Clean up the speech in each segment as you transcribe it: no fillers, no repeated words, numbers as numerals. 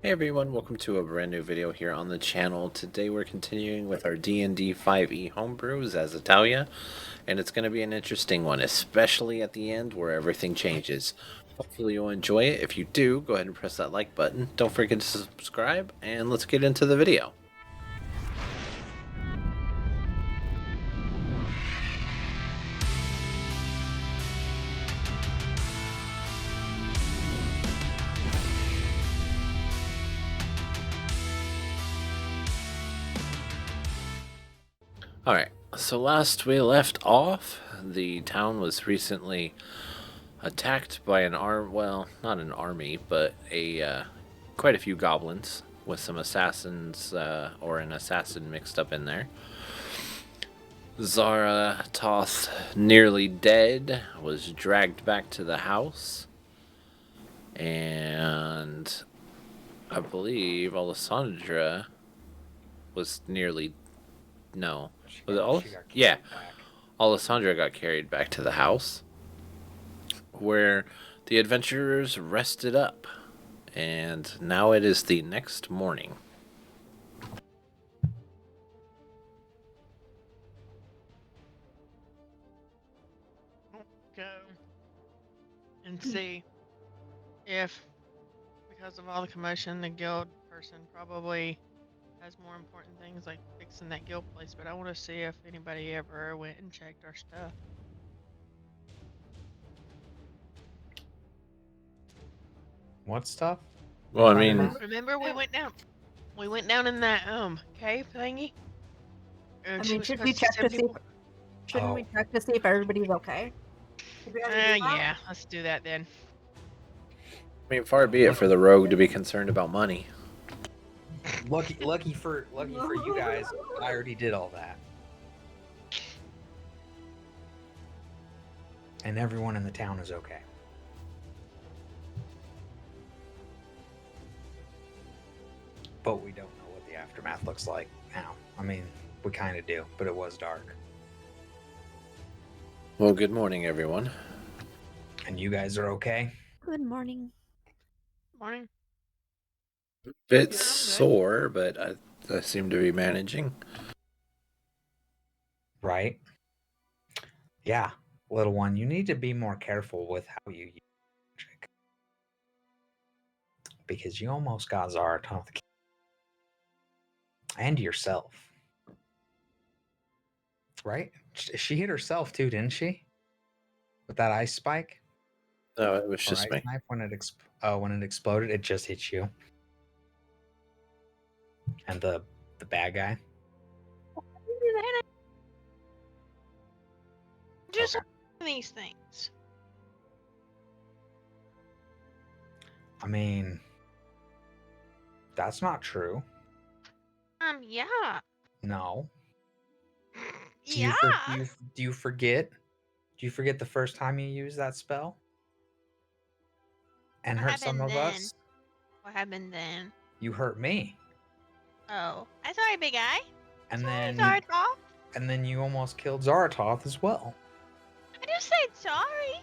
Hey everyone, welcome to a brand new video here on the channel. Today we're continuing with our D&D 5e homebrew, Zazitaliah, and it's going to be an interesting one, especially at the end where everything changes. Hopefully you'll enjoy it. If you do, go ahead and press that like button. Don't forget to subscribe, and let's get into the video. Alright, so last we left off, the town was recently attacked by not an army, but quite a few goblins with some assassins, or an assassin mixed up in there. Zaratoth, nearly dead, was dragged back to the house, and I believe Alessandra was nearly no. Was it all? Yeah, Alessandra got carried back to the house, where the adventurers rested up, and now it is the next morning. Go and see if, because of all the commotion, the guild person probably has more important things like fixing that guild place, but I want to see if anybody ever went and checked our stuff. What stuff? Well, I mean, Remember we went down in that cave thingy? I mean, should we check to see? Shouldn't we check to see if everybody's okay? Yeah, let's do that then. I mean, far be it for the rogue to be concerned about money. Lucky for you guys, I already did all that. And everyone in the town is okay. But we don't know what the aftermath looks like now. I mean, we kind of do, but it was dark. Well, good morning, everyone. And you guys are okay? Good morning. Morning. Bit sore, but I seem to be managing. Right? Yeah, little one, you need to be more careful with how you use magic. Because you almost got Zaratoth and yourself. Right? She hit herself too, didn't she? With that ice spike? No, it was just me. Knife when it exploded, it just hit you. And the bad guy. Just these things. I mean, that's not true. Yeah. No. Yeah. Do you forget? Do you forget the first time you used that spell? And hurt some of us? What happened then? You hurt me. Oh, I'm sorry, big guy. And sorry, then Zaratoth. And then you almost killed Zaratoth as well. I just said sorry.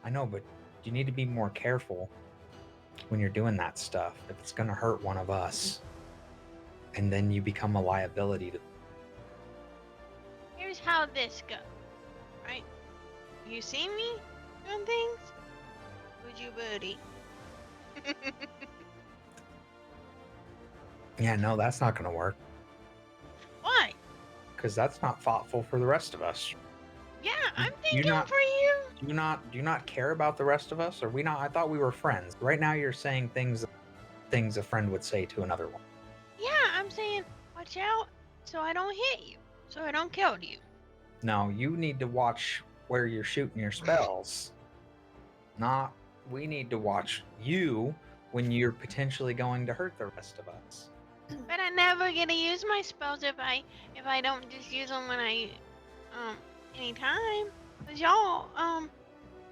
I know, but you need to be more careful when you're doing that stuff. If it's gonna hurt one of us, and then you become a liability to. Here's how this goes, right? You see me doing things? Would you, buddy? Yeah, no, that's not gonna work. Why? Because that's not thoughtful for the rest of us. Yeah, I'm thinking for you. Do you not care about the rest of us? Or we not? I thought we were friends. Right now, you're saying things a friend would say to another one. Yeah, I'm saying watch out so I don't hit you, so I don't kill you. No, you need to watch where you're shooting your spells. Not we need to watch you when you're potentially going to hurt the rest of us. But I never get to use my spells if I don't just use them when I anytime. Cause y'all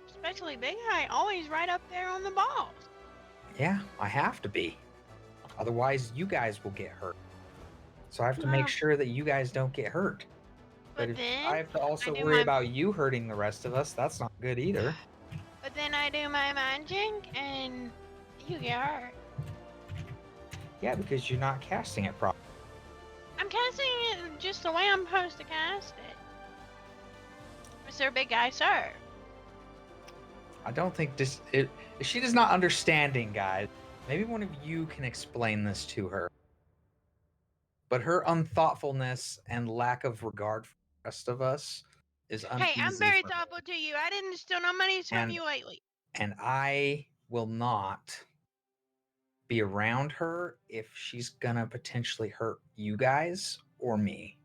especially Big Eye always right up there on the balls. Yeah, I have to be. Otherwise, you guys will get hurt. So I have to make sure that you guys don't get hurt. But if I have to also worry about you hurting the rest of us, that's not good either. But then I do my magic and you get hurt. Yeah, because you're not casting it properly. I'm casting it just the way I'm supposed to cast it. Mr. Big Guy, sir. I don't think this... she is not understanding, guys. Maybe one of you can explain this to her. But her unthoughtfulness and lack of regard for the rest of us is uneasy. Hey, I'm very thoughtful to you. I didn't steal no money from you lately. And I will not be around her if she's gonna potentially hurt you guys or me.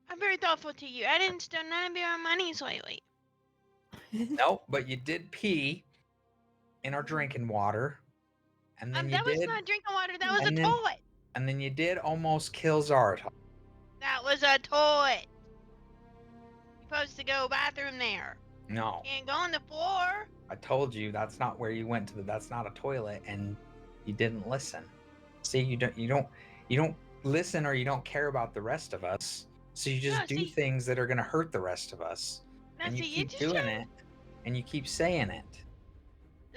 I'm very thoughtful to you. I didn't steal none of your monies lately. No, but you did pee in our drinking water. And then that was not drinking water. That was a toilet. And then you did almost kill Zaratoth. That was a toilet. You're supposed to go bathroom there. No. You can't go on the floor. I told you that's not where you went to. That's not a toilet, and you didn't listen. See, you don't listen, or you don't care about the rest of us. So you just do things that are gonna hurt the rest of us. And you keep doing it, and you keep saying it.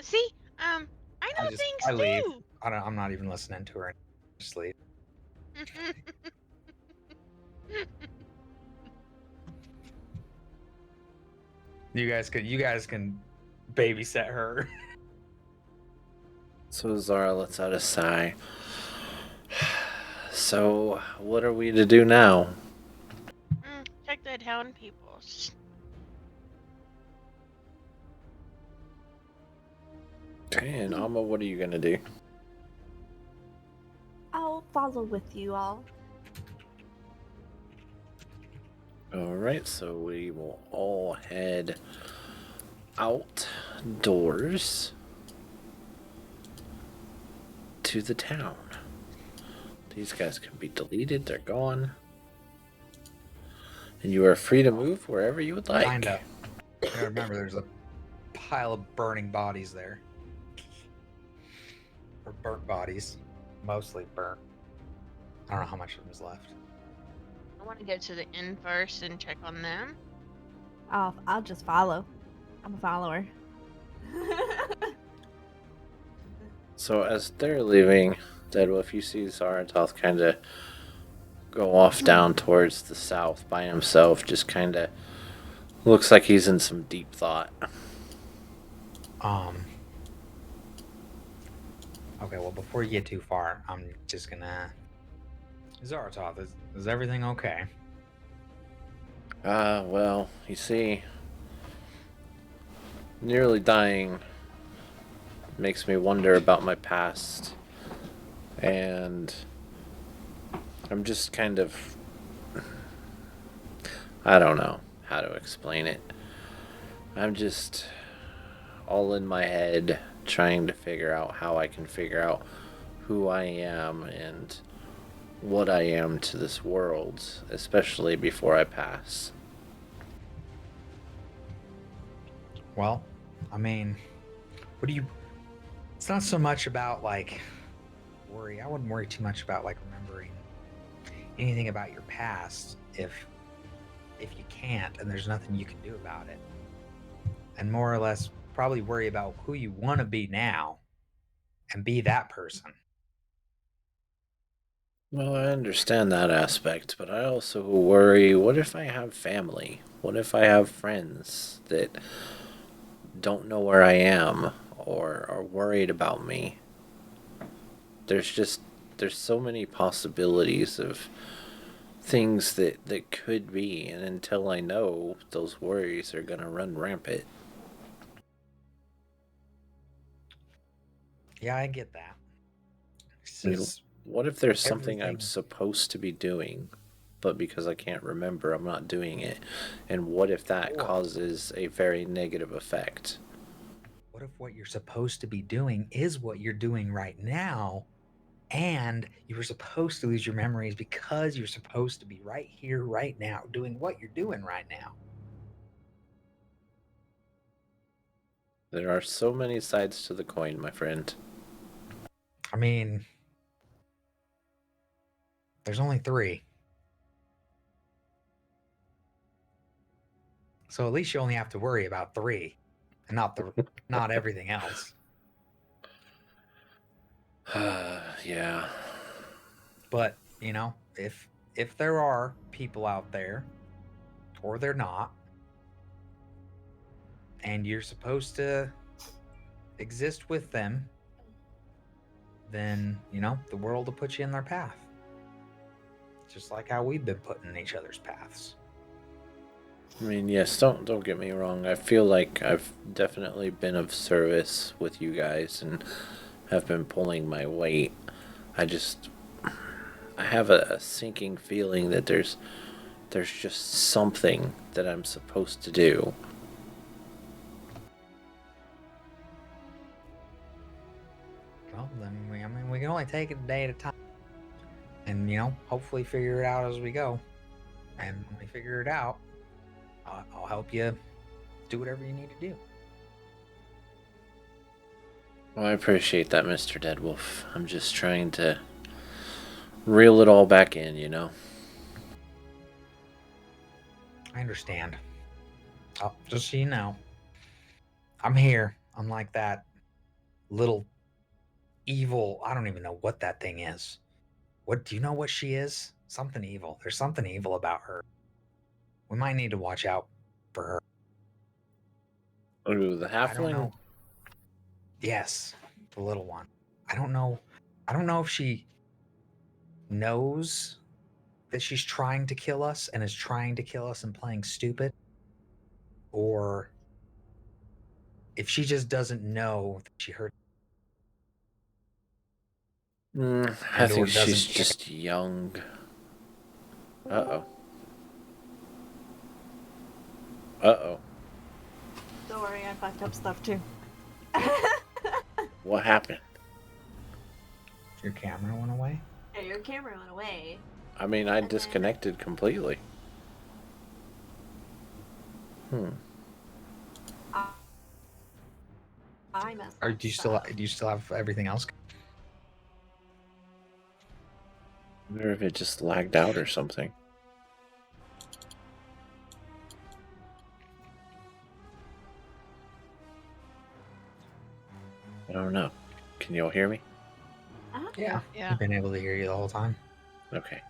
See, I know things I too. leave. I'm not even listening to her. Just leave. You guys can babysit her. So Zara lets out a sigh. So, what are we to do now? Check the town peoples. Okay, and Alma, what are you gonna do? I'll follow with you all. Alright, so we will all head outdoors to the town. These guys can be deleted, they're gone. And you are free to move wherever you would like. Kinda. I remember there's a pile of burning bodies there. Or burnt bodies. Mostly burnt. I don't know how much of them is left. I want to go to the inn first and check on them. I'll just follow. I'm a follower. So as they're leaving, Deadwolf, you see Zaratoth kind of go off down towards the south by himself, just kind of looks like he's in some deep thought. Okay, well, before you get too far, I'm just gonna... Zaratoth, is everything okay? Well, you see, nearly dying makes me wonder about my past, and I'm just kind of, I don't know how to explain it. I'm just all in my head trying to figure out how I can figure out who I am and what I am to this world, especially before I pass. Well, I mean, what do you... It's not so much about, like, worry. I wouldn't worry too much about, like, remembering anything about your past if you can't and there's nothing you can do about it. And more or less probably worry about who you want to be now and be that person. Well, I understand that aspect, but I also worry, what if I have family? What if I have friends that don't know where I am or are worried about me? There's so many possibilities of things that could be, and until I know, those worries are gonna run rampant. Yeah, I get that. What if there's something I'm supposed to be doing, but because I can't remember, I'm not doing it? And what if that causes a very negative effect? What if what you're supposed to be doing is what you're doing right now, and you were supposed to lose your memories because you're supposed to be right here, right now, doing what you're doing right now? There are so many sides to the coin, my friend. I mean, there's only 3. So at least you only have to worry about 3 and not everything else. Yeah. But, if there are people out there, or they're not, and you're supposed to exist with them, then, the world will put you in their path. Just like how we've been put in each other's paths. I mean, yes, don't get me wrong. I feel like I've definitely been of service with you guys and have been pulling my weight. I have a sinking feeling that there's just something that I'm supposed to do. Well, then we can only take it a day at a time, and hopefully figure it out as we go. And when we figure it out, I'll help you do whatever you need to do. Well, I appreciate that, Mr. Deadwolf. I'm just trying to reel it all back in, I understand. Just so you know, I'm here. I'm like that little evil. I don't even know what that thing is. What do you know what she is? Something evil. There's something evil about her. We might need to watch out for her. Ooh, the halfling? I don't know. Yes, the little one. I don't know if she knows that she's trying to kill us and is trying to kill us and playing stupid, or if she just doesn't know that she hurt. I think she's just young. Uh-oh. Uh-oh. Don't worry, I fucked up stuff too. What happened? Your camera went away? Yeah, your camera went away. I mean, I disconnected completely. I messed Or up. do you still have everything else? I wonder if it just lagged out or something. I don't know. Can you all hear me? Yeah. Yeah. I've been able to hear you the whole time. Okay.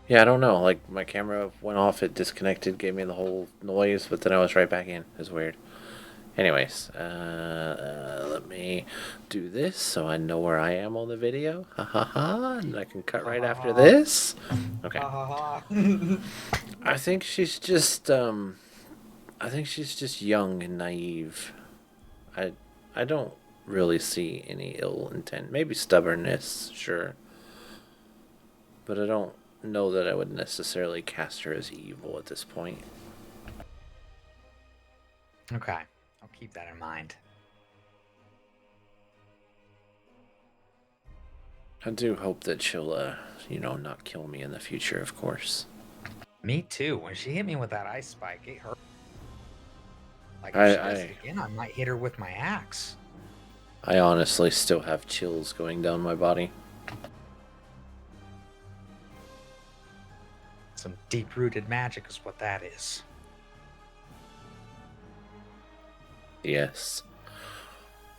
Yeah, I don't know. Like, my camera went off, it disconnected, gave me the whole noise, but then I was right back in. It's weird. Anyways, let me do this so I know where I am on the video. Ha ha ha. And I can cut right after this. Okay. I think she's just young and naive. I don't really see any ill intent. Maybe stubbornness, sure. But I don't know that I would necessarily cast her as evil at this point. Okay. I'll keep that in mind. I do hope that she'll, not kill me in the future, of course. Me too. When she hit me with that ice spike, it hurt. Like, if she does it again, I might hit her with my axe. I honestly still have chills going down my body. Some deep-rooted magic is what that is. Yes.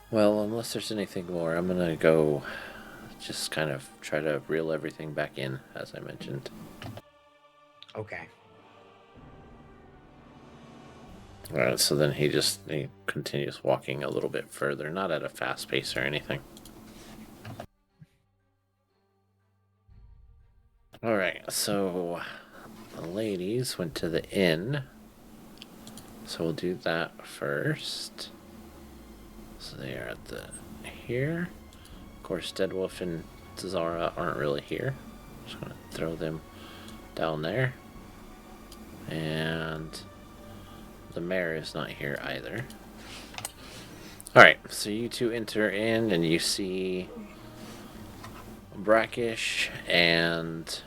Well, unless there's anything more, I'm gonna go just kind of try to reel everything back in, as I mentioned. Okay. Alright, so then he continues walking a little bit further, not at a fast pace or anything. Alright, so the ladies went to the inn. So we'll do that first. So they are here. Of course, Deadwolf and Zara aren't really here. Just gonna throw them down there. And the mayor is not here either. Alright, so you two enter in and you see Brackish and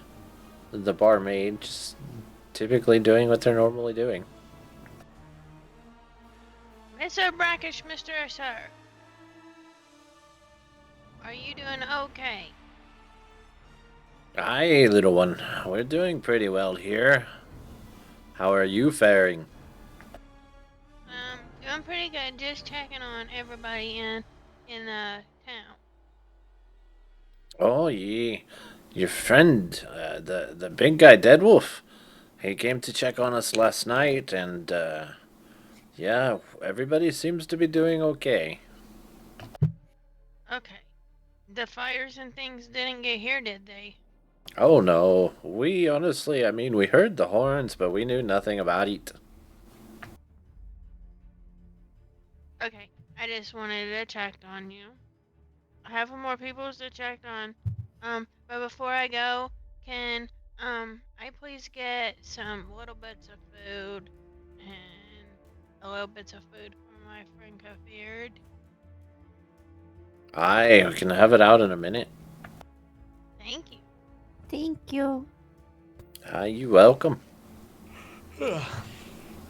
the barmaid just typically doing what they're normally doing. Mr. Brackish, Mr. Sir. Are you doing okay? Aye, little one. We're doing pretty well here. How are you faring? Doing pretty good. Just checking on everybody in the town. Oh, your friend, the big guy, Deadwolf. He came to check on us last night, and yeah, everybody seems to be doing okay. Okay. The fires and things didn't get here, did they? Oh no, we honestly, I mean, we heard the horns, but we knew nothing about it. Okay, I just wanted to check on you. I have more people to check on. But before I go, can I please get some little bits of food and a little bits of food for my friend Kafir? I can have it out in a minute. Thank you. Thank you. You welcome.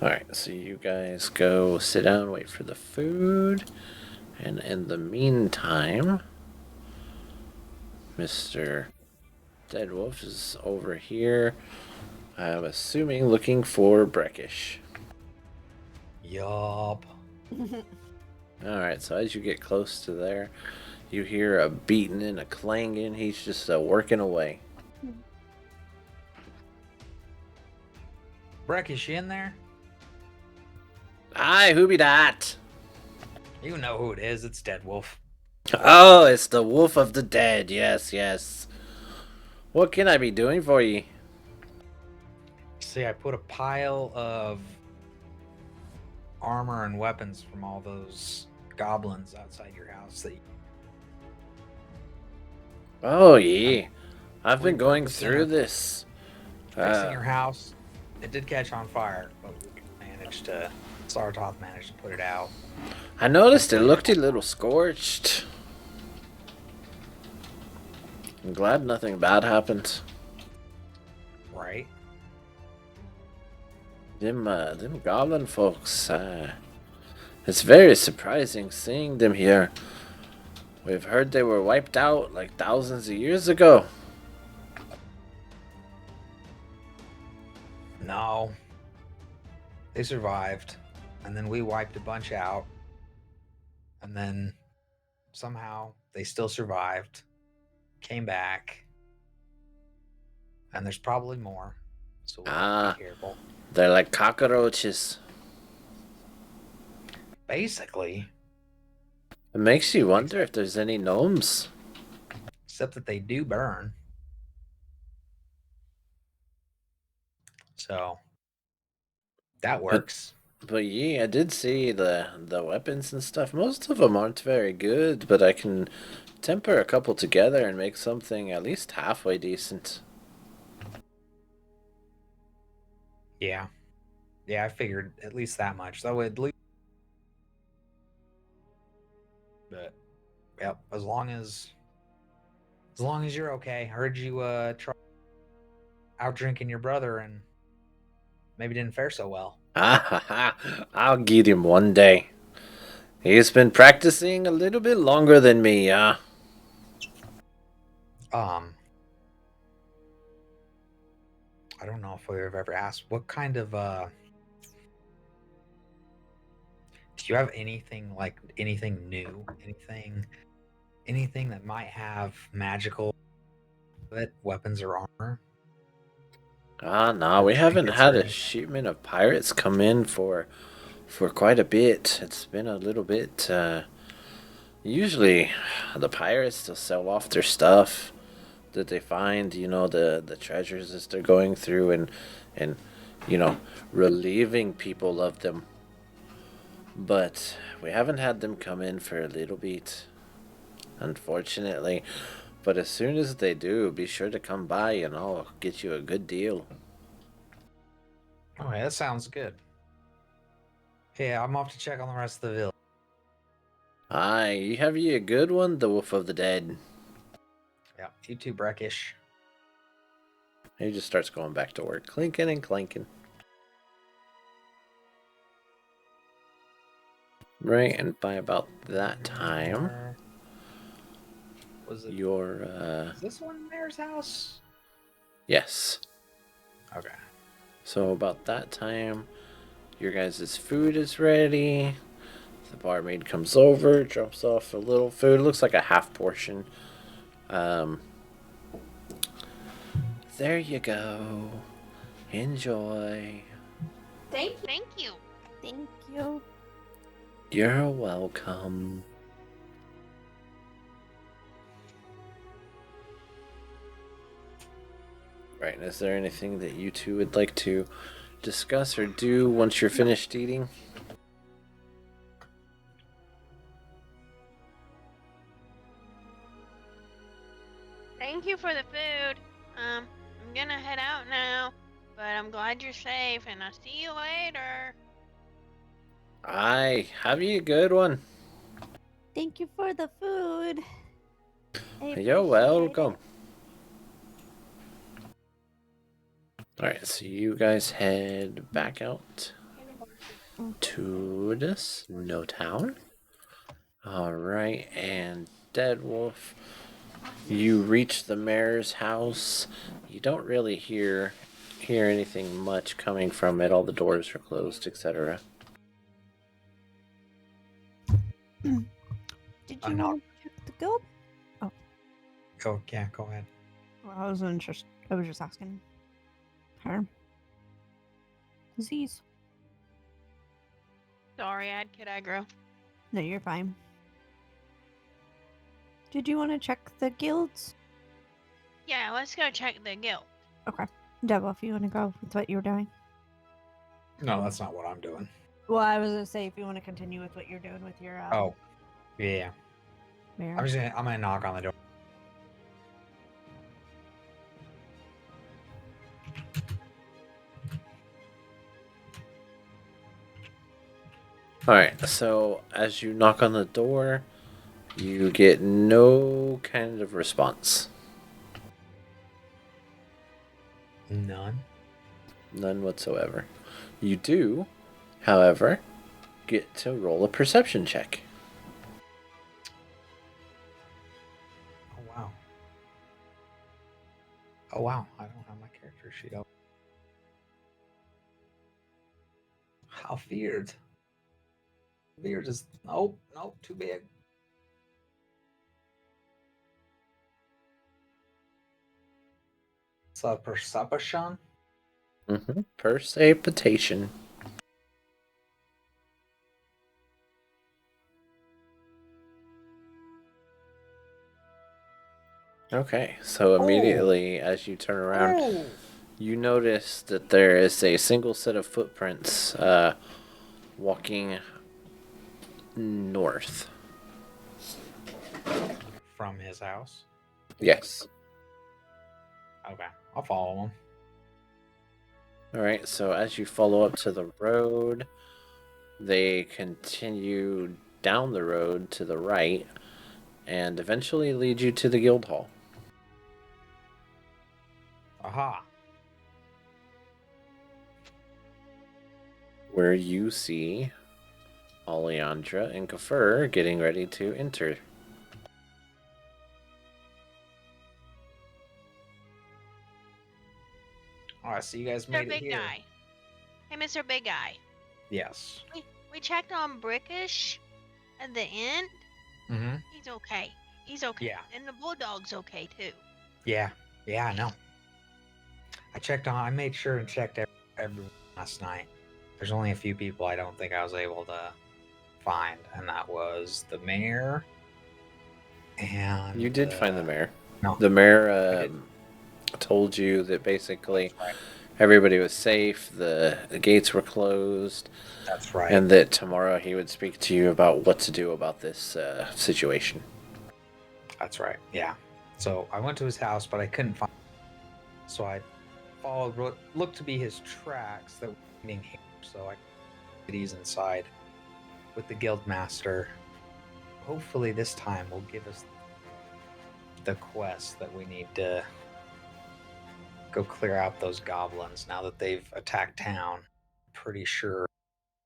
Alright, so you guys go sit down, wait for the food. And in the meantime, Mr. Deadwolf is over here, I'm assuming looking for Breckish. Yup. Alright, so as you get close to there, you hear a beating and a clanging. He's just working away. Breck, is she in there? Hi, who be that? You know who it is. It's Deadwolf. Oh, it's the Wolf of the Dead. Yes, yes. What can I be doing for you? See, I put a pile of armor and weapons from all those goblins outside your house that Oh, yeah. I've been going through this. Fixing your house. It did catch on fire, but Zaratoth managed to put it out. I noticed it looked a little scorched. I'm glad nothing bad happened. Right. Them goblin folks, it's very surprising seeing them here. We've heard they were wiped out like thousands of years ago. No. They survived. And then we wiped a bunch out. And then somehow they still survived. Came back. And there's probably more. So we have to be careful. They're like cockroaches. Basically. It makes you wonder if there's any gnomes. Except that they do burn. So that works. But yeah, I did see the weapons and stuff. Most of them aren't very good, but I can temper a couple together and make something at least halfway decent. Yeah. Yeah, I figured at least that much. That would at least. But yep, as long as you're okay. I heard you try out drinking your brother and maybe didn't fare so well. I'll get him one day. He's been practicing a little bit longer than me, I don't know if we've ever asked what kind of do you have anything new? Anything that might have magical weapons or armor? No, we haven't had a shipment of pirates come in for quite a bit. It's been a little bit, usually the pirates still sell off their stuff that they find, the treasures as they're going through and relieving people of them. But we haven't had them come in for a little bit, unfortunately. But as soon as they do, be sure to come by and I'll get you a good deal. Oh, yeah, that sounds good. Yeah, I'm off to check on the rest of the village. Aye, you have you a good one, the Wolf of the Dead. Yeah, you too, Breckish. He just starts going back to work, clinking and clanking. Right, and by about that time, was it your is this one Mayor's house? Yes. Okay. So about that time, your guys' food is ready. The barmaid comes over, drops off a little food. It looks like a half portion There you go. Enjoy. Thank you. Thank you. Thank you. You're welcome. Right, is there anything that you two would like to discuss or do once you're finished eating? Thank you for the food. I'm gonna head out now, but I'm glad you're safe, and I'll see you later. Aye, have you a good one. Thank you for the food. You're welcome. Alright, so you guys head back out to the Snow Town. Alright, and Deadwolf, you reach the mayor's house. You don't really hear anything much coming from it. All the doors are closed, etc. Did you want to check the guild? Oh, yeah, go ahead. Well, I was just asking her. Disease. Sorry, I had kid aggro. No, you're fine. Did you want to check the guilds? Yeah, let's go check the guild. Okay. Devil, if you want to go with what you're doing. No, that's not what I'm doing. Well, I was gonna say if you want to continue with what you're doing with your Oh, yeah. mirror. I'm gonna knock on the door. Alright, so as you knock on the door, you get no kind of response. None. None whatsoever. You do, however, get to roll a perception check. Oh wow. Oh wow. I don't have my character sheet up. How weird. Weird is nope, too big. It's a perception. Perception. Okay, so immediately as you turn around, you notice that there is a single set of footprints walking north. From his house? Yes. Okay, I'll follow him. Alright, so as you follow up to the road, they continue down the road to the right and eventually lead you to the guild hall. Aha. Where you see Alejandra and Kafur getting ready to enter. Alright, so you guys made it Big here. Guy. Hey, Mr. Big Guy. Yes. We checked on Brickish at the end. Mm-hmm. He's okay. He's okay. Yeah. And the Bulldog's okay, too. Yeah, I know. I made sure and checked everyone last night. There's only a few people I don't think I was able to find, and that was the mayor and... You did find the mayor. No. The mayor told you that basically everybody was safe, the gates were closed. That's right. And that tomorrow he would speak to you about what to do about this situation. That's right, yeah. So I went to his house, but I couldn't find him. So I followed what looked to be his tracks that were leading here. So he's inside with the guild master. Hopefully this time will give us the quest that we need to go clear out those goblins now that they've attacked town. Pretty sure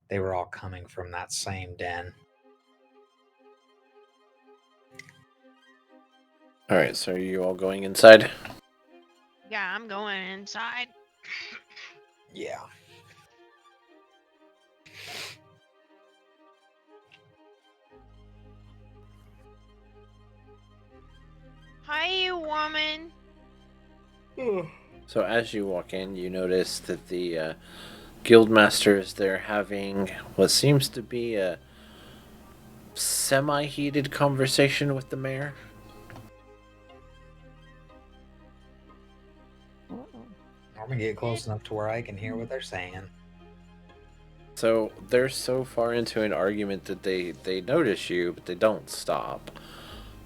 they were all coming from that same den. Alright, so are you all going inside? Yeah, I'm going inside. Yeah. Hi, you woman. So as you walk in, you notice that the guildmasters, they're having what seems to be a semi-heated conversation with the mayor. I'm gonna get close enough to where I can hear what they're saying. So they're so far into an argument that they notice you, but they don't stop.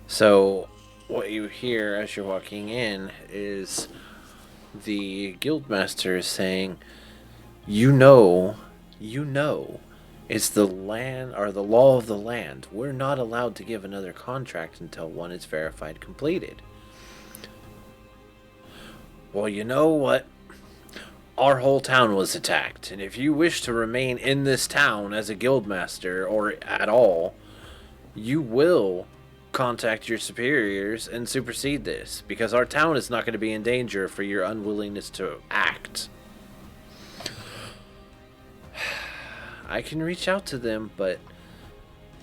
So what you hear as you're walking in is the guildmaster saying, you know, it's the land or the law of the land. We're not allowed to give another contract until one is verified completed. Well, you know what? Our whole town was attacked, and if you wish to remain in this town as a guildmaster or at all, you will contact your superiors and supersede this, because our town is not going to be in danger for your unwillingness to act. I can reach out to them, but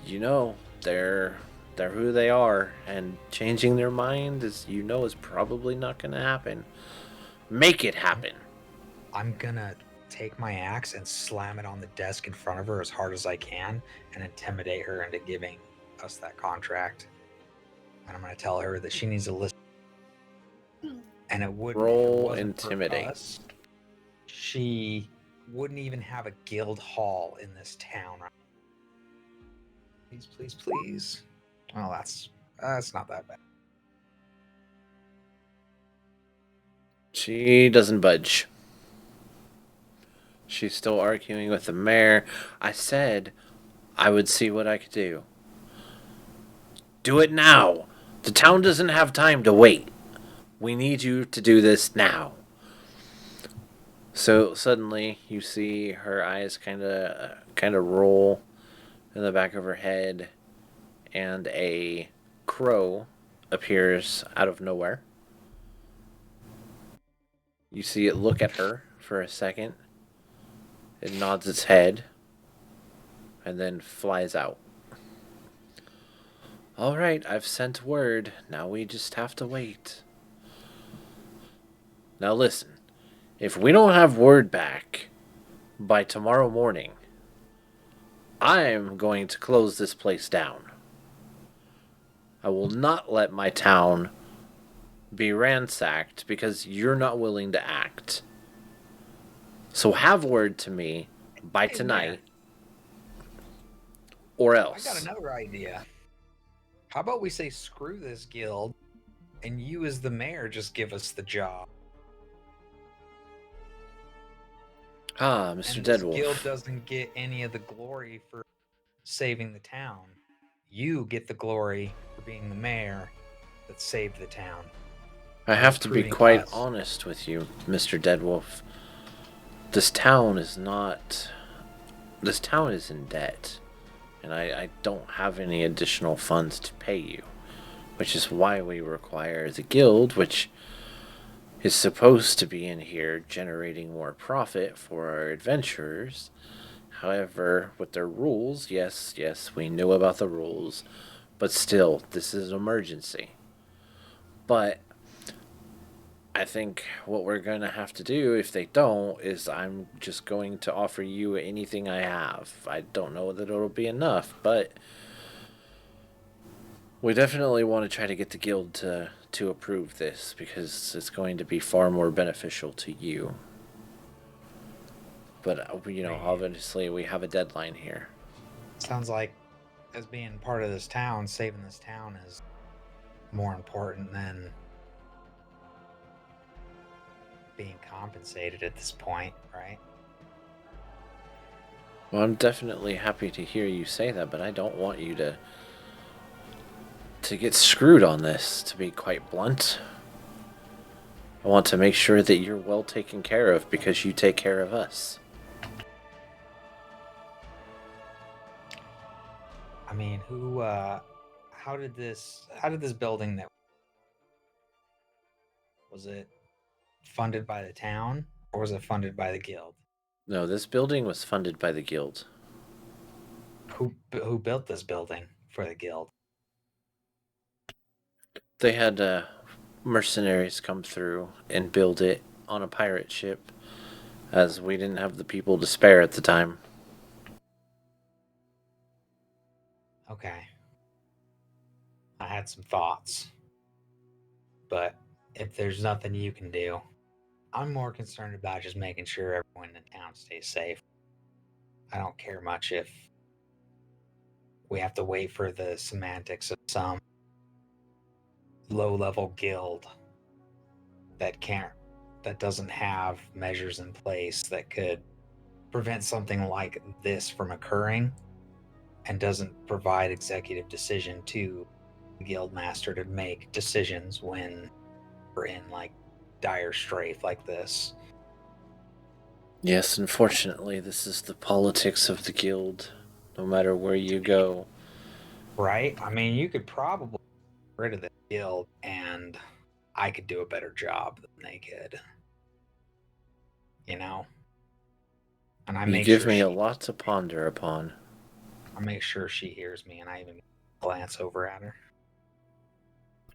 you know, they're who they are, and changing their mind is probably not going to happen. Make it happen. I'm gonna take my axe and slam it on the desk in front of her as hard as I can and intimidate her into giving us that contract. And I'm gonna tell her that she needs to listen. And it would roll intimidate. Us, she wouldn't even have a guild hall in this town. Please, please, please. Well, that's not that bad. She doesn't budge. She's still arguing with the mayor. I said I would see what I could do. Do it now. The town doesn't have time to wait. We need you to do this now. So suddenly you see her eyes kind of roll in the back of her head, and a crow appears out of nowhere. You see it look at her for a second. It nods its head and then flies out. All right, I've sent word. Now we just have to wait. Now listen, if we don't have word back by tomorrow morning, I'm going to close this place down. I will not let my town be ransacked because you're not willing to act. So have word to me by tonight, or else. I got another idea. How about we say screw this guild, and you as the mayor just give us the job? Ah, Mr. Deadwolf. This guild doesn't get any of the glory for saving the town. You get the glory for being the mayor that saved the town. I have to be quite honest with you, Mr. Deadwolf. This town is in debt, and I don't have any additional funds to pay you, which is why we require the guild, which is supposed to be in here generating more profit for our adventurers. However, with their rules, yes, we knew about the rules, but still, this is an emergency. But I think what we're going to have to do, if they don't, is I'm just going to offer you anything I have. I don't know that it'll be enough, but we definitely want to try to get the guild to approve this, because it's going to be far more beneficial to you. But, obviously we have a deadline here. Sounds like as being part of this town, saving this town is more important than being compensated at this point, right? Well, I'm definitely happy to hear you say that, but I don't want you to get screwed on this, to be quite blunt. I want to make sure that you're well taken care of because you take care of us. I mean, how did this building was it funded by the town, or was it funded by the guild? No, this building was funded by the guild. Who built this building for the guild? They had mercenaries come through and build it on a pirate ship, as we didn't have the people to spare at the time. Okay. I had some thoughts. But if there's nothing you can do, I'm more concerned about just making sure everyone in town stays safe. I don't care much if we have to wait for the semantics of some low-level guild that doesn't have measures in place that could prevent something like this from occurring and doesn't provide executive decision to the guild master to make decisions when we're in like dire strafe like this. Yes, unfortunately, this is the politics of the guild. No matter where you go. Right? I mean, you could probably get rid of the guild and I could do a better job than they could. You know? And You give me a lot to ponder upon. I make sure she hears me and I even glance over at her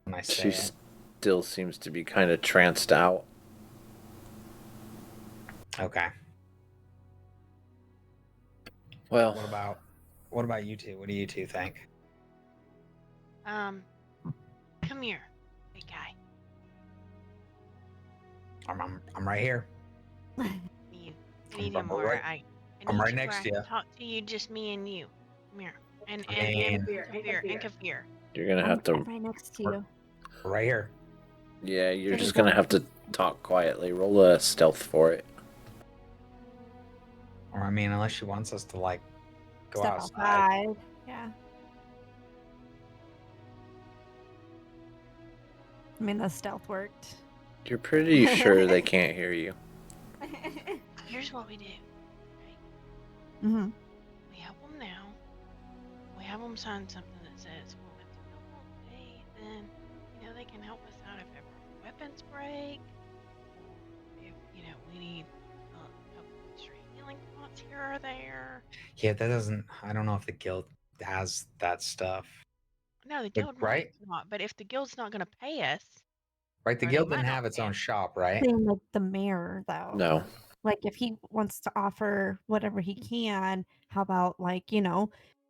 when I say She still seems to be kind of tranced out. Okay. Well, what about you two? What do you two think? Come here, big guy. I'm right here. I need you more. I I'm need right to next to you. Talk to you, just me and you. Come here. And Kafir. You're gonna have to. I'm right next to you. Right here. Yeah, you're just gonna have to talk quietly. Roll a stealth for it. Or I mean, unless she wants us to like go Step outside. Yeah. I mean, the stealth worked. You're pretty sure they can't hear you. Here's what we do. Right? Mm-hmm. We help them now. We have them sign something that says, well, if the bill won't pay, then, they can help us out if ever weapons break. If, we need help with extra healing pots here or there. Yeah, I don't know if the guild has that stuff. No, the guild might not, but if the guild's not going to pay us. Right, the guild didn't have its own shop, right? Same like the mayor, though. No. Like, if he wants to offer whatever he can, how about, like,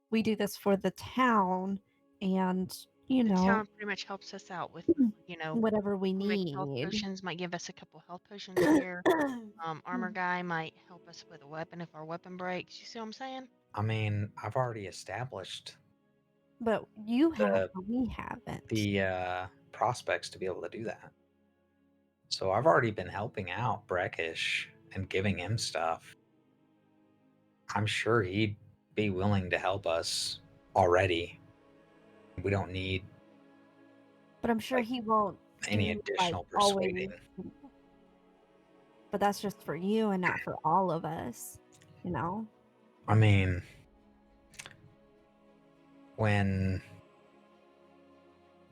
we do this for the town and, the town pretty much helps us out with, whatever we need. Health potions, might give us a couple health potions here. Armor guy might help us with a weapon if our weapon breaks. You see what I'm saying? I mean, I've already established. But you have, but we haven't. The prospects to be able to do that. So I've already been helping out Breckish and giving him stuff. I'm sure he'd be willing to help us already. We don't need. But I'm sure he won't. Any additional persuading. But that's just for you and not for all of us, I mean, when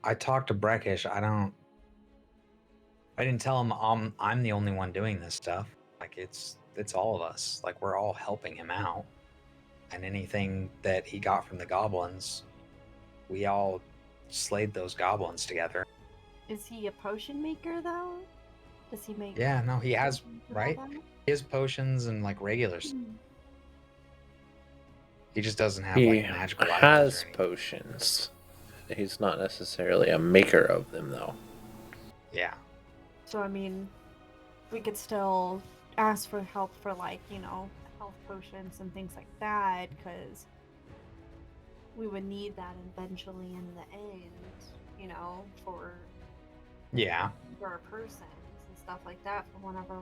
I talked to Breckish, I didn't tell him I'm the only one doing this stuff. Like it's all of us. Like we're all helping him out. And anything that he got from the goblins, we all slayed those goblins together. Is he a potion maker though? Does he make? Yeah, no, he has, right? He has potions and like regulars. He just doesn't have like magical items. He has potions. He's not necessarily a maker of them though. Yeah. So I mean, we could still ask for help for like, health potions and things like that, because we would need that eventually in the end, for our persons and stuff like that for whenever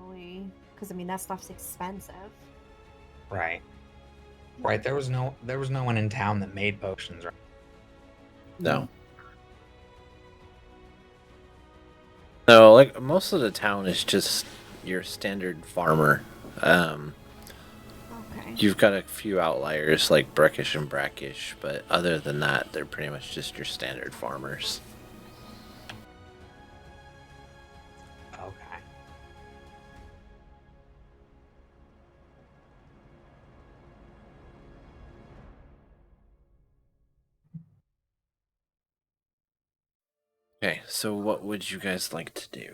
because I mean that stuff's expensive. Right. Right. There was no one in town that made potions, right? No. No, like most of the town is just your standard farmer. Okay. You've got a few outliers like Breckish and Brackish, but other than that, they're pretty much just your standard farmers. Okay. Okay, so what would you guys like to do?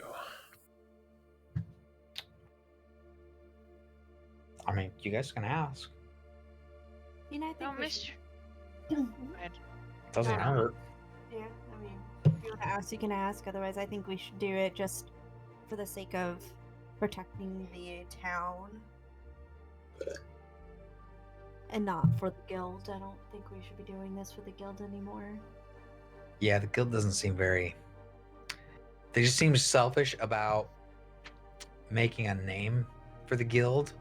I mean, you guys can ask. You know, I think we should... Doesn't hurt. Yeah, I mean, if you want to ask, you can ask. Otherwise, I think we should do it just for the sake of protecting the town. And not for the guild. I don't think we should be doing this for the guild anymore. Yeah, the guild doesn't seem very... They just seem selfish about making a name for the guild,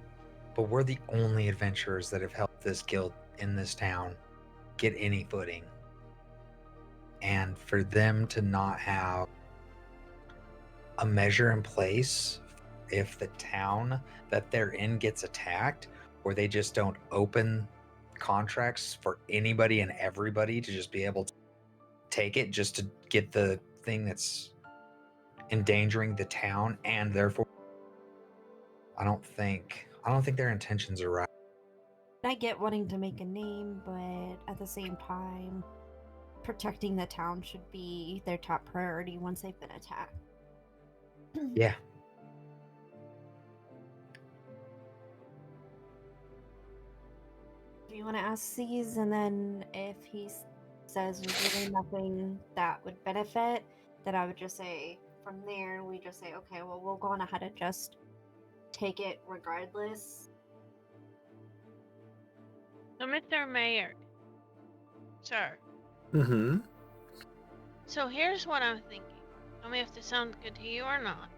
but we're the only adventurers that have helped this guild in this town get any footing. And for them to not have a measure in place if the town that they're in gets attacked, or they just don't open contracts for anybody and everybody to just be able to take it just to get the thing that's endangering the town, and therefore I don't think their intentions are right. I get wanting to make a name, but at the same time, protecting the town should be their top priority once they've been attacked. Yeah. Do you want to ask C's, and then if he says there's really nothing that would benefit, then I would just say from there we just say, okay, well, we'll go on ahead and just take it regardless. So, Mr. Mayor, sir. Mm-hmm. So here's what I'm thinking. Tell me if this sounds good to you or not.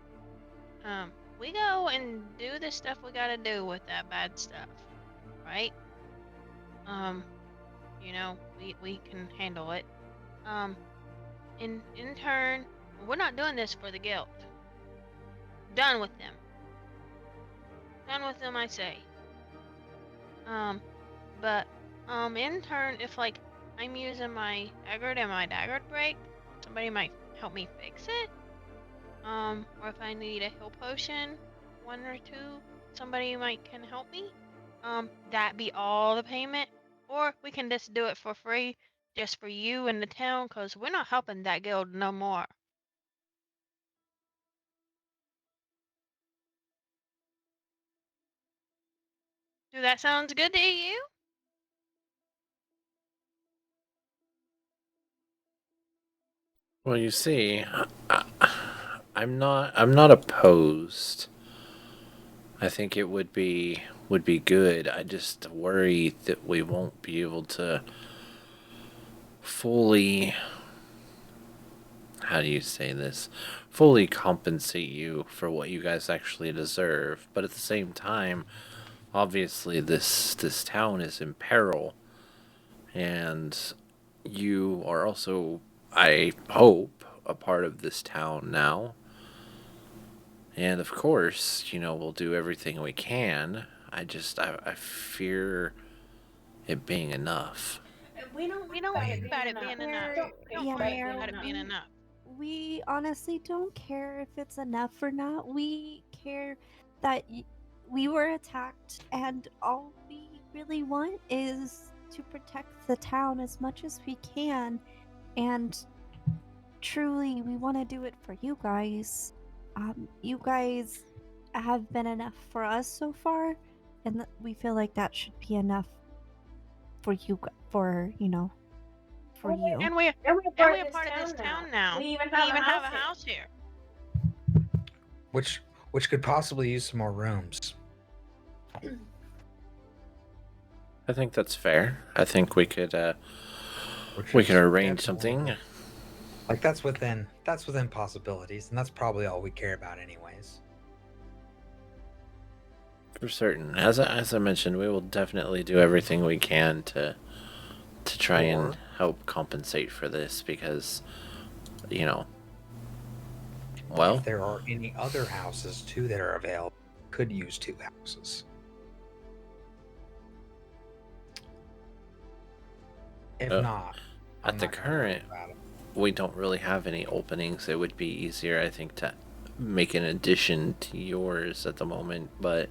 We go and do the stuff we gotta do with that bad stuff, right? You know, we can handle it. In turn, we're not doing this for the guild. Done with them. Done with them, I say. But in turn, if like I'm using my dagger and my dagger break, somebody might help me fix it. Or if I need a heal potion, 1 or 2, somebody can help me. That be all the payment, or we can just do it for free, just for you and the town, cause we're not helping that guild no more. Do that sounds good to you? Well, you see, I'm not opposed. I think it would be good. I just worry that we won't be able to fully, how do you say this, fully compensate you for what you guys actually deserve. But at the same time, obviously this town is in peril, and you are also, I hope, a part of this town now. And of course, we'll do everything we can. I fear it being enough. We don't worry about it being enough. Don't worry about it being enough. We honestly don't care if it's enough or not. We care that we were attacked, and all we really want is to protect the town as much as we can. And truly, we want to do it for you guys. You guys have been enough for us so far, and we feel like that should be enough for you. For you. And we're a part of this town now. We even have a house here. Which could possibly use some more rooms. I think that's fair. I think we could arrange something. Like that's within possibilities, and that's probably all we care about anyways. For certain. As I mentioned, we will definitely do everything we can to try and help compensate for this, because well, if there are any other houses too that are available, could use 2 houses. If not, at the current, we don't really have any openings. It would be easier, I think, to make an addition to yours at the moment, but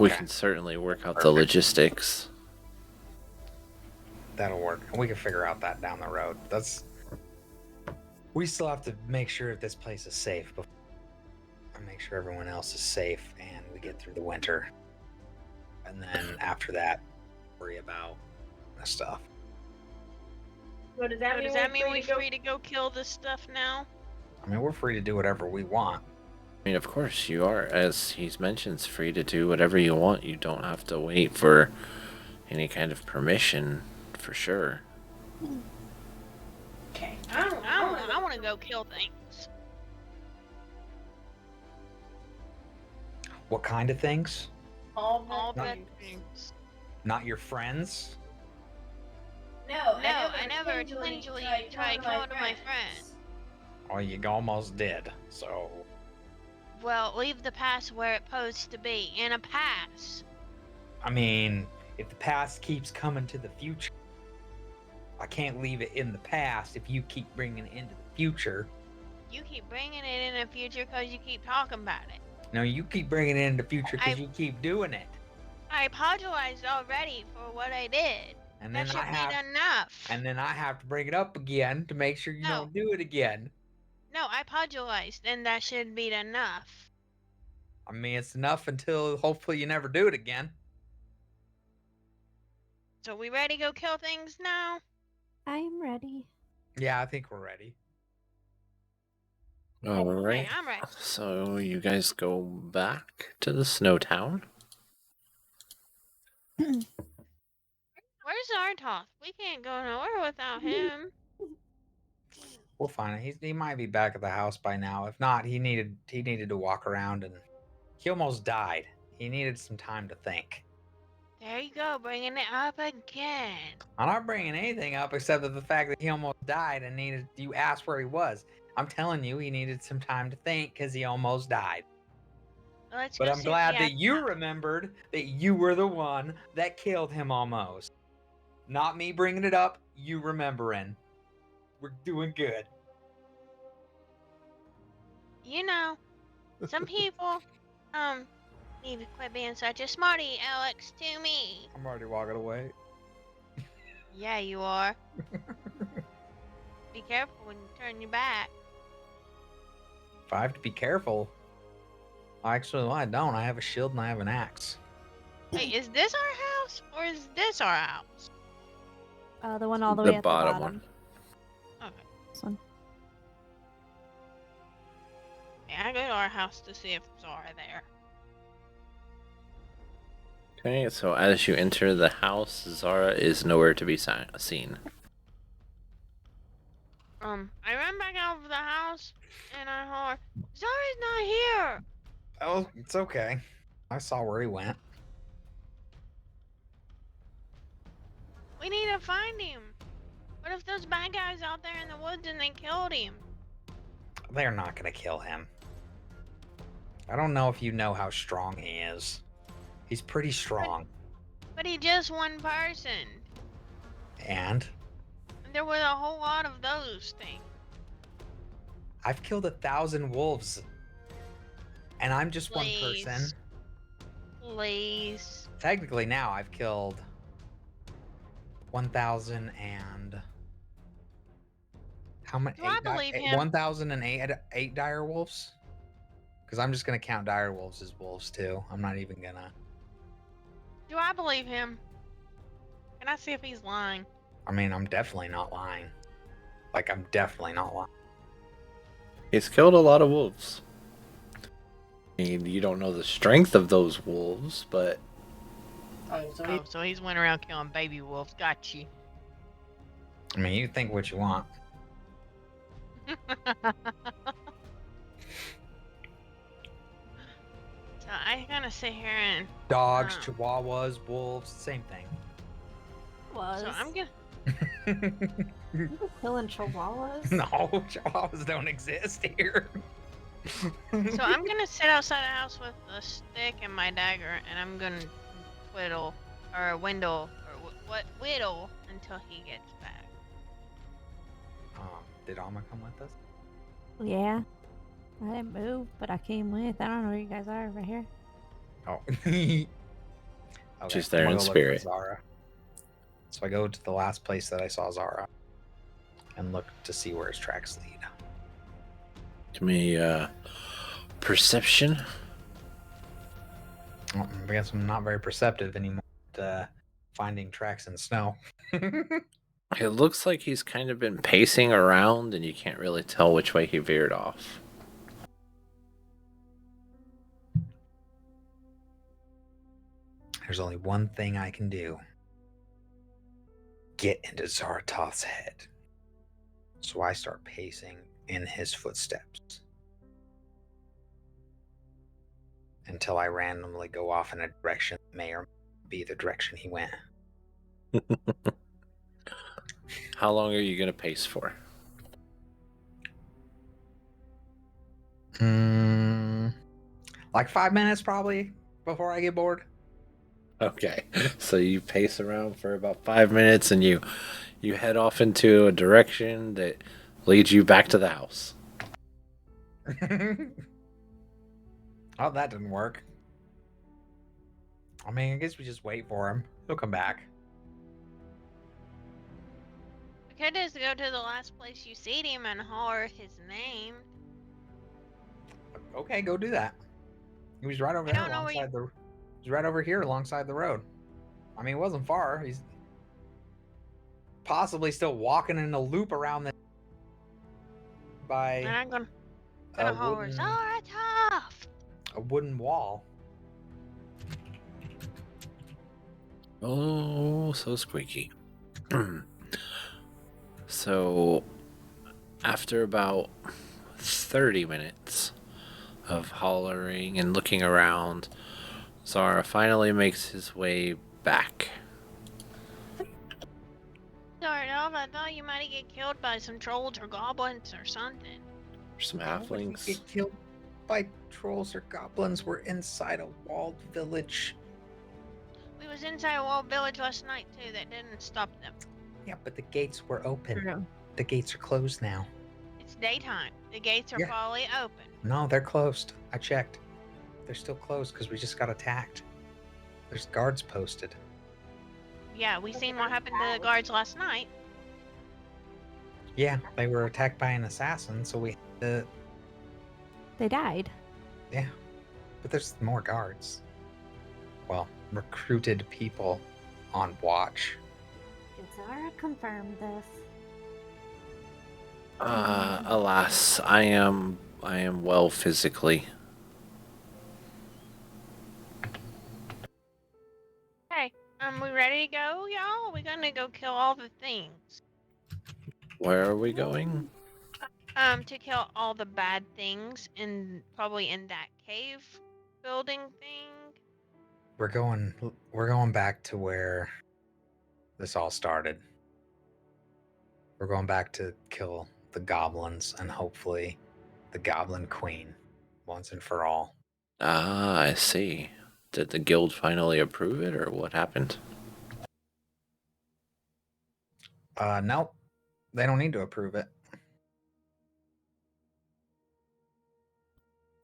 we can certainly work out the logistics. That'll work, and we can figure out that down the road. We still have to make sure that this place is safe before, and make sure everyone else is safe, and we get through the winter. And then after that, worry about the stuff. So does that mean we're free to go kill this stuff now? I mean, we're free to do whatever we want. I mean, of course you are, as he's mentioned, it's free to do whatever you want. You don't have to wait for any kind of permission, for sure. Okay. I want to go kill things. What kind of things? All bad things. Not your friends? No, I never intentionally tried killing one of my friends. Oh, you almost did, so... Well, leave the past where it's supposed to be, in a past. I mean, if the past keeps coming to the future, I can't leave it in the past if you keep bringing it into the future. You keep bringing it in the future because you keep talking about it. No, you keep bringing it into the future because you keep doing it. I apologized already for what I did. And then that should be enough. And then I have to bring it up again to make sure you don't do it again. No, I apologized, and that should be enough. I mean, it's enough until hopefully you never do it again. So we ready to go kill things now? I'm ready. Yeah, I think we're ready. All right. Okay, I'm ready. So you guys go back to the snow town. Where's Zaratoth? We can't go nowhere without him. We'll find it. He might be back at the house by now. If not, he needed to walk around, and he almost died. He needed some time to think. There you go, bringing it up again. I'm not bringing anything up except for the fact that he almost died and you asked where he was. I'm telling you, he needed some time to think because he almost died. But I'm glad that you remembered that you were the one that killed him almost. Not me bringing it up, you remembering. We're doing good. You know, some people, need to quit being such a smarty, Alex, to me. I'm already walking away. Yeah, you are. Be careful when you turn your back. If I have to be careful. Actually, I don't. I have a shield and I have an axe. Wait, is this our house or is this our house? The one all the way at the bottom. One. Okay. This one. Yeah, I go to our house to see if Zara there. Okay, so as you enter the house, Zara is nowhere to be seen. I ran back out of the house and I heard, Zara's not here! Oh, it's okay. I saw where he went. We need to find him. What if those bad guys out there in the woods and they killed him? They're not gonna kill him. I don't know if you know how strong he is. He's pretty strong. But he just one person. And? There was a whole lot of those things. I've killed 1,000 wolves. And I'm just one person. Please. Technically now I've killed 1,000 and... How many? 1,008 dire wolves? Because I'm just going to count dire wolves as wolves too. I'm not even going to... Do I believe him? Can I see if he's lying? I mean, I'm definitely not lying. Like, I'm definitely not lying. He's killed a lot of wolves. I mean, you don't know the strength of those wolves, but... So he's went around killing baby wolves. Got you. I mean, you think what you want. So I gotta sit here and... Dogs, chihuahuas, wolves, same thing. Was. So I'm gonna... You were killing chihuahuas? No, chihuahuas don't exist here. So I'm gonna sit outside the house with a stick and my dagger, and I'm gonna whittle until he gets back. Did Alma come with us? Yeah. I didn't move, but I came with. I don't know where you guys are, right here. Oh. Okay, She's there I'm in gonna go look spirit. for Zara. So I go to the last place that I saw Zara and look to see where his tracks lead. Give me perception. Well, I guess I'm not very perceptive anymore at finding tracks in snow. It looks like he's kind of been pacing around, and you can't really tell which way he veered off. There's only one thing I can do. Get into Zaratoth's head. So I start pacing in his footsteps until I randomly go off in a direction that may or may not be the direction he went. How long are you going to pace for? Like 5 minutes probably before I get bored. Okay, so you pace around for about 5 minutes, and you head off into a direction that leads you back to the house. Oh, that didn't work. I mean, I guess we just wait for him. He'll come back. We could just go to the last place you see him and holler his name. Okay, go do that. He was right over there alongside the. He's right over here alongside the road. I mean, it wasn't far. He's possibly still walking in a loop around the. By. And I'm gonna holler Zaratoth! A wooden wall. Oh, so squeaky. So, after about 30 minutes of hollering and looking around, Zara finally makes his way back. Zaratoth, I thought you might get killed by some trolls or goblins or something. Some Why would we halflings. get killed by trolls or goblins? We're inside a walled village. We was inside a walled village last night too. That didn't stop them. Yeah, but the gates were open. True. The gates are closed now. It's daytime. The gates are probably open. No, they're closed. I checked. They're still closed because we just got attacked. There's guards posted. Yeah, we seen what happened to the guards last night. Yeah, they were attacked by an assassin, so we had to... They died. Yeah, but there's more guards. Well, recruited people on watch. Did Zara confirm this? Alas, I am well physically. Hey, we ready to go, y'all? We're gonna go kill all the things. Where are we going? To kill all the bad things probably in that cave building thing. We're going back to where this all started. We're going back to kill the goblins and hopefully the Goblin Queen once and for all. Ah, I see. Did the guild finally approve it, or what happened? Nope. They don't need to approve it.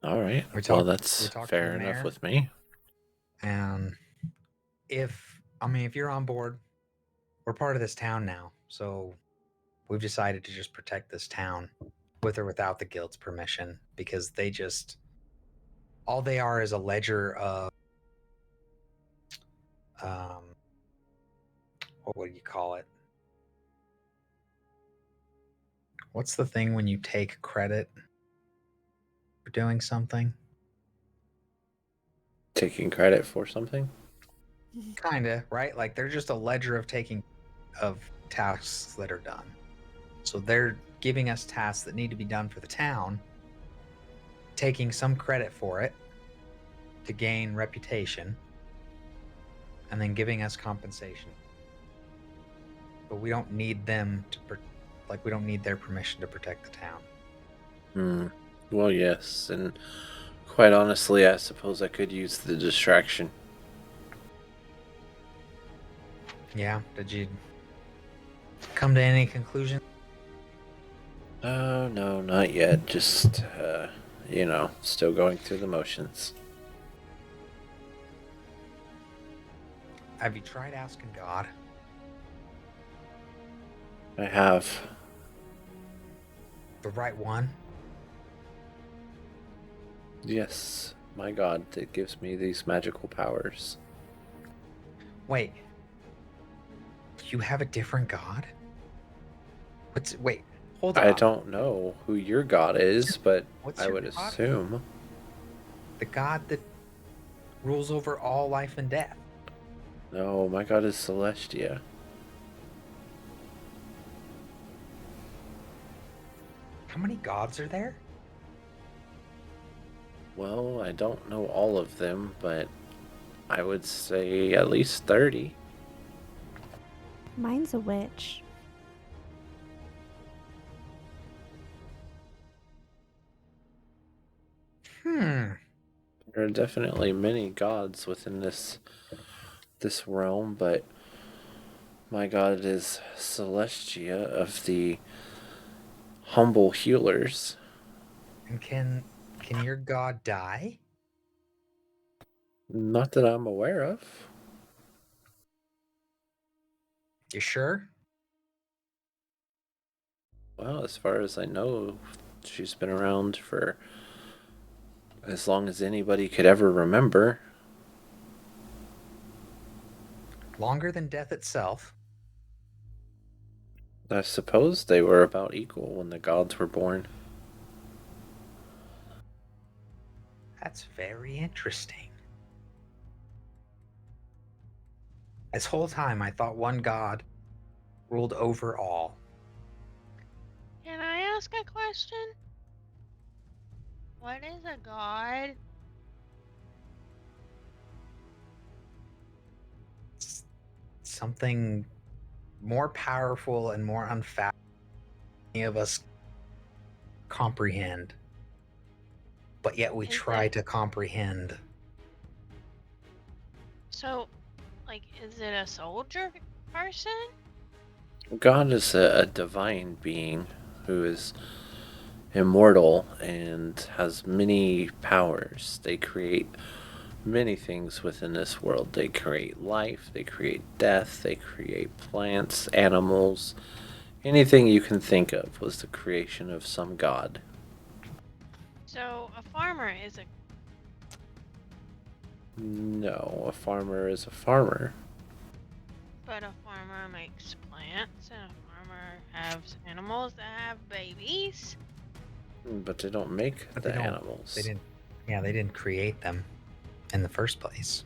All right. Well, that's fair enough with me. And if you're on board, we're part of this town now. So we've decided to just protect this town with or without the guild's permission, because all they are is a ledger of what would you call it? What's the thing when you take credit for doing something? Taking credit for something? Kinda, right? Like they're just a ledger of tasks that are done. So they're giving us tasks that need to be done for the town, taking some credit for it to gain reputation, and then giving us compensation. But we don't need them we don't need their permission to protect the town. Well, yes, and quite honestly, I suppose I could use the distraction. Yeah, did you come to any conclusion? Oh, no, not yet. Just, still going through the motions. Have you tried asking God? I have. The right one? Yes, my god that gives me these magical powers. Wait. You have a different god? Wait, hold I up. don't know who your god is, but What's I your would god? assume. The god that rules over all life and death. No, my god is Celestia. How many gods are there? Well, I don't know all of them, but I would say at least 30. Mine's a witch. Hmm. There are definitely many gods within this realm, but my god is Celestia of the humble healers. And can your god die? Not that I'm aware of. You sure? Well, as far as I know, she's been around for as long as anybody could ever remember. Longer than death itself. I suppose they were about equal when the gods were born. That's very interesting. This whole time I thought one god ruled over all. Can I ask a question? What is a god? Something more powerful and more unfathomable than any of us comprehend. But yet we try to comprehend. So, like, is it a soldier person? God is a divine being who is immortal and has many powers. They create many things within this world. They create life, they create death, they create plants, animals. Anything you can think of was the creation of some god. So, a farmer is a... No, a farmer is a farmer. But a farmer makes plants, and a farmer has animals that have babies. But they don't make the animals. They didn't create them in the first place.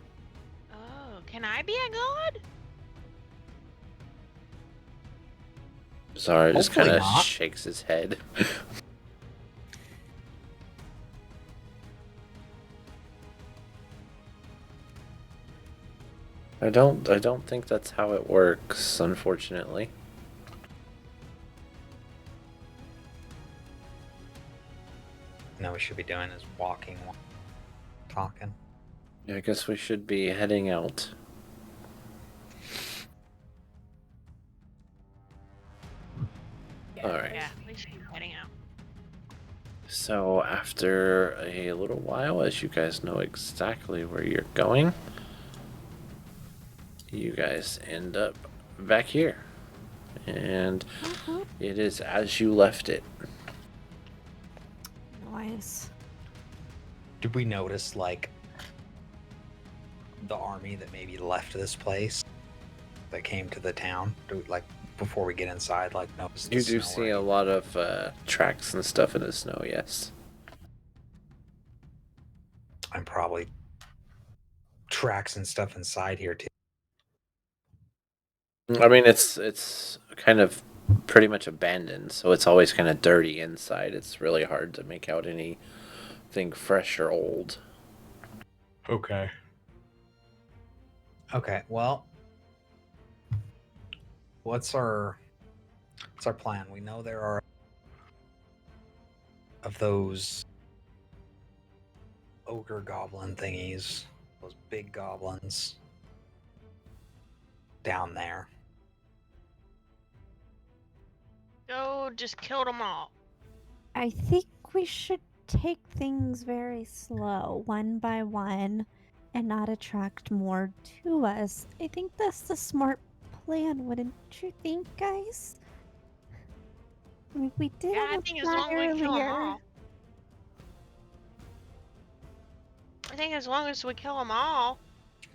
Oh, can I be a god? Sorry, just kind of Hopefully not. shakes his head. I don't think that's how it works, unfortunately. No, we should be doing is walking, talking. Yeah, I guess we should be heading out. Alright. Yeah, we should be heading out. So after a little while, as you guys know exactly where you're going, you guys end up back here. And it is as you left it. Nice. Did we notice, like, the army that maybe left this place that came to the town? Before we get inside, like, notice the You do snow see a lot of tracks and stuff in the snow, yes. And probably tracks and stuff inside here too. I mean, it's kind of pretty much abandoned, so it's always kind of dirty inside. It's really hard to make out anything fresh or old. Okay. Okay, well, what's our plan? We know there are of those ogre goblin thingies, those big goblins down there. Go, just kill them all. I think we should take things very slow, one by one, and not attract more to us. I think that's the smart plan, wouldn't you think, guys? I mean, we did Yeah, I have a think as plan long as we kill them earlier. all. I think as long as we kill them all,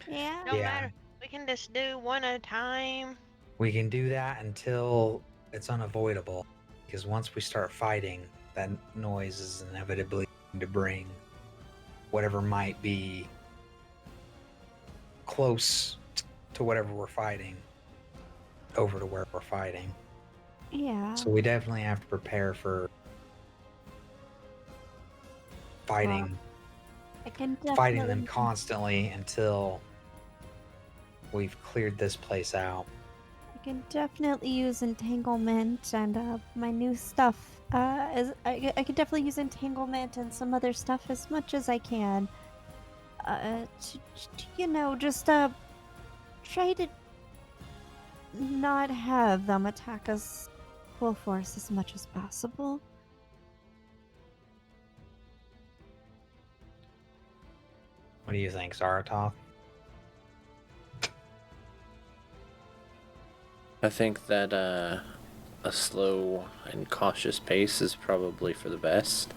Yeah. don't matter. We can just do one at a time. We can do that until it's unavoidable. Because once we start fighting, that noise is inevitably going to bring whatever might be close to whatever we're fighting over to where we're fighting. Yeah. So we definitely have to prepare for fighting I can fighting them definitely- constantly until we've cleared this place out. I can definitely use entanglement and my new stuff. I can definitely use entanglement and some other stuff as much as I can. Just try to not have them attack us full force as much as possible. What do you think, Zaratoth? I think that a slow and cautious pace is probably for the best.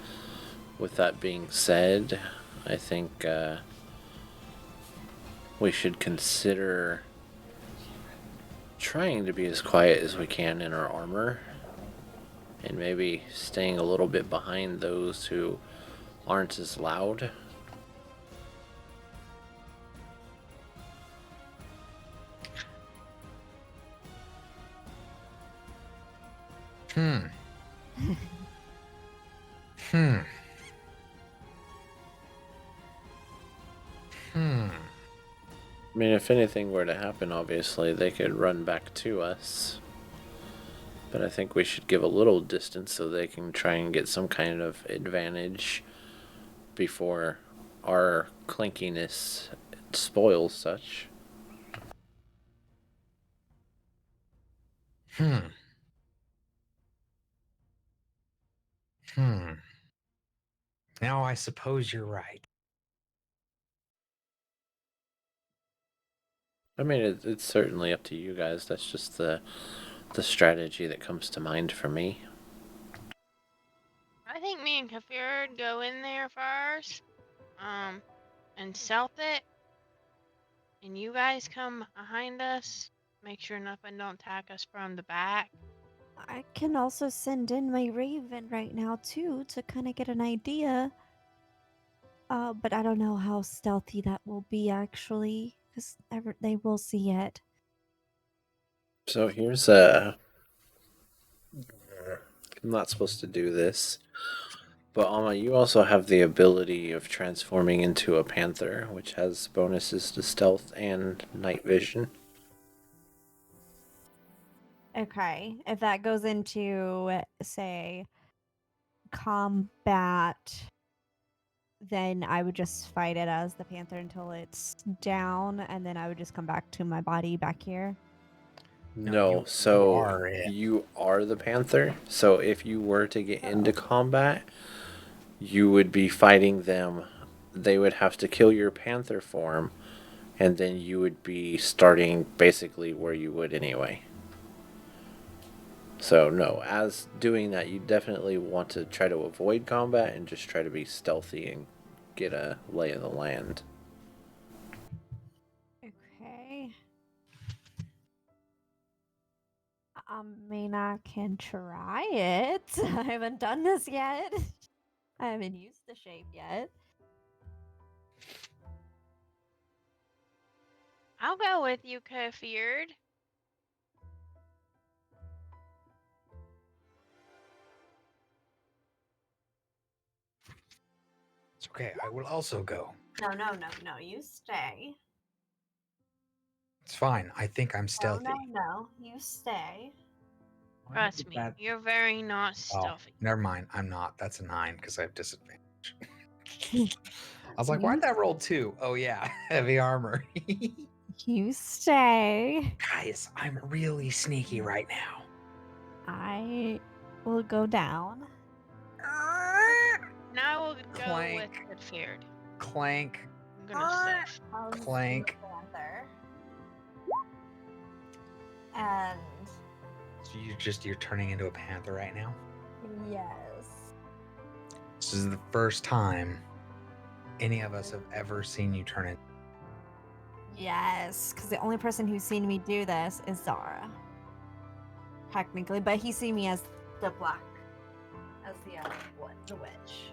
With that being said, I think we should consider trying to be as quiet as we can in our armor, and maybe staying a little bit behind those who aren't as loud. I mean, if anything were to happen, obviously, they could run back to us. But I think we should give a little distance so they can try and get some kind of advantage before our clinkiness spoils such. Now I suppose you're right. I mean, it's certainly up to you guys. That's just the strategy that comes to mind for me. I think me and Kafir would go in there first, and stealth it, and you guys come behind us. Make sure nothing don't attack us from the back. I can also send in my raven right now too to kind of get an idea. But I don't know how stealthy that will be actually, because they will see it. So here's a... I'm not supposed to do this, but Alma, you also have the ability of transforming into a panther, which has bonuses to stealth and night vision. Okay, if that goes into, say, combat, then I would just fight it as the panther until it's down, and then I would just come back to my body back here. No, you are the panther. So if you were to get into combat, you would be fighting them. They would have to kill your panther form, and then you would be starting basically where you would anyway. So no, as doing that, you definitely want to try to avoid combat and just try to be stealthy and get a lay of the land. Okay. I mean, I can try it. I haven't done this yet. I haven't used the shape yet. I'll go with you, Kafir. It's okay. I will also go. No. You stay. It's fine. I think I'm stealthy. No. You stay. Trust me, you're very not stealthy. Oh, never mind. I'm not. That's a 9 because I have disadvantage. I was like, why'd that roll 2? Oh, yeah. Heavy armor. You stay. Guys, I'm really sneaky right now. I will go down. Now we'll go Clank. with Kafir. Clank. I'm gonna stealth. Clank. And So you're turning into a panther right now? yes. This is the first time any of us have ever seen you turn in. Yes, because the only person who's seen me do this is Zara. Technically, but he's seen me as the black, as the witch.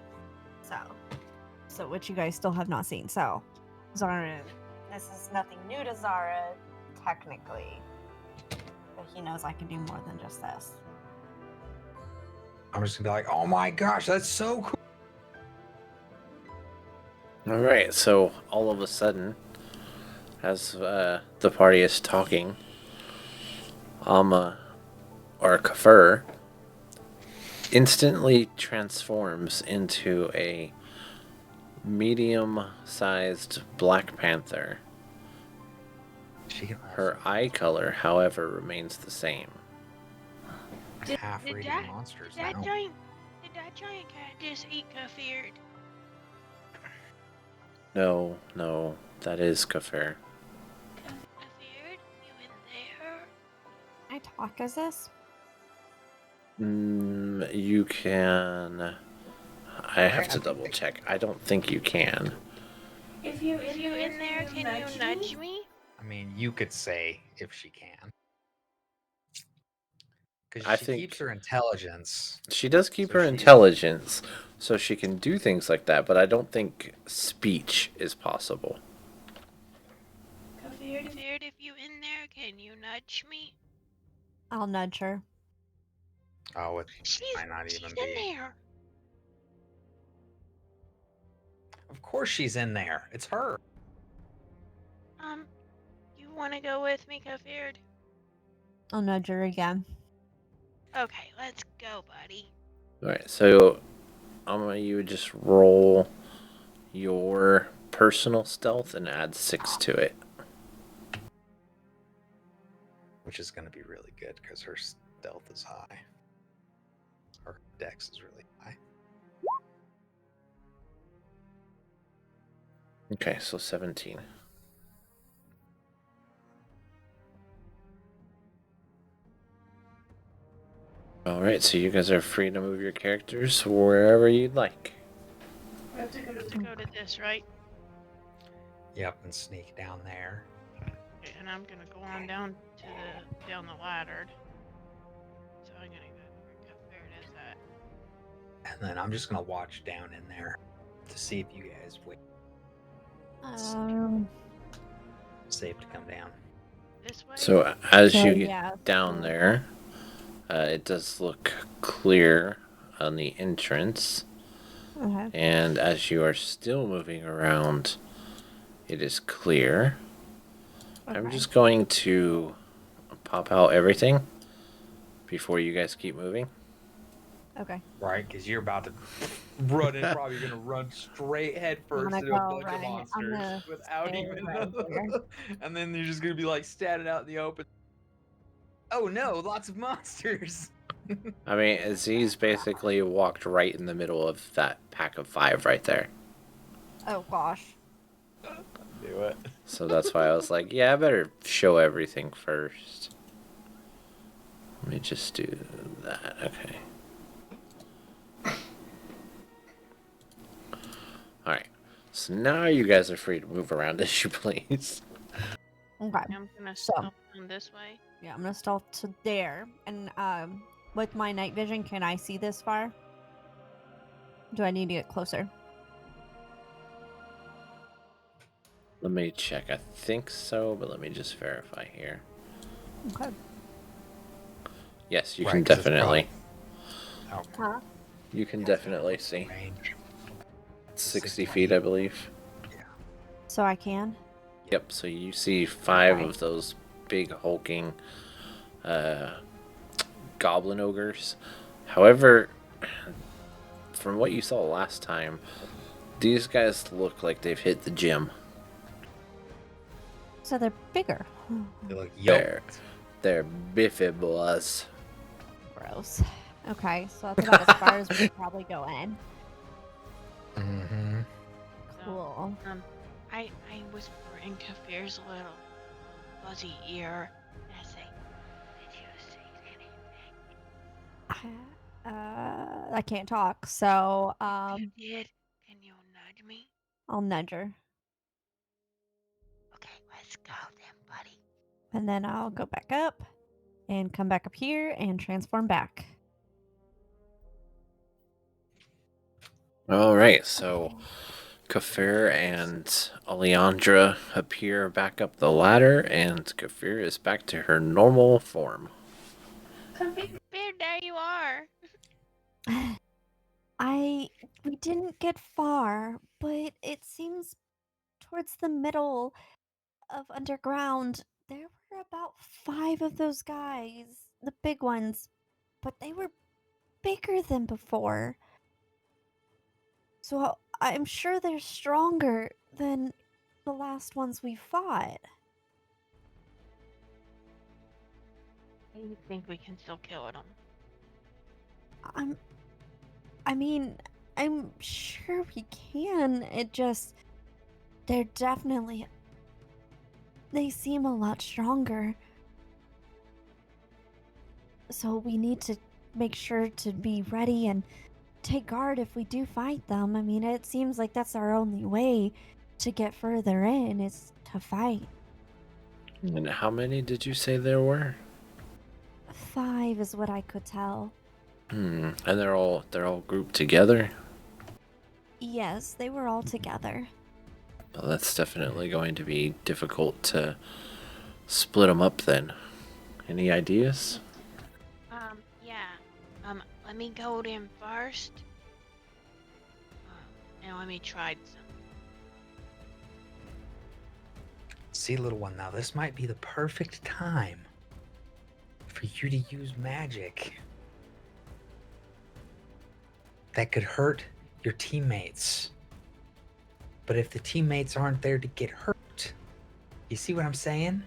So which you guys still have not seen. So, Zara, this is nothing new to Zara, technically, but he knows I can do more than just this. I'm just gonna be like, oh my gosh, that's so cool. Alright, so all of a sudden, as the party is talking, or Kafir, instantly transforms into a medium-sized Black Panther. Her eye color, however, remains the same. Half-rated monsters Did that now. giant cat just eat Kafir? No, that is Kafir. Kafir, you in there? Can I talk as this? You can... I have to double check. I don't think you can. If you in there, can you nudge me? I mean, you could say if she can. I Because she think- keeps her intelligence. She does keep So her she's- intelligence, so she can do things like that, but I don't think speech is possible. Kafir, if you in there, can you nudge me? I'll nudge her. Oh, it She's might not even in be. there. Of course she's in there. It's her. You want to go with me, Kafir? I'll nudge her again. Okay, let's go, buddy. Alright, so you would just roll your personal stealth and add 6 to it. Which is going to be really good because her stealth is high. Her dex is really high. Okay, so 17. Alright, so you guys are free to move your characters wherever you'd like. We have to go to Go to this, right? Yep, and sneak down there. Okay, and I'm gonna go on down to down the ladder. So I'm gonna go where Kafir is at. And then I'm just going to watch down in there to see if you guys wait. Safe to come down. This way. So as So, you get yeah, down so- there, it does look clear on the entrance. Okay. And as you are still moving around, it is clear. I'm Okay. just going to pop out everything before you guys keep moving. Okay. Right, because you're about to run in. Probably going to run straight head first gonna into a go bunch right- of I'm monsters gonna without stay even. right there. And then you're just going to be like standing out in the open. Oh no, lots of monsters. I mean, Aziz basically walked right in the middle of that pack of 5 right there. Oh gosh. Do it. So that's why I was like, yeah, I better show everything first. Let me just do that. Okay. Alright. So now you guys are free to move around as you please. Okay. I'm gonna So- stop down this way. Yeah, I'm gonna stealth to there, and with my night vision, can I see this far? Do I need to get closer? Let me check. I think so, but let me just verify here. Okay. Yes, you Right, can 'cause it's definitely. Oh, Huh? You can definitely see. range. 60 feet, I believe. So I can. Yep, so you see 5 Okay. of those big hulking goblin ogres. However, from what you saw last time, these guys look like they've hit the gym. So they're bigger. They look They're biffy boys. Gross. Okay, so that's about as far as we can probably go in. Mm-hmm. Cool. I whisper in Kafir's little fuzzy ear, and I say, "Did you see anything?" I can't talk, so If you did, can you nudge me? I'll nudge her. Okay, let's go then, buddy. And then I'll go back up and come back up here and transform back. All right, so Kafir and Alejandra appear back up the ladder, and Kafir is back to her normal form. Kafir, there you are. We didn't get far, but it seems towards the middle of underground, there were about 5 of those guys, the big ones, but they were bigger than before. So I'm sure they're stronger than the last ones we fought. You think we can still kill them? I'm sure we can. They're definitely, they seem a lot stronger. So we need to make sure to be ready and take guard if we do fight them. I mean, it seems like that's our only way to get further in, is to fight. And how many did you say there were? 5 is what I could tell. And they're all grouped together? Yes, they were all together. Well, that's definitely going to be difficult to split them up then. Any ideas? Yeah. Let me go in first. And let me try some. See, little one, now this might be the perfect time for you to use magic that could hurt your teammates. But if the teammates aren't there to get hurt, you see what I'm saying?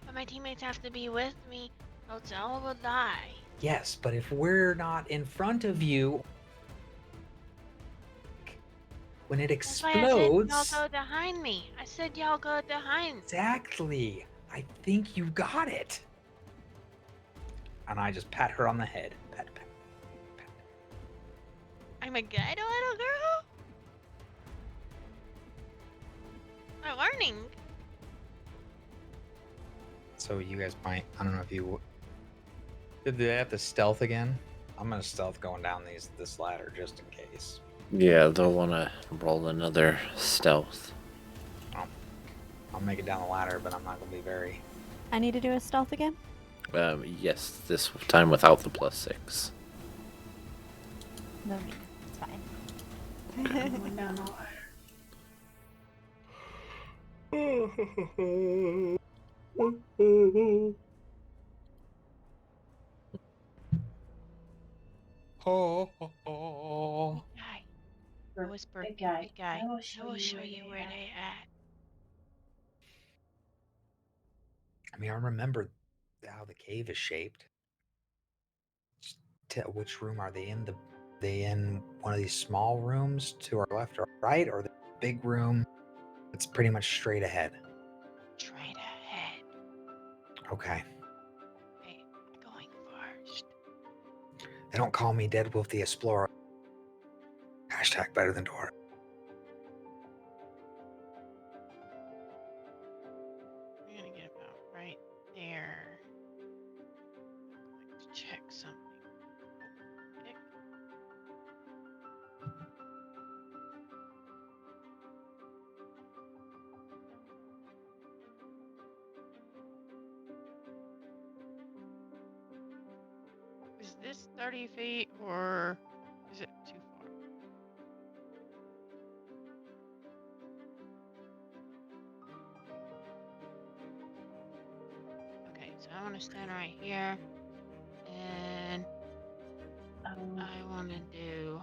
But my teammates have to be with me, else all will die. Yes, but if we're not in front of you, when it explodes... That's why I said y'all go behind me. I said y'all go behind. Exactly. I think you got it. And I just pat her on the head. Pat, pat, pat. I'm a good little girl? I'm learning. So you guys might... I don't know if you... Did they have to stealth again? I'm gonna stealth going down this ladder just in case. Yeah, they'll want to roll another stealth. I'll make it down the ladder, but I'm not gonna be very... I need to do a stealth again? Yes, this time without the +6. No need. It's fine. Going down the ladder. Guy. Whisper. Big guy. Big guy. I will show you where they at. I mean, I remember how the cave is shaped. Which room are they in? They in one of these small rooms to our left or right, or the big room that's pretty much straight ahead? Straight ahead. Okay. Okay, going first. They don't call me Deadwolf the Explorer. Hashtag better than Dora. We're gonna get about right there. I'm going to check something. Pick. Is this 30 feet or is it too far? Okay, so I want to stand right here, and I want to do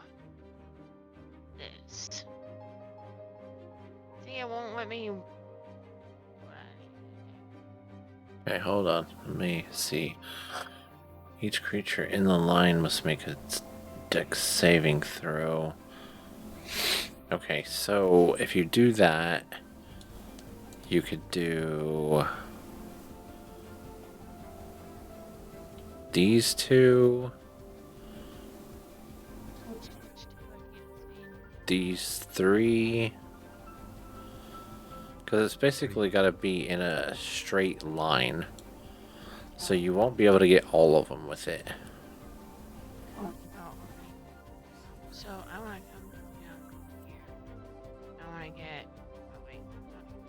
this. See, it won't let me. Okay, hold on. Let me see. Each creature in the line must make a dex saving throw. Okay, so if you do that, you could do these two, these 3, Because it's basically got to be in a straight line. So you won't be able to get all of them with it. Oh, okay. So I want to come down here. I want to get. Oh wait, not down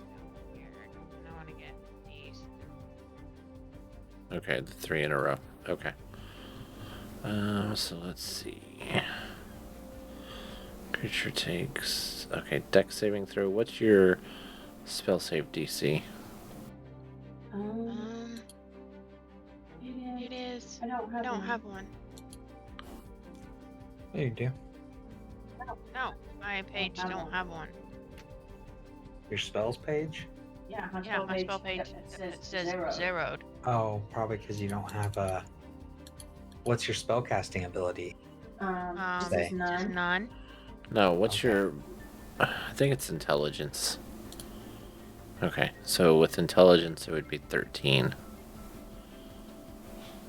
here. And I want to get these. Okay, the 3 in a row. Okay. So let's see. Creature takes. Okay, dex saving throw. What's your spell save DC? It is. I don't have one. Yeah, you do. No, my page don't have one. Your spells page? Yeah, my spell page it says zeroed. Oh, probably because you don't have a. What's your spellcasting ability? Just none. No, what's Okay. your... I think it's intelligence. Okay, so with intelligence it would be 13.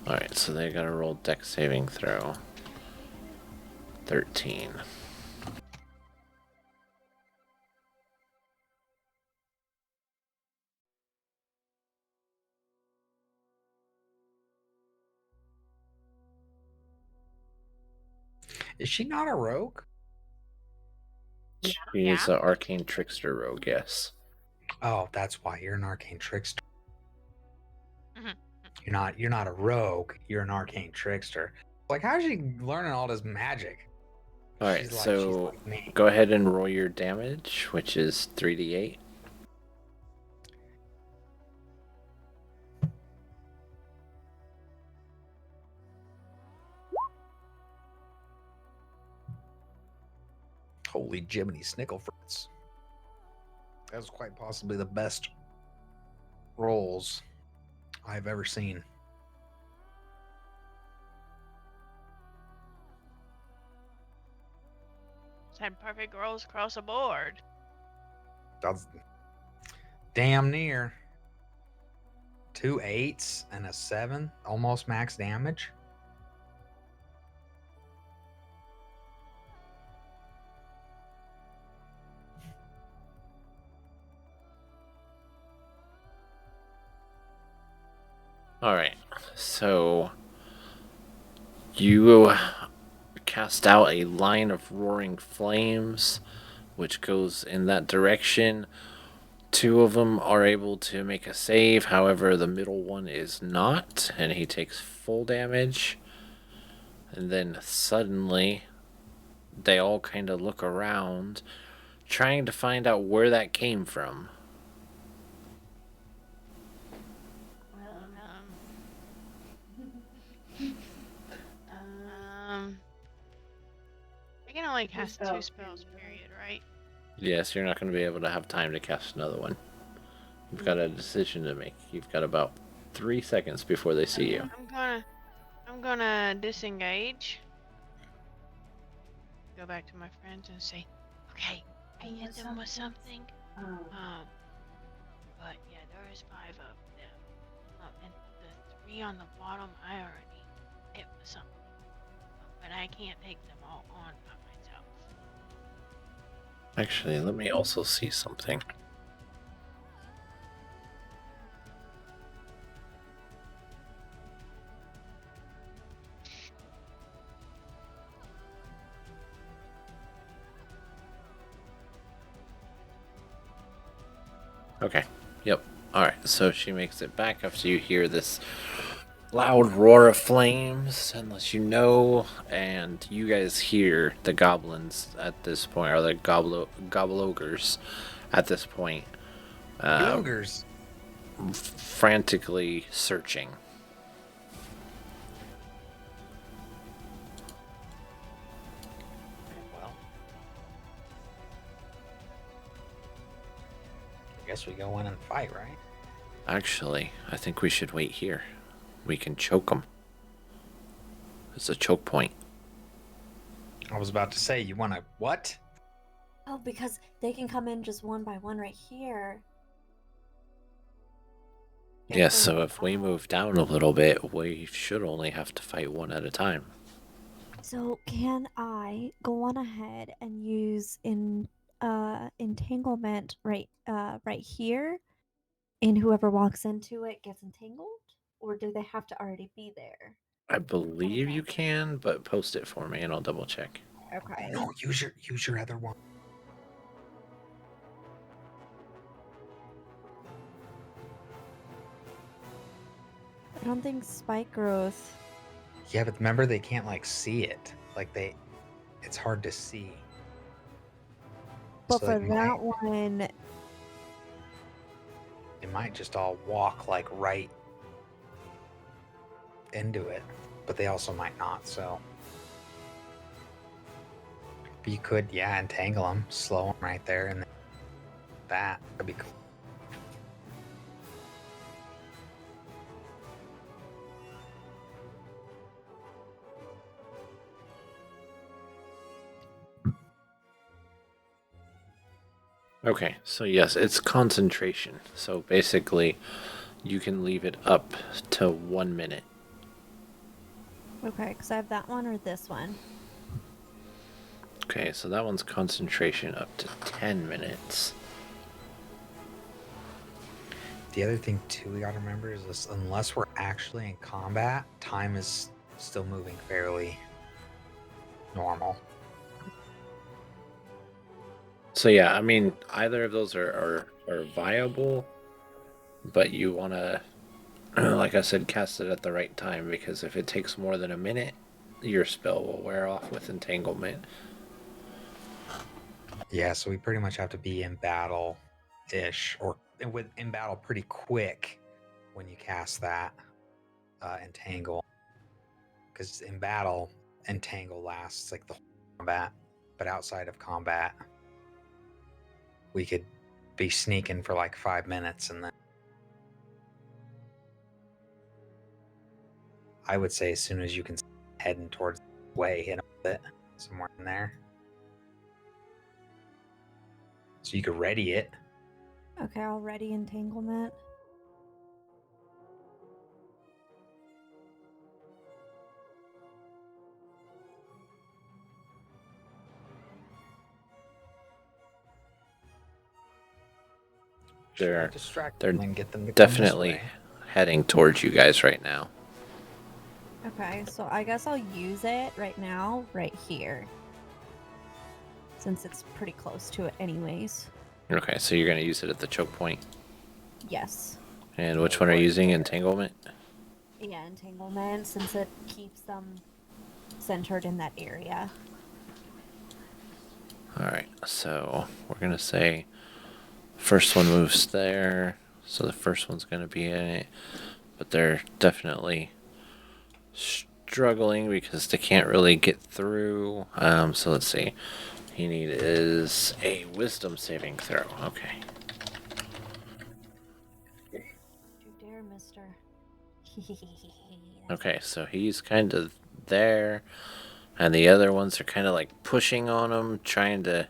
Alright, so they gotta roll dex saving throw. 13. Is she not a rogue? She is an arcane trickster rogue, yes. Oh, that's why you're an arcane trickster. Mhm. You're not a rogue. You're an arcane trickster. Like, how's she learning all this magic? Alright, She's so like me. go ahead and roll your damage, which is 3d8. Holy Jiminy Snicklefritz. That was quite possibly the best rolls I've ever seen. Had perfect rolls across the board. That's damn near. 2 8s and a 7, almost max damage. Alright, so you cast out a line of roaring flames, which goes in that direction. 2 of them are able to make a save, however, the middle one is not, and he takes full damage. And then suddenly, they all kind of look around, trying to find out where that came from. I can only cast 2 spells, period, right? Yes, you're not going to be able to have time to cast another one. You've got a decision to make. You've got about 3 seconds before they see you. I'm gonna disengage. Go back to my friends and say, okay, I hit them with something. But yeah, there is 5 of them. And the 3 on the bottom, I already hit with something. But I can't take them all on by myself. Actually, let me also see something. Okay. Yep. Alright, so she makes it back after you hear this loud roar of flames, unless you know, and you guys hear the goblins at this point, or the gobblogers at this point. Ogres. Frantically searching. Well, I guess we go in and fight, right? Actually, I think we should wait here. We can choke them. It's a choke point. I was about to say, you want to what? Oh, because they can come in just one by one right here. Yes, so if we move down a little bit, we should only have to fight one at a time. So can I go on ahead and use entanglement right here, and whoever walks into it gets entangled, or do they have to already be there? I believe you can, but post it for me and I'll double check. Okay. No, use your other one. I don't think spike growth. Yeah, but remember they can't like see it. Like it's hard to see. But So for that one, it might just all walk like right into it, but they also might not. So but you could, yeah, entangle them, slow them right there, and then that would be cool. Okay, so yes, it's concentration. So basically, you can leave it up to 1 minute. okay, because I have that one or this one. Okay, so that one's concentration up to 10 minutes. The other thing too we gotta remember is this: unless we're actually in combat, time is still moving fairly normal. So yeah, I mean, either of those are viable, but you want to, like I said, cast it at the right time, because if it takes more than a minute, your spell will wear off with entanglement. Yeah, so we pretty much have to be in battle-ish, or in battle pretty quick when you cast that entangle, because in battle, entangle lasts like the whole combat, but outside of combat, we could be sneaking for like 5 minutes, and then I would say as soon as you can heading towards the way, hit it somewhere in there, so you could ready it. Okay, I'll ready entanglement. They're and get them to definitely heading towards you guys right now. Okay, so I guess I'll use it right now, right here, since it's pretty close to it anyways. Okay, so you're going to use it at the choke point. Yes. And which one are you using? Entanglement? Yeah, entanglement, since it keeps them centered in that area. Alright, so we're going to say first one moves there, so the first one's going to be in it, but they're definitely struggling because they can't really get through. So let's see. He is a wisdom saving throw. Okay. Do dare, mister. Okay, so he's kind of there, and the other ones are kind of like pushing on him, trying to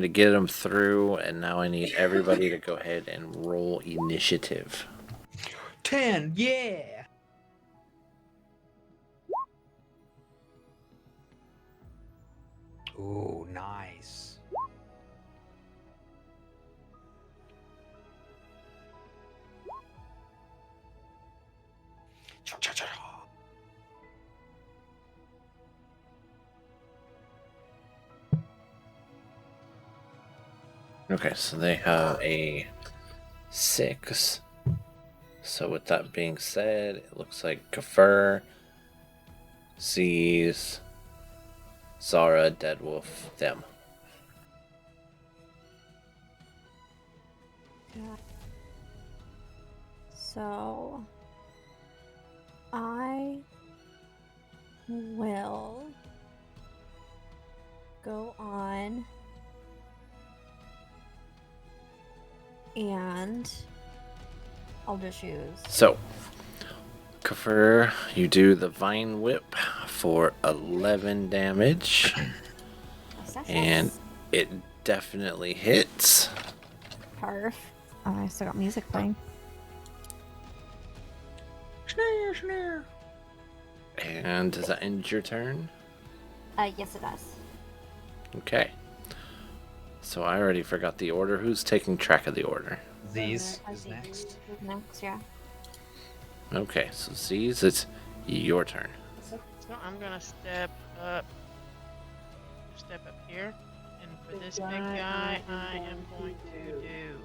get him through, and now I need everybody to go ahead and roll initiative. 10, yeah. Ooh, nice. Okay, so they have a 6. So with that being said, it looks like Kafir sees Zara, Deadwolf, them. Yeah. So I will go on and I'll just use. So, Kafir, you do the Vine Whip for 11 damage. And it definitely hits. Perf. Oh, I still got music playing. Snare, snare. And does that end your turn? Yes, it does. Okay. So I already forgot the order. Who's taking track of the order? Z's I is think next. Z's is next, yeah. Okay, so Z's, it's your turn. So I'm gonna step up here, and for this big guy, I am going to do.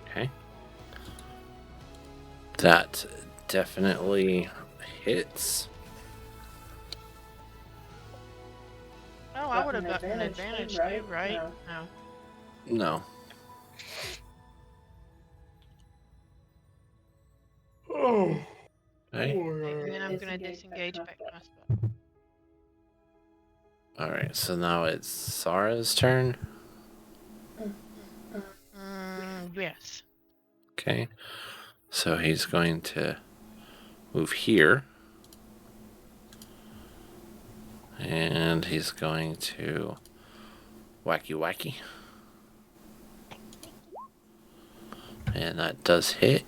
Okay. That definitely hits. Oh, I would have gotten an advantage too, right? No. No. Oh. Okay. And then I'm gonna disengage back to my spot. Alright, so now it's Sara's turn. Yes. Okay. So he's going to move here. And he's going to wacky wacky. And that does hit.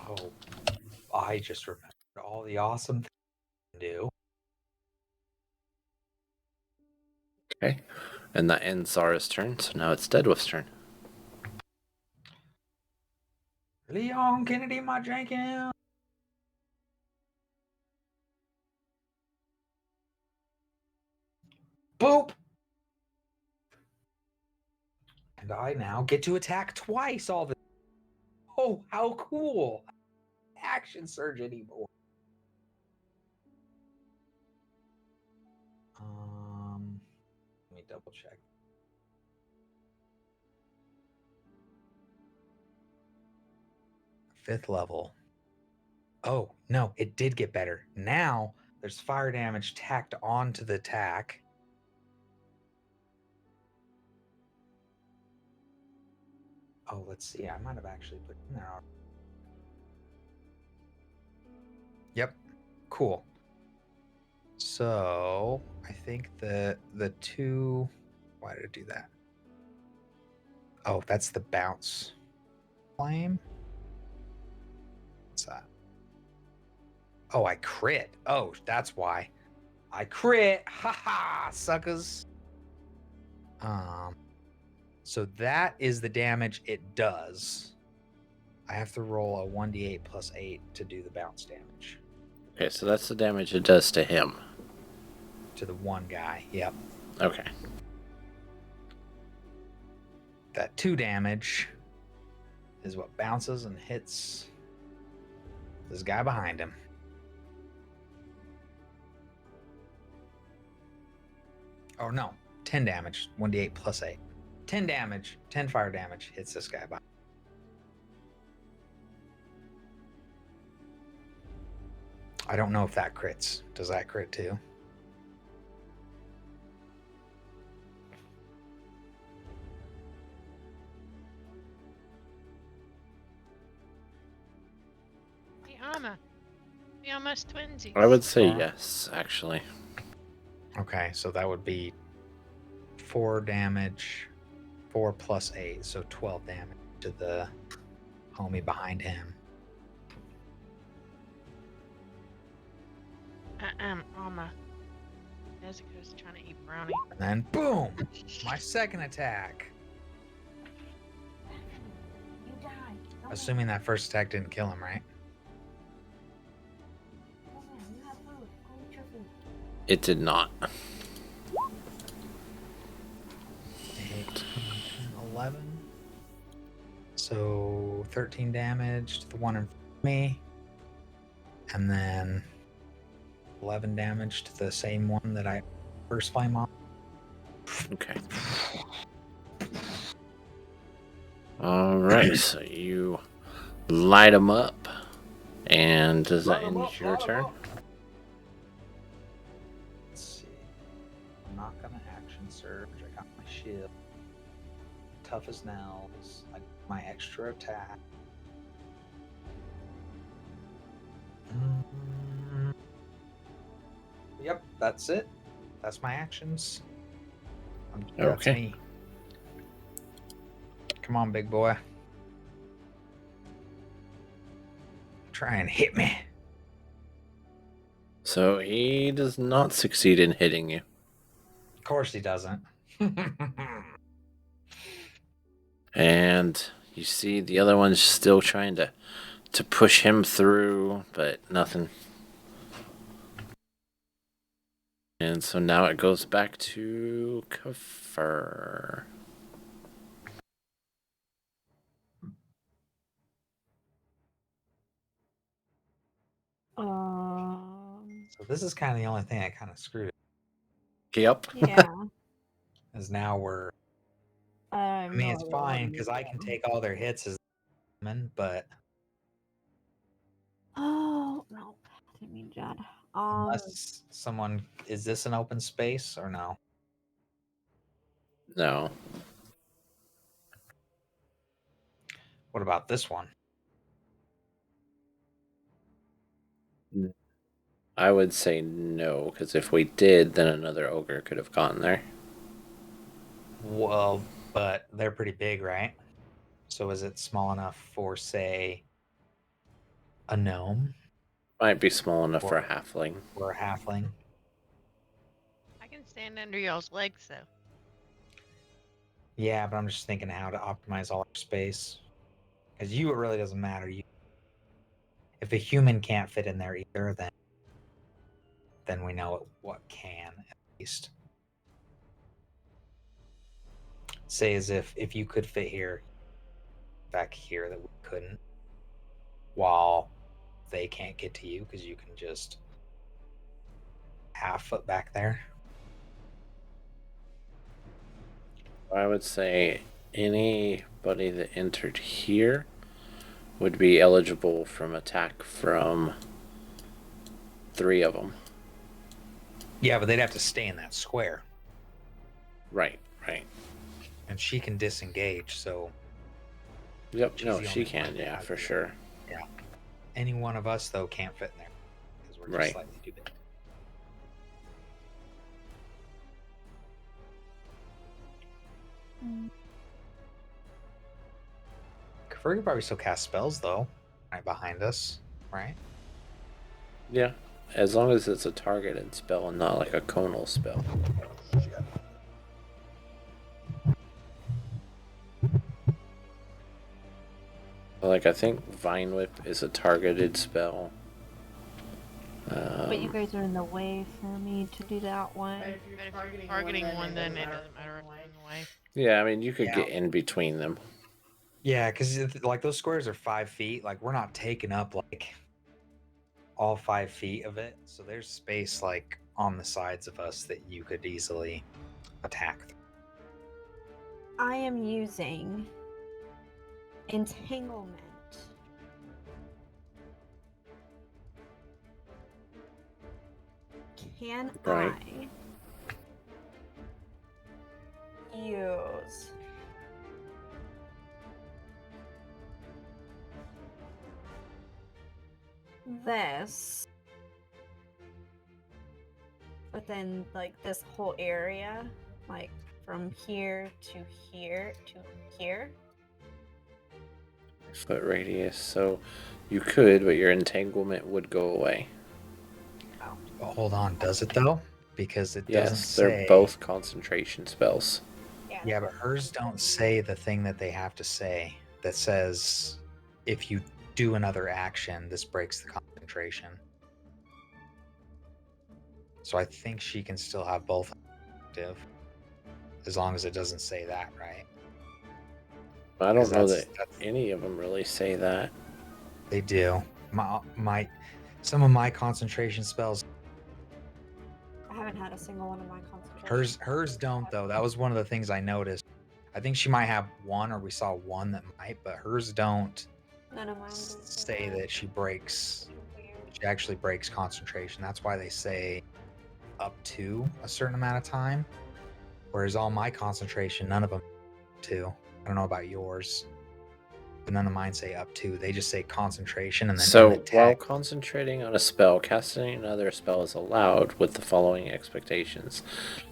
Oh, I just remembered all the awesome things you can do. Okay. And that ends Zara's turn, so now it's Deadwolf's turn. Leon Kennedy, my Jenkins. Boop. And I now get to attack twice all the. Oh, how cool! Action surge anymore. Let me double check. Fifth level. Oh, no, it did get better. Now there's fire damage tacked onto the attack. Oh, let's see. I might have actually put in there. Yep. Cool. So I think the two. Why did it do that? Oh, that's the bounce flame. What's that? Oh, I crit. Oh, that's why. I crit. Haha, suckers. So that is the damage it does. I have to roll a 1d8 plus 8 to do the bounce damage. Okay, so that's the damage it does to him. To the one guy, yep. Okay. That 2 damage is what bounces and hits this guy behind him. Oh no, 10 damage, 1d8 plus 8. 10 damage, 10 fire damage hits this guy behind. I don't know if that crits. Does that crit too? We almost twinsies. I would say yes, actually. Okay, so that would be 4 damage, 4 plus 8, so 12 damage to the homie behind him. Alma. Nezuko's trying to eat brownie. And then boom! My second attack. You died. Assuming that first attack didn't kill him, right? You have food. Go eat your food. It did not. 8, 11. So 13 damage to the one in front of me. And then 11 damage to the same one that I first flame on. Okay. Alright, so you light him up. And does that end your turn? Let's see. I'm not gonna action surge. I got my shield. Tough as nails. I got my extra attack. Yep, that's it. That's my actions. That's Okay. me. Come on, big boy. Try and hit me. So he does not succeed in hitting you. Of course he doesn't. And you see the other one's still trying to push him through, but nothing. And so now it goes back to Kafir. So this is kind of the only thing I kind of screwed. Yep. Yeah. Is now we're. I mean, it's fine because I can take all their hits as men, but Oh no, I didn't mean Jad. unless someone is this an open space or no? No. What about this one? I would say no, because if we did, then another ogre could have gotten there. Well, but they're pretty big, right? So is it small enough for, say, a gnome Might be small enough for a Or- halfling. or a halfling? I can stand under y'all's legs, though. Yeah, but I'm just thinking how to optimize all our space. Because you, it really doesn't matter. If a human can't fit in there either, then we know what can at least. Say as if you could fit here, back here that we couldn't, while they can't get to you because you can just half foot back there. I would say anybody that entered here would be eligible from attack from 3 of them. Yeah, but they'd have to stay in that square. Right, right. And she can disengage, so Yep, She's no, the she only one can, that yeah, has for it. sure. any one of us though can't fit in there because we're just Right. slightly too big. Kafir could probably still cast spells though, right behind us, right? Yeah, as long as it's a targeted spell and not like a conal spell. Like, I think Vine Whip is a targeted spell. But you guys are in the way for me to do that one. But if you're targeting one, then it doesn't matter if it's in the way. Yeah, I mean, you could Yeah. get in between them. Yeah, because like those squares are 5 feet. Like we're not taking up like all 5 feet of it, so there's space like on the sides of us that you could easily attack. I am using entanglement. Can Right. I use this within like this whole area, like from here to here to here? Foot radius, so you could, but your entanglement would go away. But hold on, does it though? Because it doesn't Yes, say. they're both concentration spells. Yeah, but hers don't say the thing that they have to say. That says, if you do another action, this breaks the concentration. So I think she can still have both active, as long as it doesn't say that, right? I don't 'Cause know that's- that any of them really say that. They do. My some of my concentration spells. I haven't had a single one of my concentration. Hers don't though. That was one of the things I noticed. I think she might have one, or we saw one that might, but hers don't None of mine do. say that she breaks. Weird. She actually breaks concentration. That's why they say up to a certain amount of time. Whereas all my concentration, none of them to. I don't know about yours, but none of mine say up to. They just say concentration, and then in So, the while text, concentrating on a spell, casting another spell is allowed with the following expectations.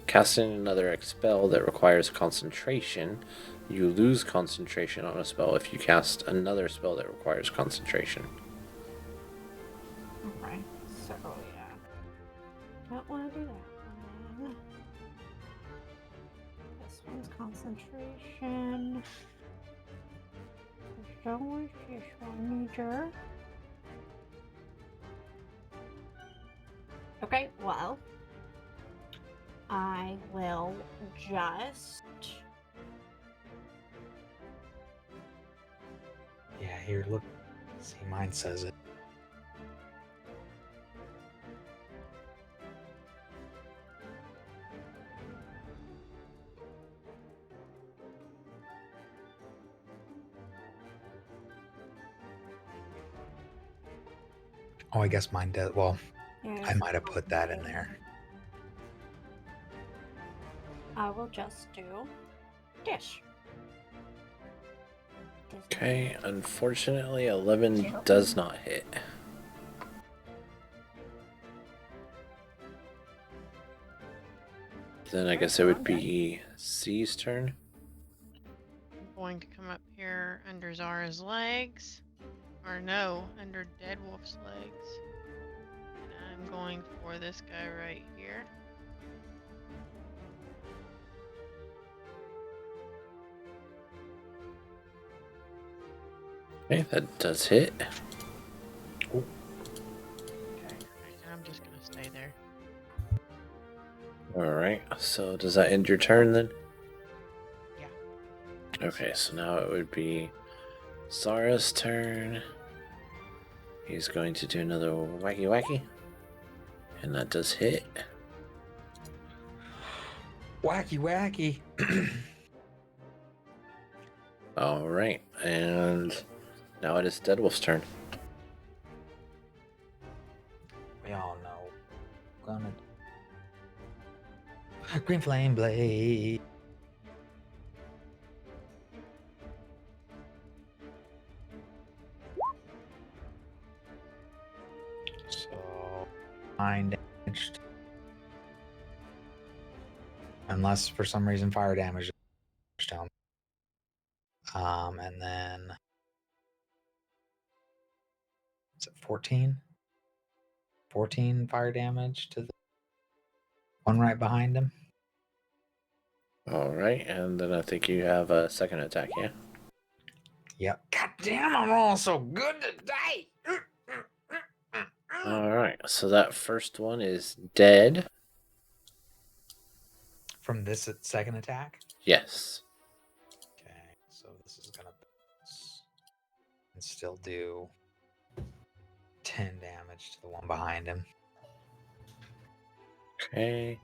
Casting another spell that requires concentration, you lose concentration on a spell if you cast another spell that requires concentration. Okay, so yeah. Don't want to do that one. This one's concentration. So is this one major. Okay, well, I will just. Yeah, here, look. See, mine says it. Oh, I guess mine does. Well, I might have put that in there. I will just do dish. Okay, unfortunately, 11 does not hit. Then I guess it would be C's turn. I'm going to come up here under Zara's legs. Or no, under Deadwolf's legs. And I'm going for this guy right here. Okay, that does hit. Okay, I'm just gonna stay there. Alright, so does that end your turn then? Yeah. Okay, so now it would be Zara's turn. He's going to do another wacky wacky. And that does hit. Wacky, wacky. Alright, and now it is Deadwolf's turn. We all know. Gonna. Green Flame Blade. So, 9 damaged. Unless for some reason fire damage down. And then is it 14? 14 fire damage to the one right behind him. Alright, and then I think you have a second attack, yeah? Yep. God damn, I'm all so good today. Alright, so that first one is dead. From this second attack? Yes. Okay, so this is gonna and still do 10 damage to the one behind him. Okay.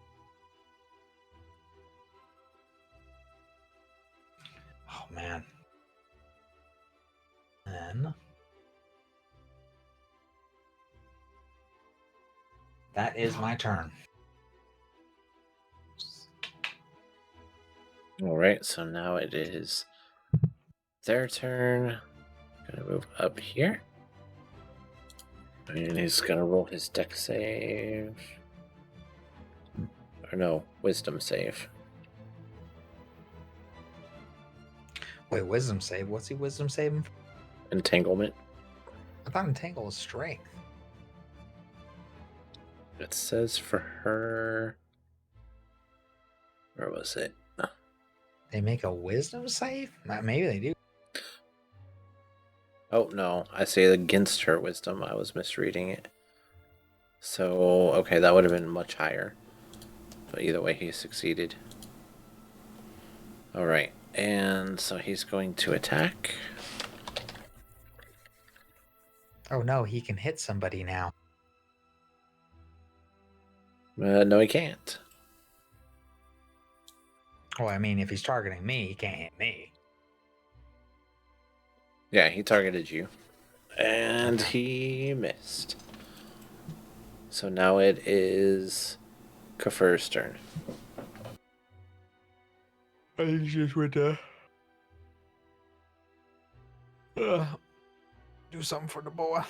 Oh man. Then that is my turn. Alright, so now it is their turn. Gonna move up here. And he's gonna roll his deck save. Or no, wisdom save. Wait, wisdom save? What's he wisdom saving? Entanglement. I thought entangle was strength. It says for her. Where was it? They make a wisdom save? Maybe they do. Oh no, I say against her wisdom. I was misreading it. So, okay, that would have been much higher. But either way, he succeeded. Alright, and so he's going to attack. Oh no, he can hit somebody now. No, he can't. Well, I mean, if he's targeting me, he can't hit me. Yeah, he targeted you. And he missed. So now it is Kafir's turn. I think he just went to do something for the boy.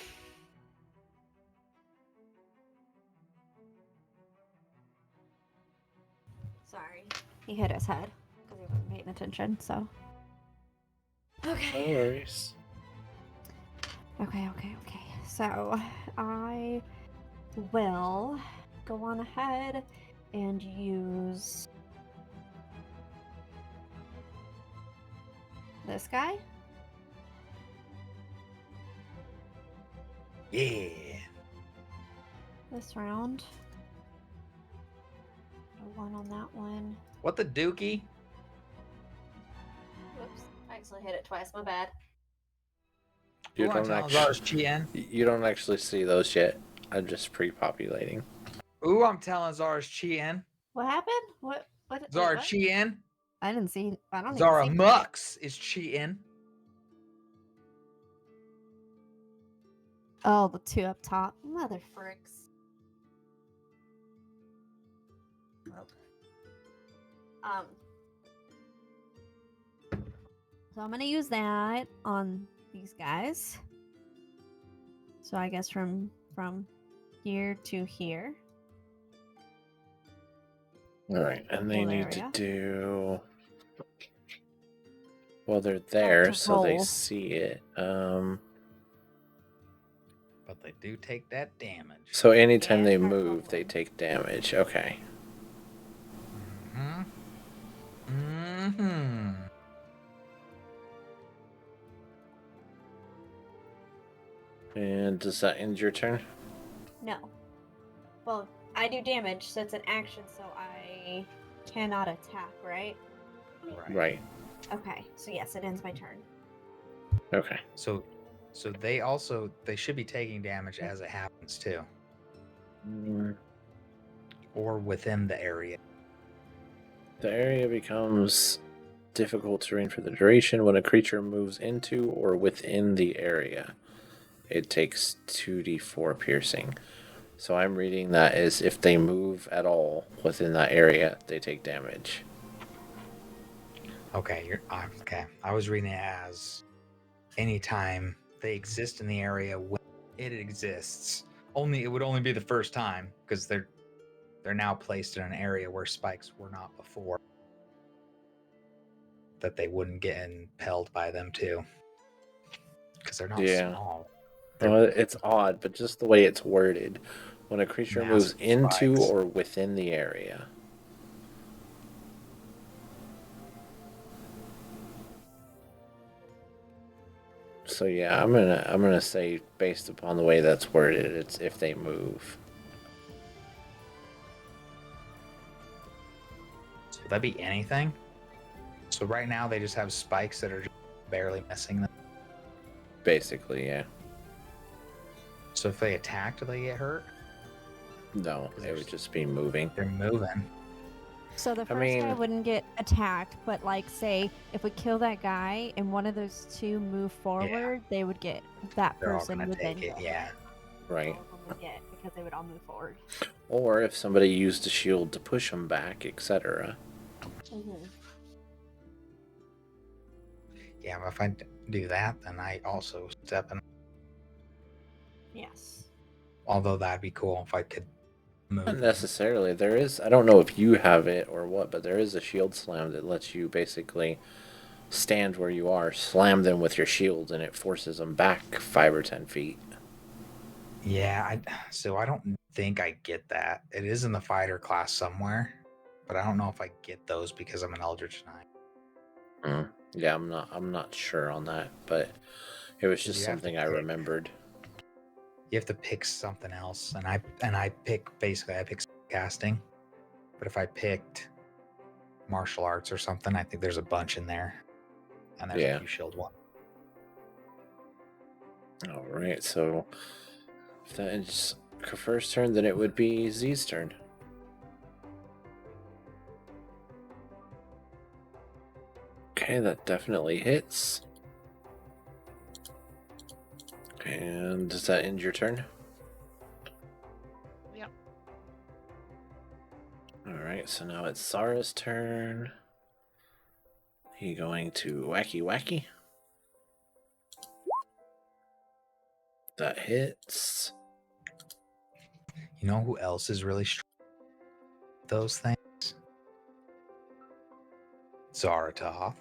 Sorry. He hit his head because he wasn't paying attention, so. Okay. No worries. Okay. so I will go on ahead and use this guy. Yeah. This round. A 1 on that one. What the dookie? Whoops. I actually hit it twice. My bad. You Who don't on Zara's cheating? You don't actually see those yet. I'm just pre-populating. Ooh, I'm telling Zara's cheating. What happened? What? Zara what? cheating. I didn't see. I don't Zara even see. Mux is cheating. Oh, the 2 up top. Mother fricks. So I'm gonna use that on these guys. So I guess from here to here. All right, and they Whole need to area. do. Well, they're there, to so they roll. see it. But they do take that damage. So anytime Yeah, they start move, they rolling. take damage. Okay. Mm-hmm. And does that end your turn? No. Well, I do damage, so it's an action, so I cannot attack, right? Right. Okay, so yes, it ends my turn. Okay. So they should be taking damage as it happens too, or within the area. The area becomes difficult terrain for the duration when a creature moves into or within the area. It takes 2d4 piercing. So I'm reading that as if they move at all within that area, they take damage. Okay, okay. I was reading it as anytime they exist in the area when it exists. It would only be the first time because they're now placed in an area where spikes were not before. That they wouldn't get impelled by them too, because they're not small. Well, it's odd, but just the way it's worded, when a creature moves into spikes. or within the area. So yeah, I'm gonna say based upon the way that's worded, it's if they move. So would that be anything? So right now they just have spikes that are just barely missing them. Basically, yeah. So if they attack, do they get hurt? No, they would just be moving. They're moving. So the I first guy mean- wouldn't get attacked, but like say if we kill that guy and one of those 2 move forward, they would get that They're all person gonna would then take it. get Yeah. hit. Right. All of them would get because they would all move forward. Or if somebody used a shield to push them back, etc. Mm-hmm. Yeah, but if I do that, then I also step in. Yes. Although that'd be cool if I could move. Not necessarily. There is, I don't know if you have it or what, but there is a shield slam that lets you basically stand where you are, slam them with your shield, and it forces them back 5 or 10 feet. Yeah, so I don't think I get that. It is in the fighter class somewhere, but I don't know if I get those because I'm an Eldritch Knight. Yeah, I'm not sure on that, but it was just You have to something I pick. remembered. You have to pick something else, and I pick casting. But if I picked martial arts or something, I think there's a bunch in there, and there's Yeah. a few shield ones. All right, so if that is Kafir's turn, then it would be Z's turn. Okay, that definitely hits. And does that end your turn? Yep. Alright, so now it's Zara's turn. He going to Wacky Wacky. That hits. You know who else is really strong? Those things? Zaratoth.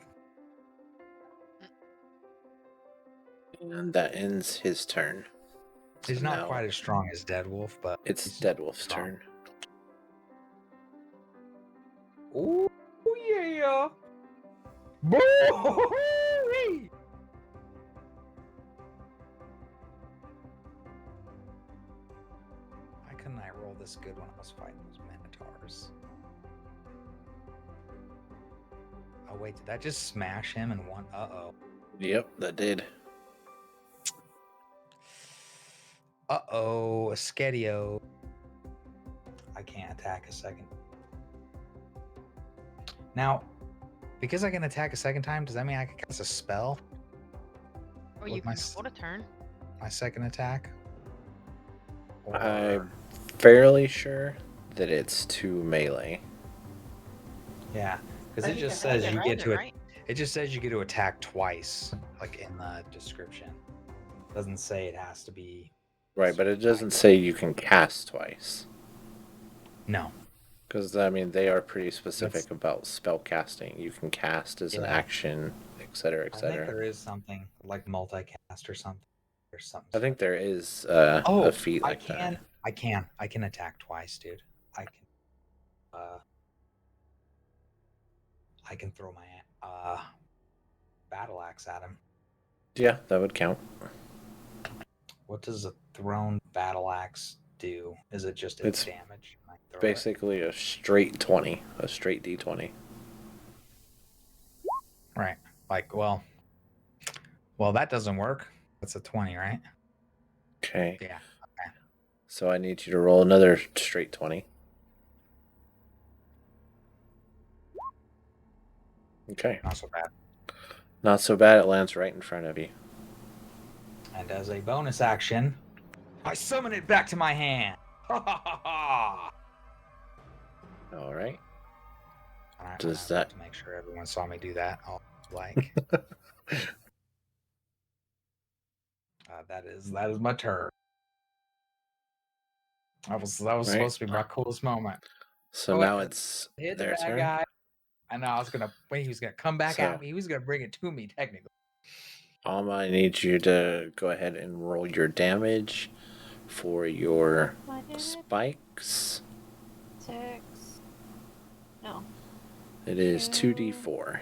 And that ends his turn. He's So not now quite as strong as Deadwolf, but it's he's Deadwolf's strong. turn. Oh yeah! Boo-hoo-hoo-wee! Why couldn't I roll this good when I was fighting those Minotaurs? Oh wait, did that just smash him in one? Uh-oh. Yep, that did. Uh-oh, a Skedio. I can't attack a second. Now, because I can attack a second time, does that mean I can cast a spell? Or With you my can hold a turn. My second attack? Or... I'm fairly sure that it's 2 melee. Yeah, because I it think just I says read you it, get to right? It just says you get to attack twice, like in the description. It doesn't say it has to be. Right, but it doesn't say you can cast twice. No. Because, I mean, they are pretty specific about spell casting. You can cast as an action, etc., I think etc. there is something like multicast or something. There's something. I think there is Oh, a feat like that. I can attack twice, dude. I can throw my battle axe at him. Yeah, that would count. What does a thrown battle axe do? Is it just its damage? Basically a straight 20, a straight D20. Right. Like, well, that doesn't work. That's a 20, right? Okay. Yeah. Okay. So I need you to roll another straight 20. Okay. Not so bad. Not so bad. It lands right in front of you. And as a bonus action, I summon it back to my hand. Ha ha ha ha! All right. Does that to make sure everyone saw me do that? Oh, like that is my turn. That was supposed to be my coolest moment. So now it's their turn. Guy. I know I was gonna wait. He was gonna come back out. He was gonna bring it to me technically. Alma, I need you to go ahead and roll your damage for your spikes. 6. No. It is 2d4.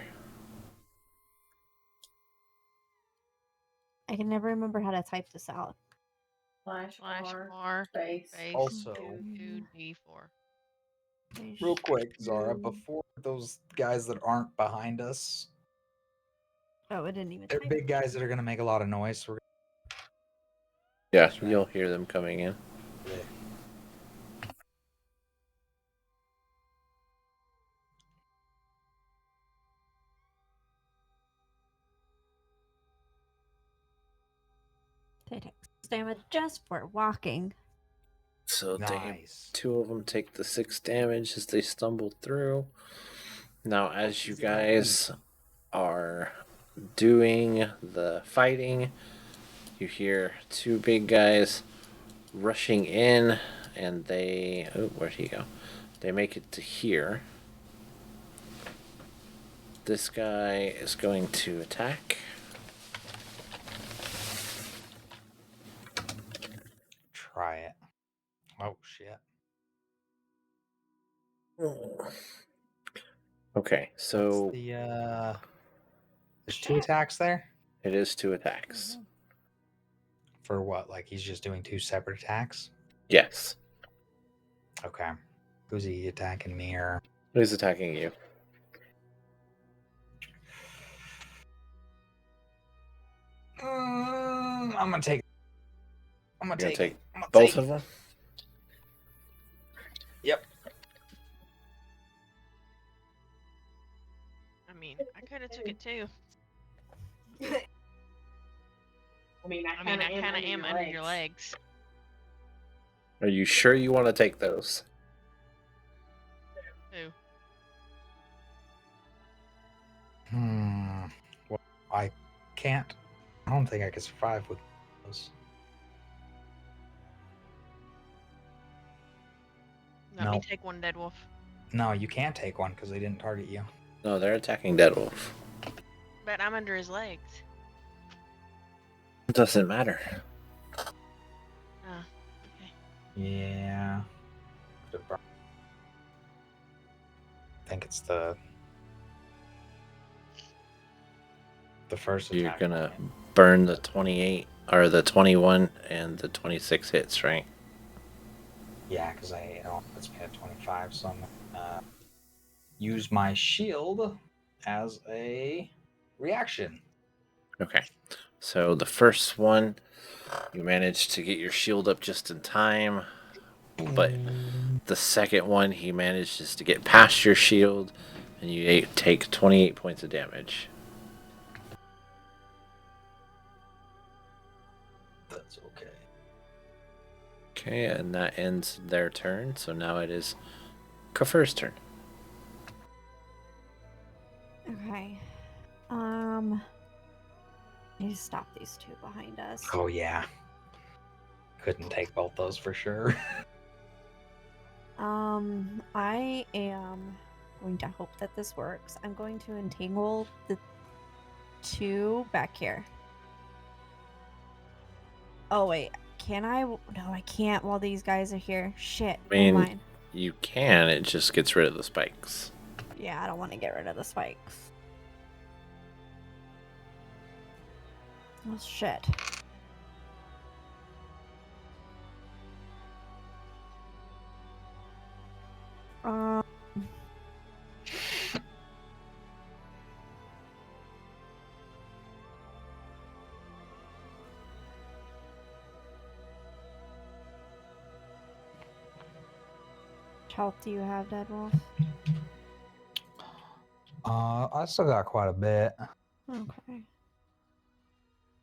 I can never remember how to type this out. /R space. Also, 2d4. Real quick, Zara, before those guys that aren't behind us. Oh, it didn't even. They're big guys that are gonna make a lot of noise. So yeah, you'll hear them coming in. Yeah. They take damage just for walking. So two of them take the 6 damage as they stumble through. Now, as you guys are doing the fighting, you hear 2 big guys rushing in, and they... Oh, where'd he go? They make it to here. This guy is going to attack. Try it. Oh, shit. Okay, so... There's 2 attacks there? It is 2 attacks. For what? Like he's just doing 2 separate attacks? Yes. Okay. Who's he attacking me or? He's attacking you. I'm gonna take. I'm gonna take both of them. Yep. I mean, I could have took it too. I mean, I kind of am under your legs. Are you sure you want to take those? Who? Well, I can't. I don't think I can survive with those. Let me take one, Deadwolf. No, you can't take one because they didn't target you. No, they're attacking Deadwolf. But I'm under his legs. It doesn't matter. Yeah. I think it's the first You're attack. gonna burn the 28 or the 21 and the 26 hits, right? Yeah, because it puts me at 25, so I'm gonna use my shield as a reaction. Okay. So the first one, you managed to get your shield up just in time, but the second one, he manages to get past your shield, and you take 28 points of damage. That's okay. Okay, and that ends their turn. So now it is Kafir's turn. Okay. Need to stop these two behind us. Oh yeah. Couldn't take both those for sure. I am going to hope that this works. I'm going to entangle the two back here. Oh wait, can I? No, I can't while these guys are here. Shit. I mean, never mind. you can. It just gets rid of the spikes. Yeah, I don't want to get rid of the spikes. Oh shit. Health do you have, Deadwolf? I still got quite a bit, Okay.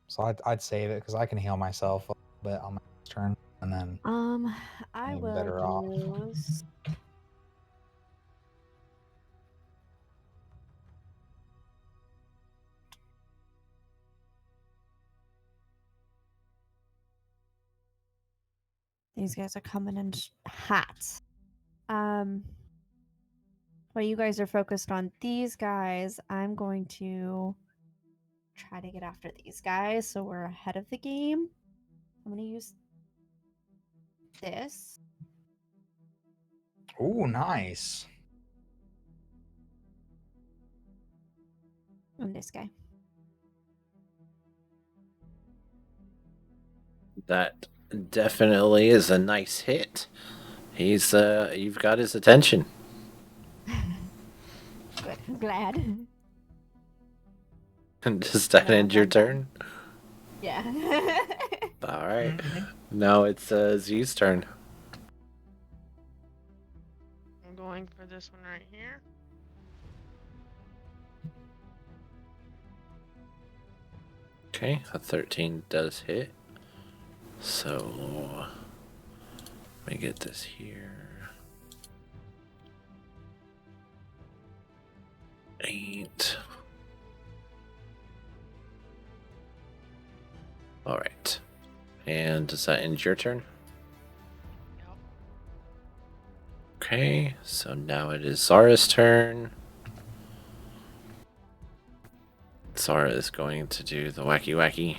so I'd save it because I can heal myself a little bit on my next turn, and then I You're will better off. use. These guys are coming in hot. While you guys are focused on these guys, I'm going to try to get after these guys so we're ahead of the game. I'm going to use this. ooh, nice. And this guy. That definitely is a nice hit. He's you've got his attention. Good. I'm glad. Does that end your turn? Yeah. All right. Now it's Z's turn. I'm going for this one right here. Okay, a 13 does hit. So let me get this here. 8. All right. And does that end your turn? Yep. Okay, so now it is Zara's turn. Zara is going to do the wacky wacky.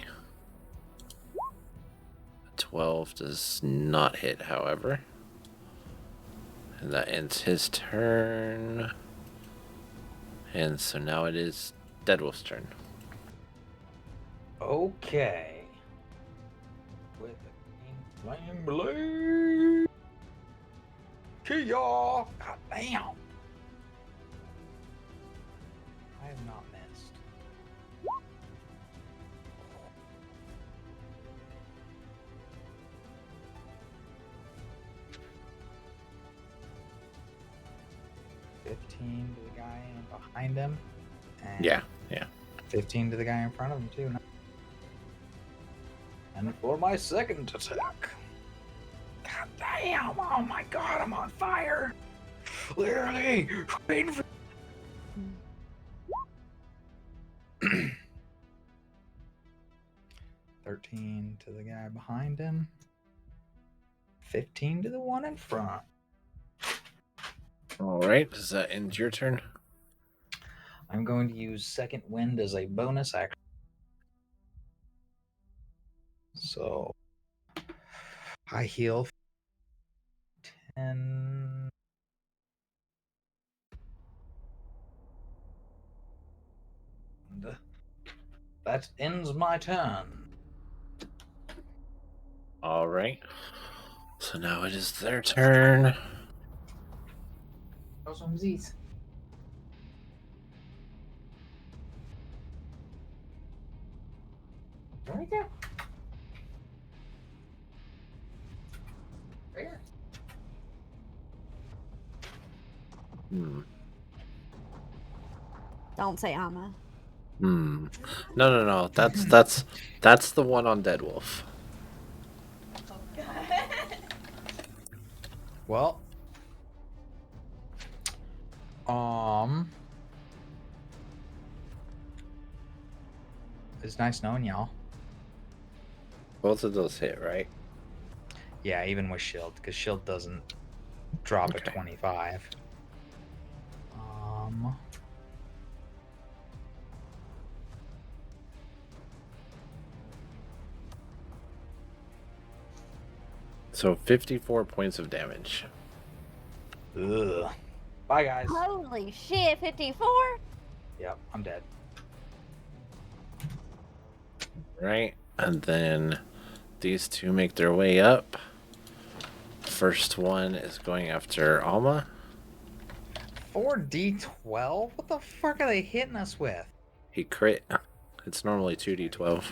12 does not hit, however. And that ends his turn. And so now it is Deadwolf's turn. Okay. With the flame blade. Kia! God damn! I have not missed. $15 to the guy behind him. And Yeah. 15 to the guy in front of him, too. And for my second attack. God damn! Oh my god, I'm on fire! Literally! Painful. 13 to the guy behind him. 15 to the one in front. All right. Does that end your turn? I'm going to use Second Wind as a bonus action. So I heal And that ends my turn. All right. So now it is their turn. Those ones eat. Right there. Right here. Don't say Ama. No. That's the one on Deadwolf. Well, it's nice knowing y'all. Both of those hit, right? Yeah, even with shield, because shield doesn't drop Okay. at 25. So 54 points of damage. Ugh. Bye, guys. Holy shit, 54? Yep, I'm dead. Right, and then these two make their way up. First one is going after Alma. 4d12? What the fuck are they hitting us with? He crit. It's normally 2d12.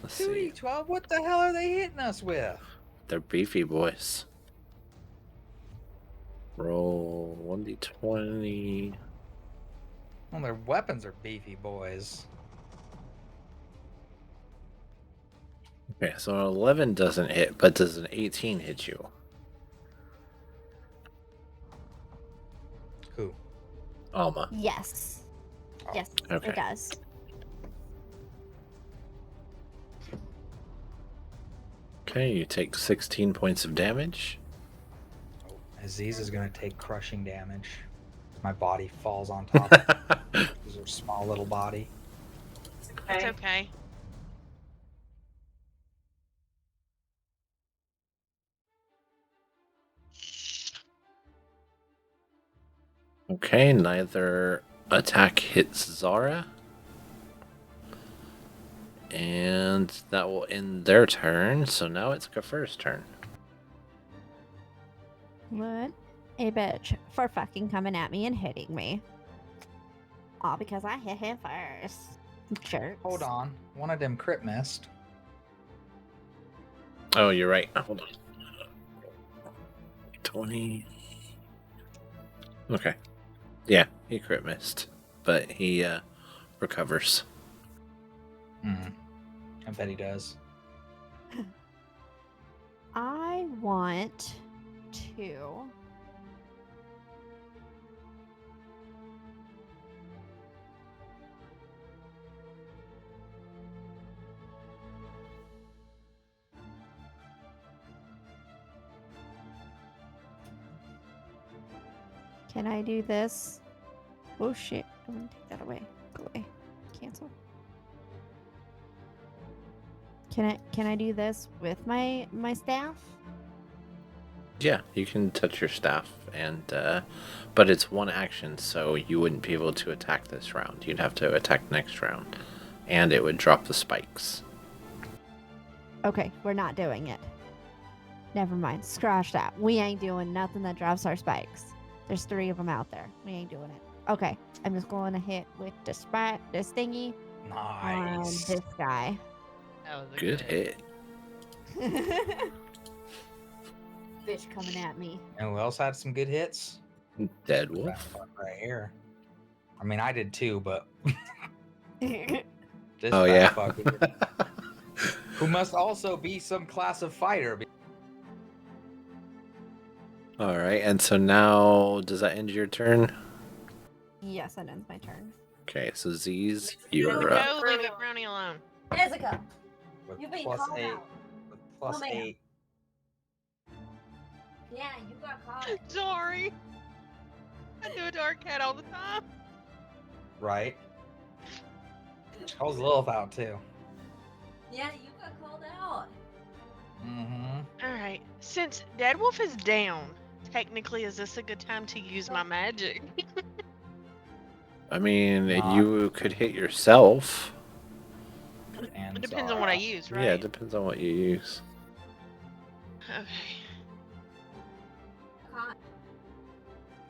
Let's see. 2d12? What the hell are they hitting us with? They're beefy boys. Roll 1d20. Well, their weapons are beefy boys. Okay, so an 11 doesn't hit, but does an 18 hit you? Who? Alma. Yes. Oh, Yes, okay. it does. Okay, you take 16 points of damage. Aziz is going to take crushing damage. My body falls on top of his small little body. It's okay. Okay, neither attack hits Zara. And that will end their turn, so now it's Kafir's turn. What a bitch for fucking coming at me and hitting me. All because I hit him first. Jerks. Hold on. One of them crit missed. Oh, you're right. Hold on. 20. Okay. Yeah, he crit missed, but he recovers. I bet he does. I want to... Can I do this? Oh shit, I'm gonna take that away. Go away. Cancel. Can I do this with my staff? Yeah, you can touch your staff, and but it's one action, so you wouldn't be able to attack this round. You'd have to attack next round, and it would drop the spikes. Okay, we're not doing it. Never mind. Scratch that. We ain't doing nothing that drops our spikes. There's 3 of them out there. We ain't doing it. Okay, I'm just going to hit with this thingy on Nice. this guy. That was a Good hit. Fish coming at me. And who else had some good hits? Deadwolf. That fuck right here. I mean, I did too, but this Oh fat yeah. fuck who must also be some class of fighter. All right, and so now does that end your turn? Yes, that ends my turn. Okay, so Z's, you're up. No, leave it Brownie alone. Jessica, With you've been plus called 8. out. With plus Oh, ma'am. 8. Yeah, you got caught. Sorry. I do a dark cat all the time. Right? Calls Lilith out too. Yeah, you got called out. Mm-hmm. Alright, since Deadwolf is down, technically, is this a good time to use my magic? I mean, you could hit yourself. And It depends on what I use, right? Yeah, it depends on what you use. Okay.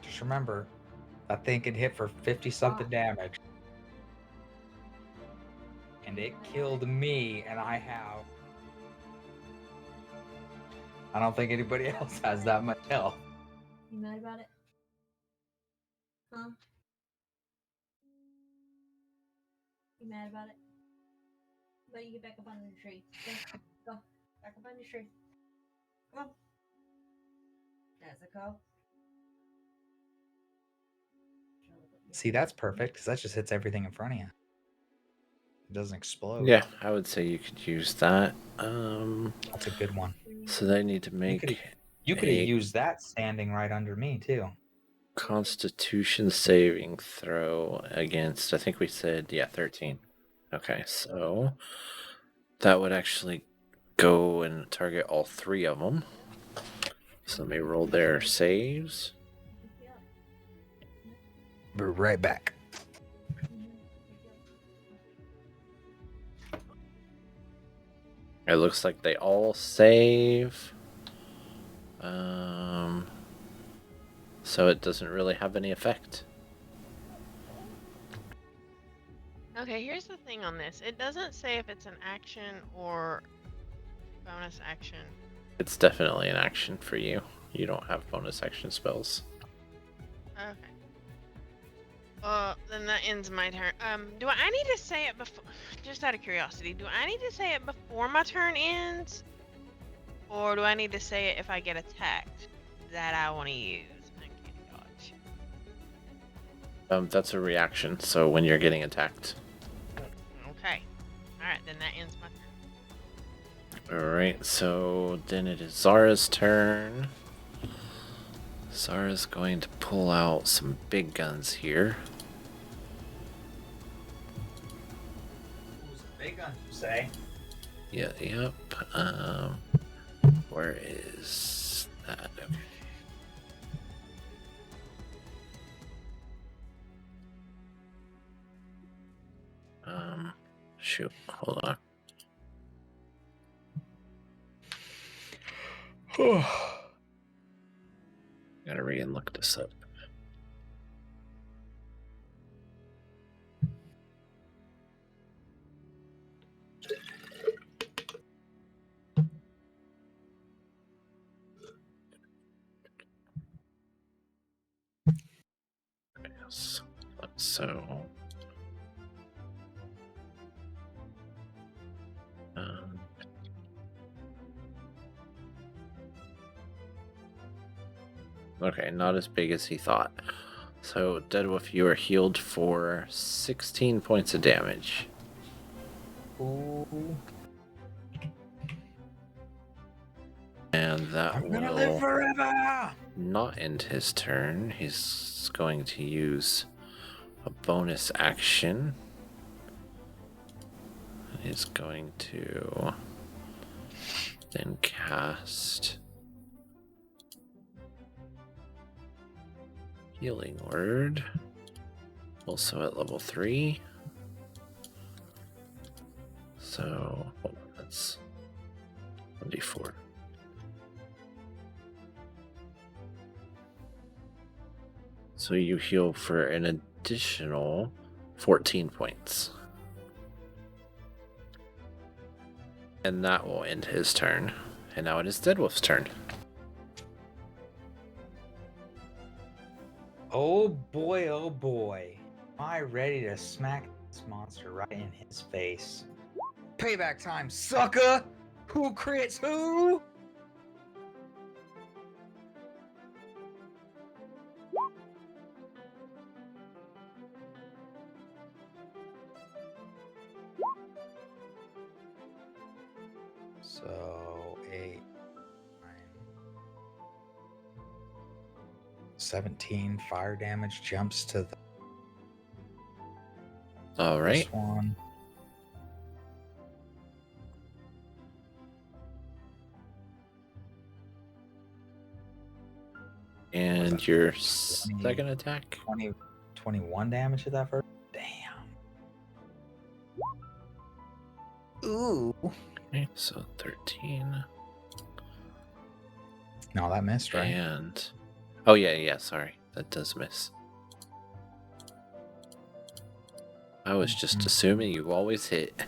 Just remember, that thing can hit for 50-something damage. And it killed me, and I don't think anybody else has that much health. You mad about it? Huh? You mad about it? But you get back up on the tree. Go. Back up on the tree. Come on. Nezuko. See, that's perfect, because that just hits everything in front of you. It doesn't explode. Yeah, I would say you could use that. That's a good one. So they need to make You could have used that standing right under me, too. Constitution saving throw against, I think we said, 13. Okay, so that would actually go and target all 3 of them. So let me roll their saves. We're right back. It looks like they all save. So it doesn't really have any effect. Okay, here's the thing on this. It doesn't say if it's an action or bonus action. It's definitely an action for you. You don't have bonus action spells. Okay. Then that ends my turn. Do I need to say it before? Just out of curiosity, do I need to say it before my turn ends, or do I need to say it if I get attacked that I want to use? Uncanny dodge. That's a reaction. So when you're getting attacked. Okay. All right, then that ends my turn. All right. So then it is Zara's turn. Zara's going to pull out some big guns here. Big guns, you say? Yeah, yep. Where is that? Okay. Shoot, hold on. Gotta read and look this up. Yes. So, okay, not as big as he thought. So, Deadwolf, you are healed for 16 points of damage. Ooh. And that I'm gonna will live forever! not end his turn. He's going to use a bonus action. He's going to then cast Healing Word, also at level 3. So, hold on, that's 1d4. So you heal for an additional 14 points. And that will end his turn. And now it is Deadwolf's turn. Oh boy, oh boy. Am I ready to smack this monster right in his face? Payback time, sucker! Who crits who? So 8, 9, 17 fire damage jumps to the All right. first one. And your second attack? 21 damage to that first. Damn. Ooh. Okay, so 13. No, that missed, right? And oh yeah, sorry. That does miss. I was just assuming you always hit.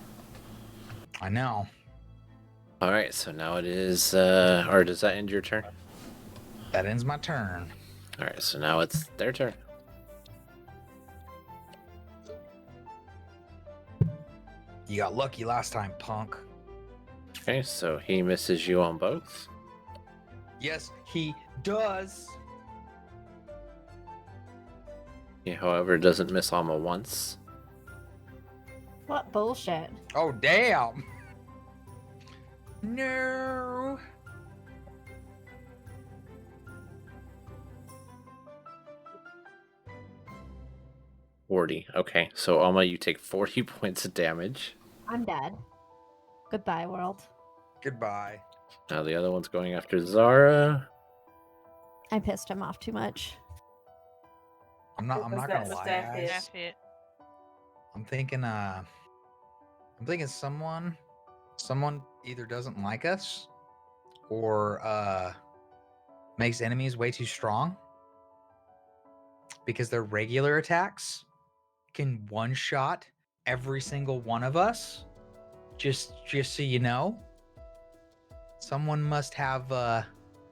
I know. Alright, so now it is or does that end your turn? That ends my turn. Alright, so now it's their turn. You got lucky last time, punk. Okay, so he misses you on both. Yes, he does. He, however, doesn't miss Alma once. What bullshit? Oh, damn. No. Okay, so Alma, you take 40 points of damage. I'm dead. Goodbye, world. Goodbye. Now the other one's going after Zara. I pissed him off too much. I'm not gonna lie, guys. Half hit. I'm thinking someone either doesn't like us or makes enemies way too strong because their regular attacks can one-shot every single one of us. Just so you know, someone must have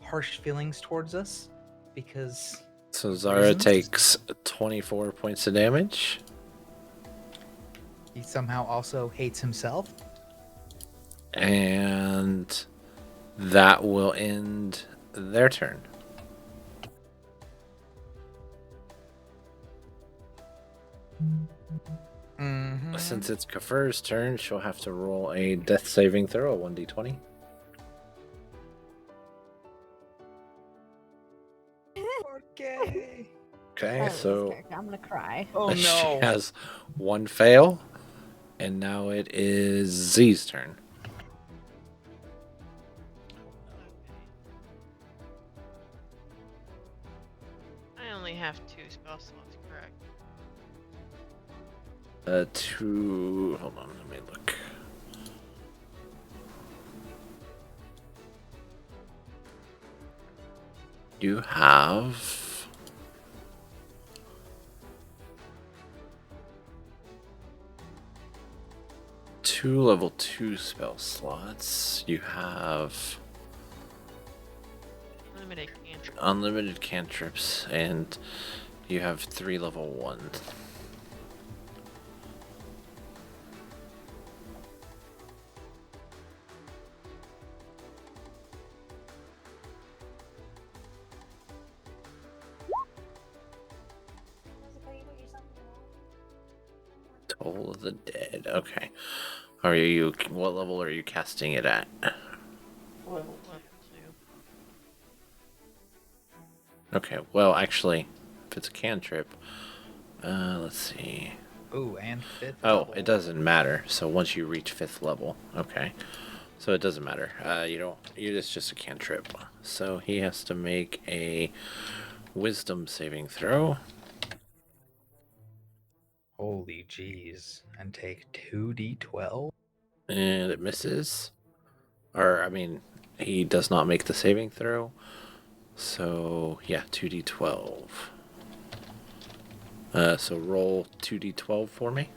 harsh feelings towards us because So Zara reasons? takes 24 points of damage. He somehow also hates himself. And that will end their turn. Mm-hmm. Since it's Kafir's turn, she'll have to roll a death saving throw, 1d20. Okay. Okay, I love this so character. I'm gonna cry. Oh she no. has one fail, and now it is Z's turn. I only have 2 spell slots, correct? Hold on, let me look. You have 2 level 2 spell slots. You have Limited cantrip. unlimited cantrips, and you have 3 level 1s. Toll of the Dead. Okay. What level are you casting it at? Level 2. Okay, well, actually, if it's a cantrip, let's see. Ooh, and 5th Oh, level. it doesn't matter. So once you reach 5th level, okay. So it doesn't matter. It's just a cantrip. So he has to make a wisdom saving throw. Holy jeez. And take 2d12? And it misses. He does not make the saving throw. So, yeah, 2d12. So roll 2d12 for me.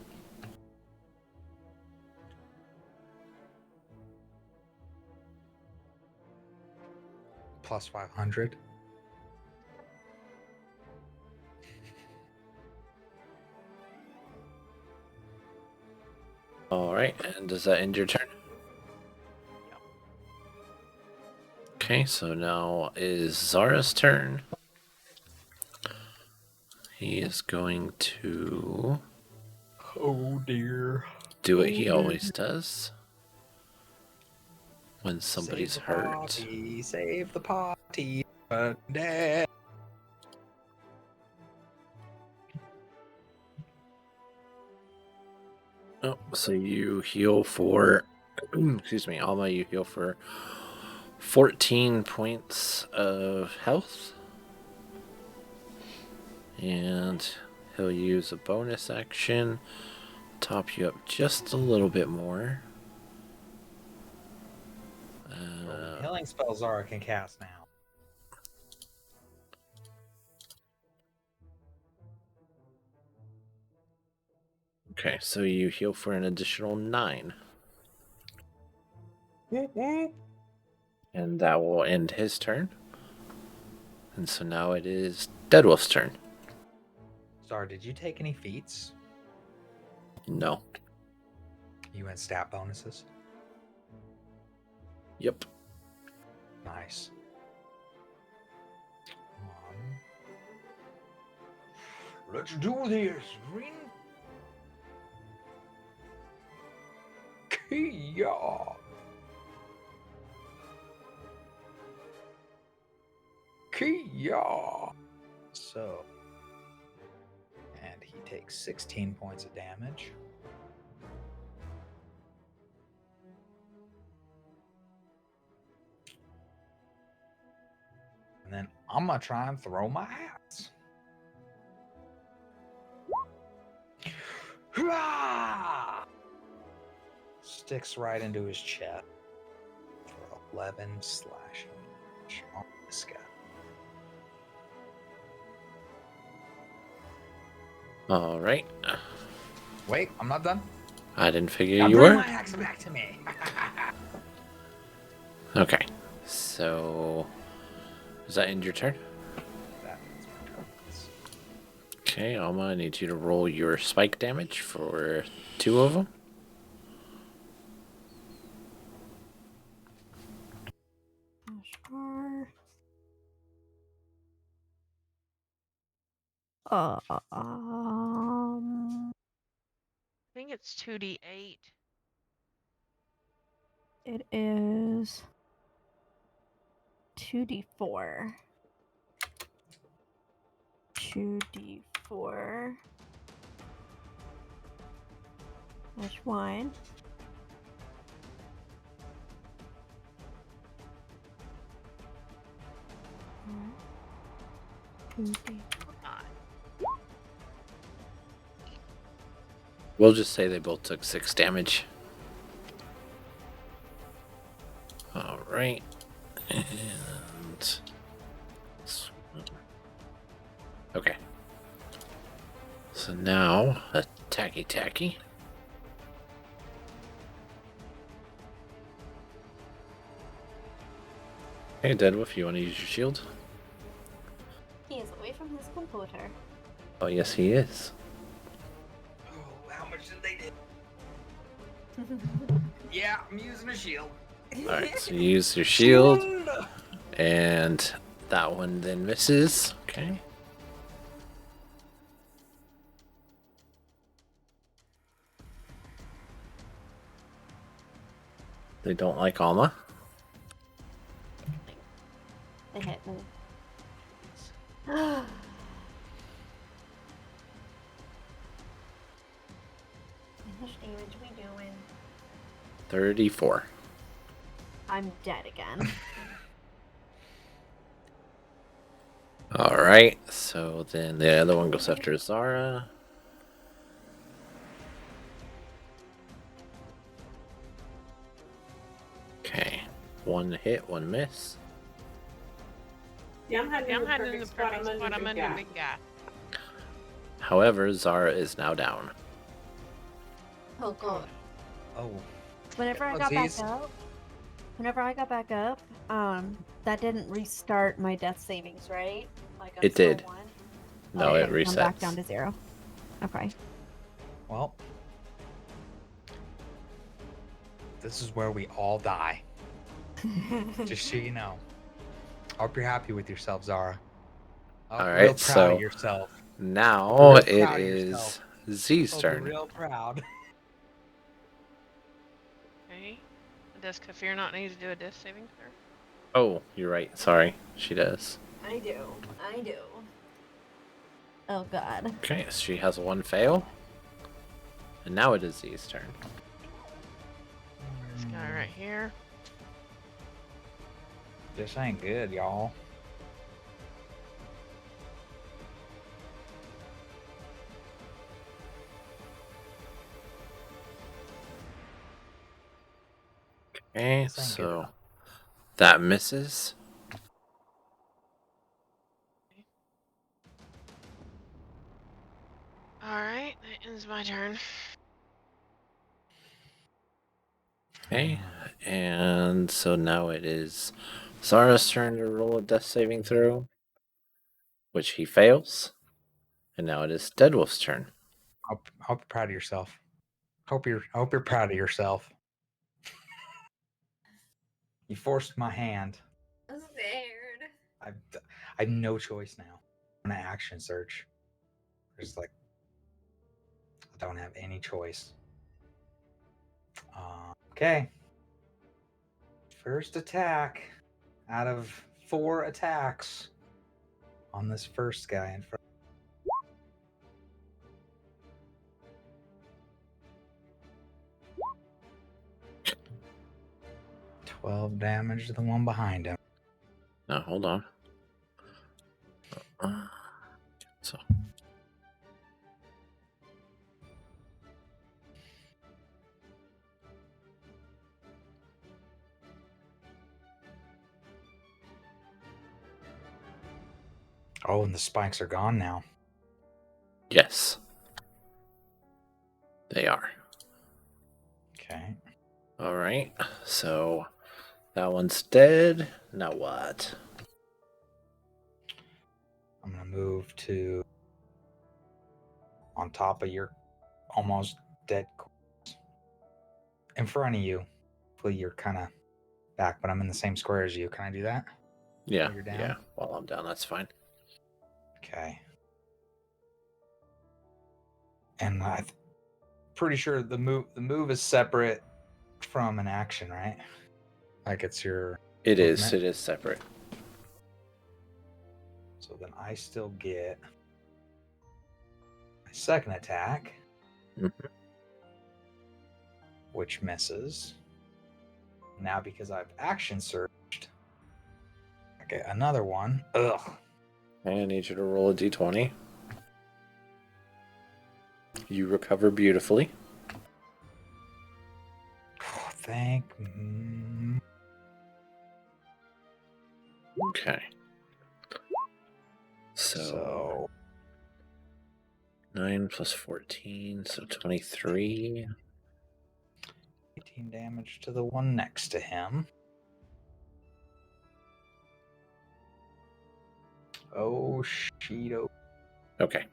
Plus 500. Alright, and does that end your turn? Yep. Okay, so now is Zara's turn. He is going to Oh dear. do what he always does when somebody's Save the hurt. Party, save the party. Dead. Oh, so you heal for, excuse me, Alma, you heal for 14 points of health. And he'll use a bonus action, top you up just a little bit more. Healing spell Zara can cast now. Okay, so you heal for an additional 9. And that will end his turn. And so now it is Deadwolf's turn. Zara, did you take any feats? No. You went stat bonuses? Yep. Nice. Let's do this, Rin. Kia. Kia. So, and he takes 16 points of damage. And then I'm gonna try and throw my axe. Hurrah! Sticks right into his chest for 11 slashing damage on this guy. All right. Wait, I'm not done. I didn't figure Now you bring were. my axe back to me. Okay. So, does that end your turn? That is my turn. Okay, Alma, I need you to roll your spike damage for 2 of them. Sure. I think it's 2d8. It is 2d4. 2d4. Which one? We'll just say they both took 6 damage. All right. And okay. So now, attacky. Hey, Deadwolf, you want to use your shield? He is away from his computer. Oh, yes, he is. Oh, how much did they do? Yeah, I'm using a shield. Alright, so you use your shield, and that one then misses. Okay. They don't like Alma. They hit me. How much damage we doing? 34. I'm dead again. Alright, so then the other one goes after Zara. Okay. 1 hit, 1 miss. Yeah, I'm hiding in the perfect spot. I'm I'm under under the big guy. However, Zara is now down. Oh god. Oh. Whenever I got back up, that didn't restart my death savings, right? Like I'm It still did. 1? No, Okay, it resets. I'm back down to 0. Okay. Well, this is where we all die. Just so you know. I hope you're happy with yourself, Zara. All Real right, proud so of yourself. now Real it proud of is yourself. Z's Hope turn. you're real proud. Okay. Does Kafir not need to do a death saving throw? Oh, you're right. Sorry, she does. I do. Oh god. Okay, so she has 1 fail. And now it is Z's turn. This guy right here. This ain't good, y'all. Okay, This ain't good so enough. that misses. Alright, that ends my turn. Okay, and so now it is Zara's turn to roll a death saving throw, which he fails. And now it is Deadwolf's turn. Hope you're proud of yourself. Hope you're proud of yourself. You forced my hand. I'm scared. I have no choice now. I'm gonna action search. There's like, I don't have any choice. Okay. First attack out of 4 attacks on this first guy in front. 12 damage to the one behind him. Now, hold on. So. Oh, and the spikes are gone now. Yes. They are. Okay. All right. So that one's dead. Now what? I'm gonna move to on top of your almost dead corpse. In front of you. Hopefully you're kind of back, but I'm in the same square as you. Can I do that? Yeah. While you're down? Yeah. While I'm down, that's fine. Okay. And I'm pretty sure the move is separate from an action, right? Like it's your It is. movement. It is separate. So then I still get my second attack, which misses. Now because I've action surged, I get another one. Ugh. I need you to roll a d20. You recover beautifully. Oh, thank. Okay. So 9 plus 14, so 23. 18 damage to the one next to him. Oh, Sheeto. Okay.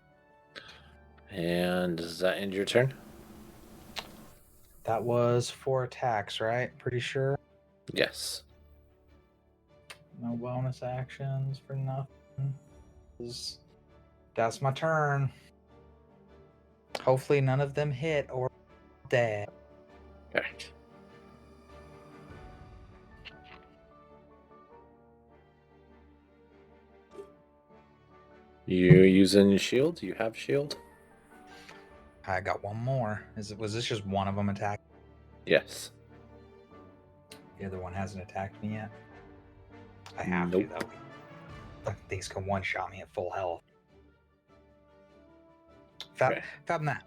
And does that end your turn? That was 4 attacks, right? Pretty sure. Yes. No bonus actions for nothing. That's my turn. Hopefully none of them hit or dead. Okay. You using shield? You have shield? I got one more. Was this just one of them attack? Yes. The other one hasn't attacked me yet. I have Nope. to though. Things can one-shot me at full health. Okay. Fathom that.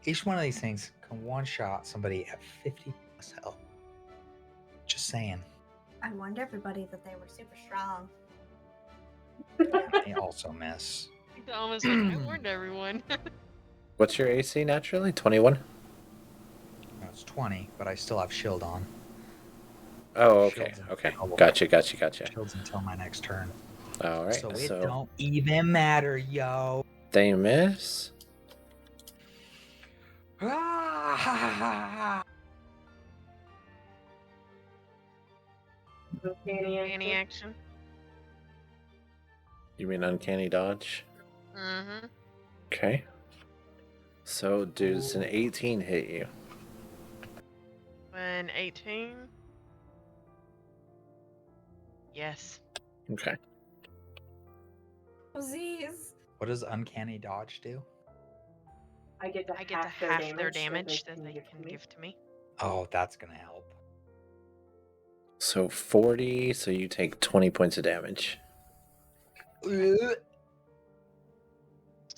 Each one of these things can one-shot somebody at 50 plus health. Just saying. I warned everybody that they were super strong. They also miss. Dom was like, I warned everyone. What's your AC naturally? 21? No, it's 20, but I still have shield on. Oh, okay. Shields Okay. until- Gotcha. Shields until my next turn. All right. So it don't even matter, yo. They miss. Ah! Any action? You mean uncanny dodge? Mm-hmm. Okay. So does an 18 hit you? When 18? Yes. Okay. Jeez. What does uncanny dodge do? I get to half their damage that they can give to me. Oh, that's gonna help. So 40, so you take 20 points of damage. Still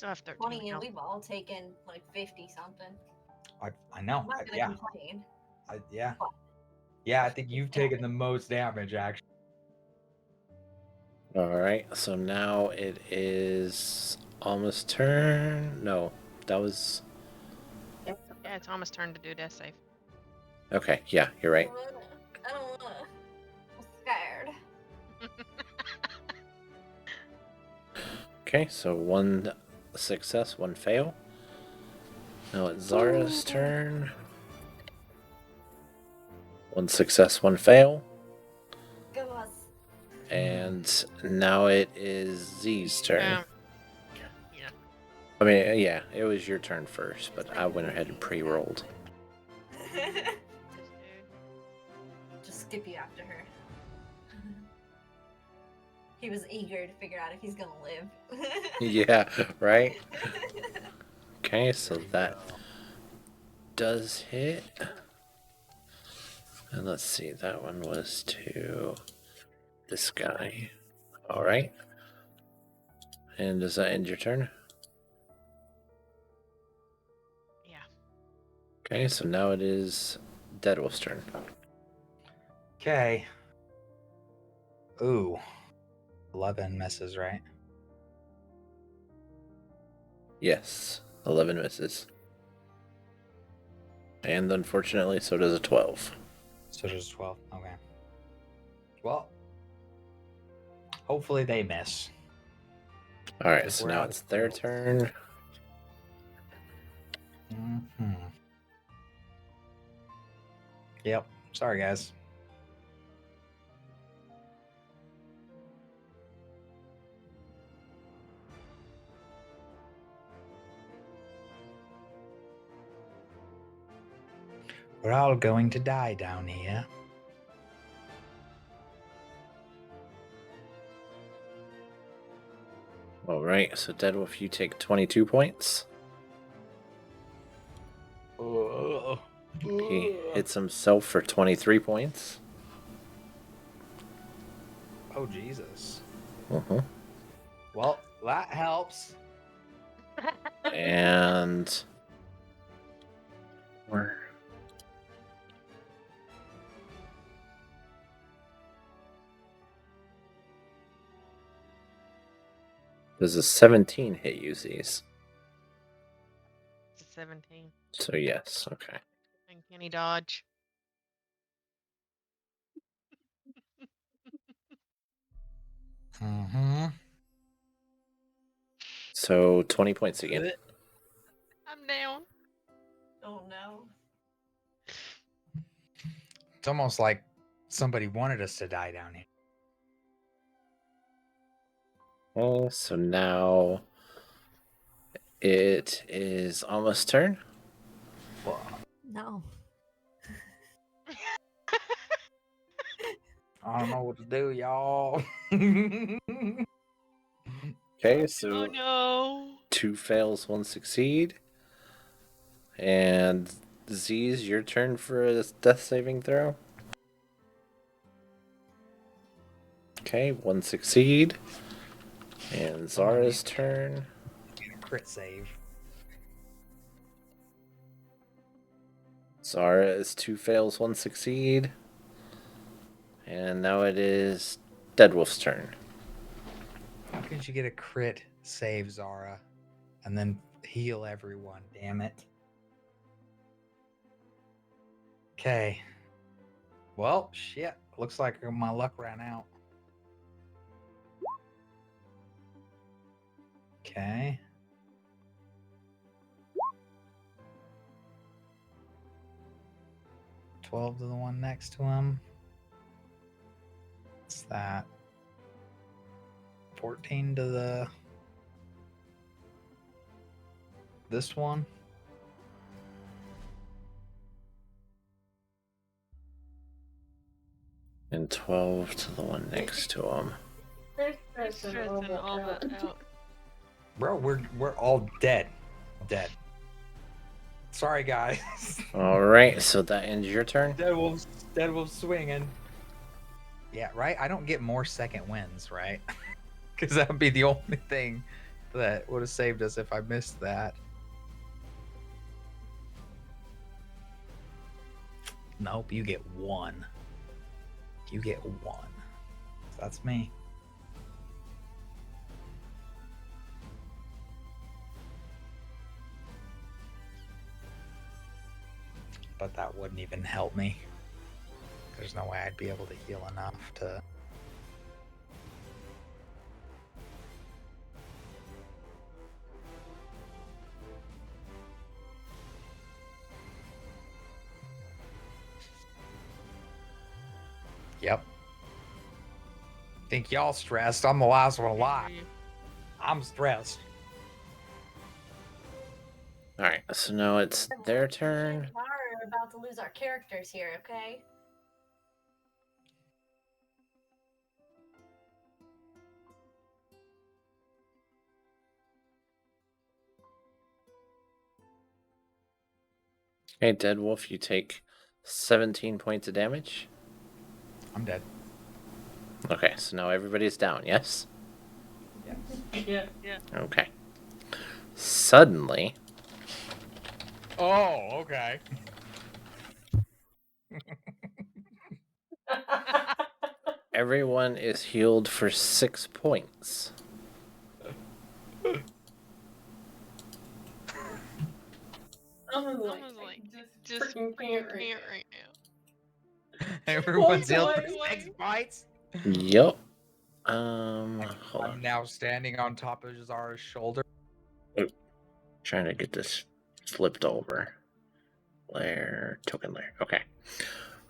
have 13 20, and health. we've all taken like 50 something. I know. I'm not gonna Yeah. complain. Yeah. Yeah, I think you've taken the most damage, actually. Alright, so now it is almost turn. No, that was. Yeah, it's almost turn to do death save. Okay, yeah, you're right. I don't wanna. I'm scared. Okay, so 1 success, 1 fail. Now it's Zara's turn. 1 success, 1 fail. Go us. And now it is Z's turn. Yeah. I mean, yeah, it was your turn first, but I went ahead and pre-rolled. Just skip you after her. He was eager to figure out if he's gonna live. Yeah, right? Okay, so that does hit. And let's see, that one was to this guy. Alright. And does that end your turn? Yeah. Okay, so now it is Deadwolf's turn. Okay. Ooh. 11 misses, right? Yes, 11 misses. And unfortunately, so does a 12. So just 12. Okay. Well, hopefully they miss. Alright, Because so we're now out it's of their spells. turn. Yep. Sorry, guys. We're all going to die down here. Alright, so Deadwolf, you take 22 points. He hits himself for 23 points. Oh, Jesus. Uh-huh. Well, that helps. And where? Does a 17 hit you, Z's? It's a 17. So yes, okay. Uncanny dodge. Mm-hmm. So 20 points again. I'm down. Oh no. It's almost like somebody wanted us to die down here. So now it is almost turn. No. I don't know what to do, y'all. Okay, so Oh no. 2 fails, 1 succeed. And Z's your turn for a death saving throw. Okay, 1 succeed. And Zara's turn. Crit save. Zara is 2 fails, 1 succeed. And now it is Deadwolf's turn. How could you get a crit save, Zara, and then heal everyone? Damn it. Okay. Well, shit. Looks like my luck ran out. Okay. $12 to the one next to him. What's that? 14 to the this one. And 12 to the one next to him. Stressing all that out. Bro, we're all dead. Dead. Sorry, guys. Alright, so that ends your turn. Deadwolf's swinging. Yeah, right? I don't get more second wins, right? Because that would be the only thing that would have saved us if I missed that. Nope, you get 1. You get 1. That's me. But that wouldn't even help me. There's no way I'd be able to heal enough to... Yep. Think y'all stressed? I'm the last one alive. I'm stressed. Alright, so now it's their turn. We're about to lose our characters here, okay? Okay, Deadwolf, you take 17 points of damage. I'm dead. Okay, so now everybody's down, yes? Yeah. Okay. Suddenly, Oh, okay. everyone is healed for 6 points. Someone's like, just freaking can't right now. Everyone's healed for What? 6 bites. Yup. Hold I'm on. now standing on top of Zara's shoulder. Trying to get this flipped over. Token layer. Okay.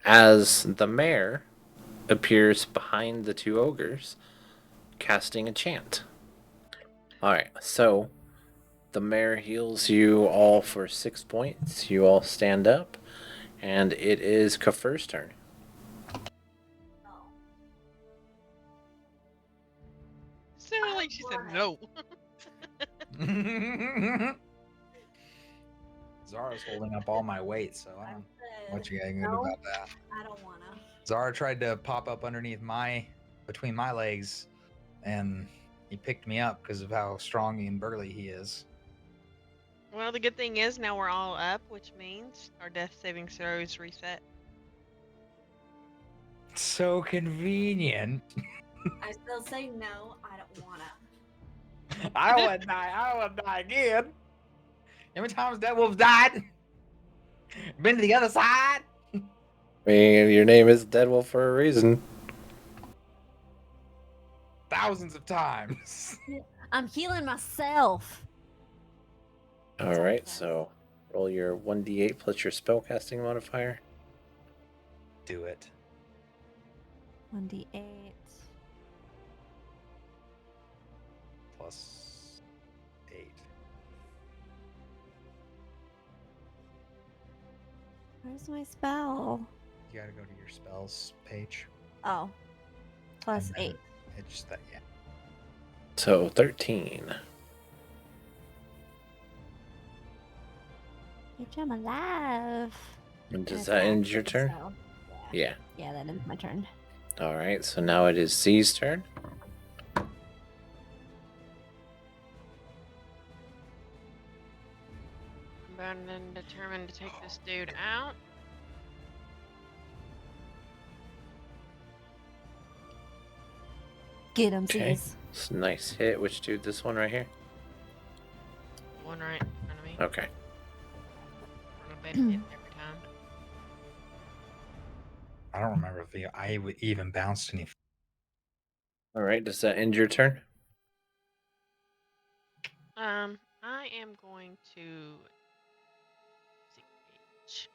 As the mayor appears behind the 2 ogres, casting a chant. Alright, so the mayor heals you all for 6 points. You all stand up, and it is Kafir's turn. Sounded like she said no. Zara's holding up all my weight, so I don't know what you guys can do No. about that. I don't wanna. Zara tried to pop up between my legs, and he picked me up because of how strong and burly he is. Well, the good thing is now we're all up, which means our death saving throws reset. So convenient. I still say no. I don't wanna. I would die. I would die again. How many times Deadwolf died? Been to the other side. I mean, your name is Deadwolf for a reason. Thousands of times. I'm healing myself. Alright, so roll your 1d8 plus your spellcasting modifier. Do it. 1d8. Plus 8. Where's my spell? You gotta go to your spells page. Oh. Plus And then 8. It's just that, yeah. So 13. Bitch, I'm alive. And does That's that an end your action, turn? so, Yeah. Yeah, that ends my turn. Alright, so now it is Z's turn. I'm bound and determined to take this dude out. Get him, Okay. Z's. It's a nice hit. Which dude? This one right here? One right in front of me. Okay. I'm a bad hit every time. I don't remember if I even bounced any. Alright, does that end your turn? I am going to disengage.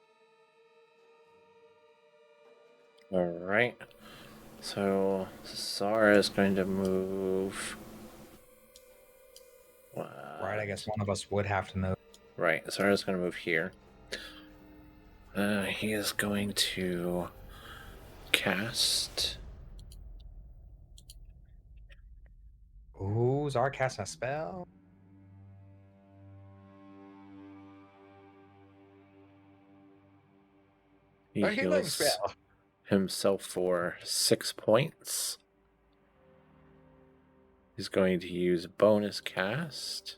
Alright. So Zara is going to move. Right, I guess one of us would have to move. Right, Zara's going to move here. He is going to cast. Ooh, Zara casting a spell. He A healing heals spell. himself for 6 points. He's going to use bonus cast.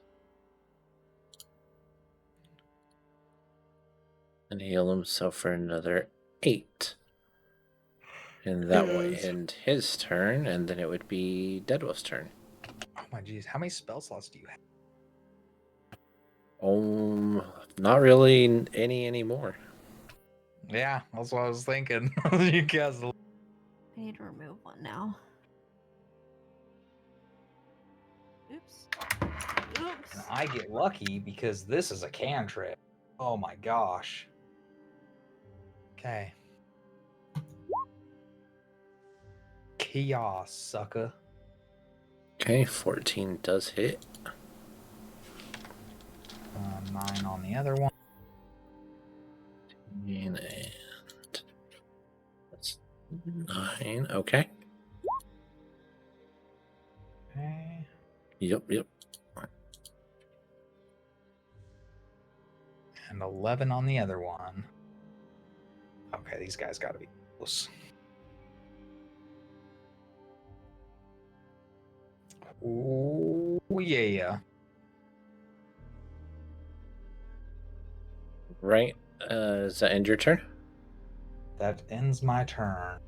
And heal himself for another 8. And that will end his turn, and then it would be Deadwolf's turn. Oh my jeez, how many spell slots do you have? Not really any anymore. Yeah, that's what I was thinking. You guys. I need to remove one now. Oops. Oops. And I get lucky because this is a cantrip. Oh my gosh. Okay. Chaos, sucker. Okay, 14 does hit. 9 on the other one. And that's 9. Okay. Okay. Yep. And 11 on the other one. Okay, these guys gotta be close. Oh, yeah. Right. Does that end your turn? That ends my turn.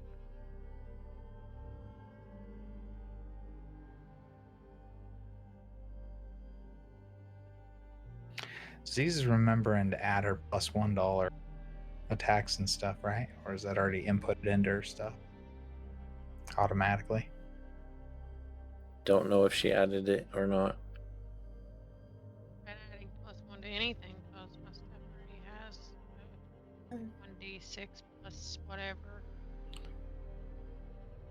Z's is remembering to add her plus $1 attacks and stuff, right? Or is that already inputted into her stuff automatically? Don't know if she added it or not. Been adding +1 to anything because my stuff already has 1d6 plus whatever.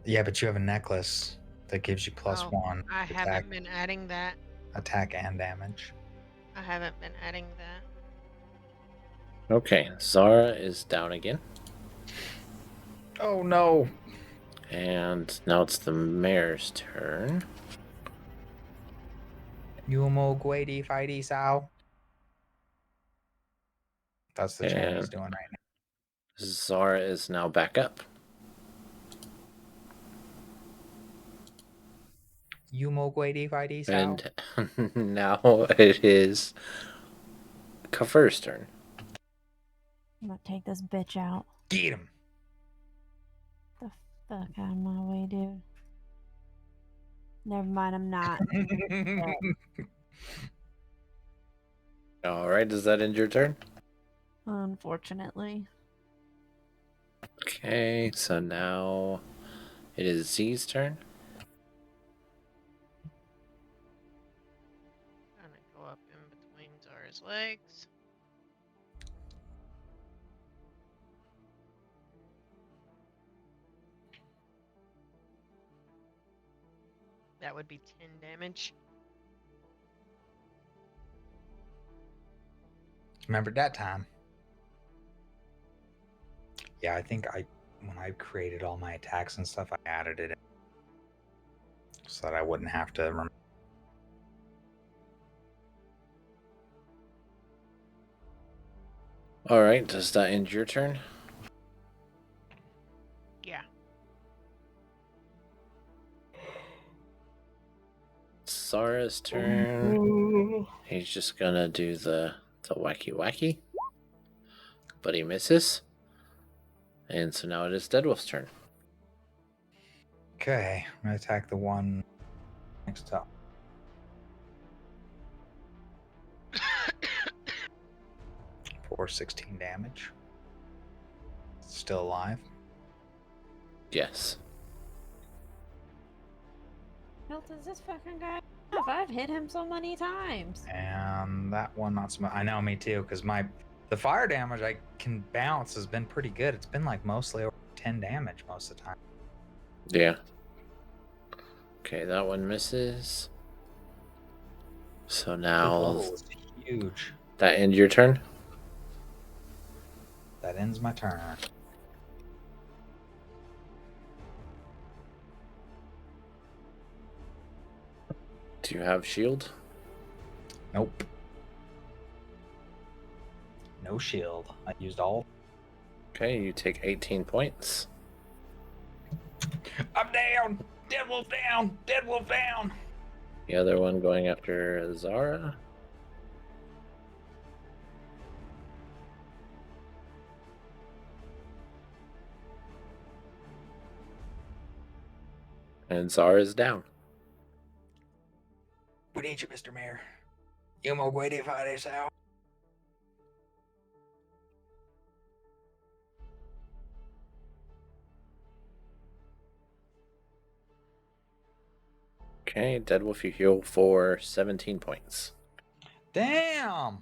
Yeah, but you have a necklace that gives you plus Oh, 1 I attack, haven't been adding that. attack and damage. I haven't been adding that. Okay, Zara is down again. Oh no! And now it's the mayor's turn. Yumo Guedi Fighty Sao. That's the chant he's doing right now. Zara is now back up. Yumo Guedi Fighty Sao. And now it is Kafir's turn. I'm gonna take this bitch out. Get him! The fuck out of my way, dude. Never mind, I'm not. Alright, does that end your turn? Unfortunately. Okay, so now it is Z's turn. Gonna go up in between Zara's legs. That would be 10 damage. Remember that time? Yeah, I think when I created all my attacks and stuff, I added it in so that I wouldn't have to remember. Alright, does that end your turn? Yeah. Zara's turn. He's just gonna do the wacky. But he misses. And so now it is Deadwolf's turn. Okay, I'm gonna attack the one next up. For 16 damage. Still alive. Yes. Health is this fucking guy? I've hit him so many times. And that one not so much. I know, me too, because the fire damage I can bounce has been pretty good. It's been like mostly over 10 damage most of the time. Yeah. Okay, that one misses. So now It's huge. that end your turn? That ends my turn. Do you have shield? Nope. No shield. I used all. Okay, you take 18 points. I'm down! Deadwolf down! Deadwolf down! The other one going after Zara. And Zara's down. We need you, Mr. Mayor. You mo guide fare sao? Okay, Deadwolf, you heal for 17 points. Damn!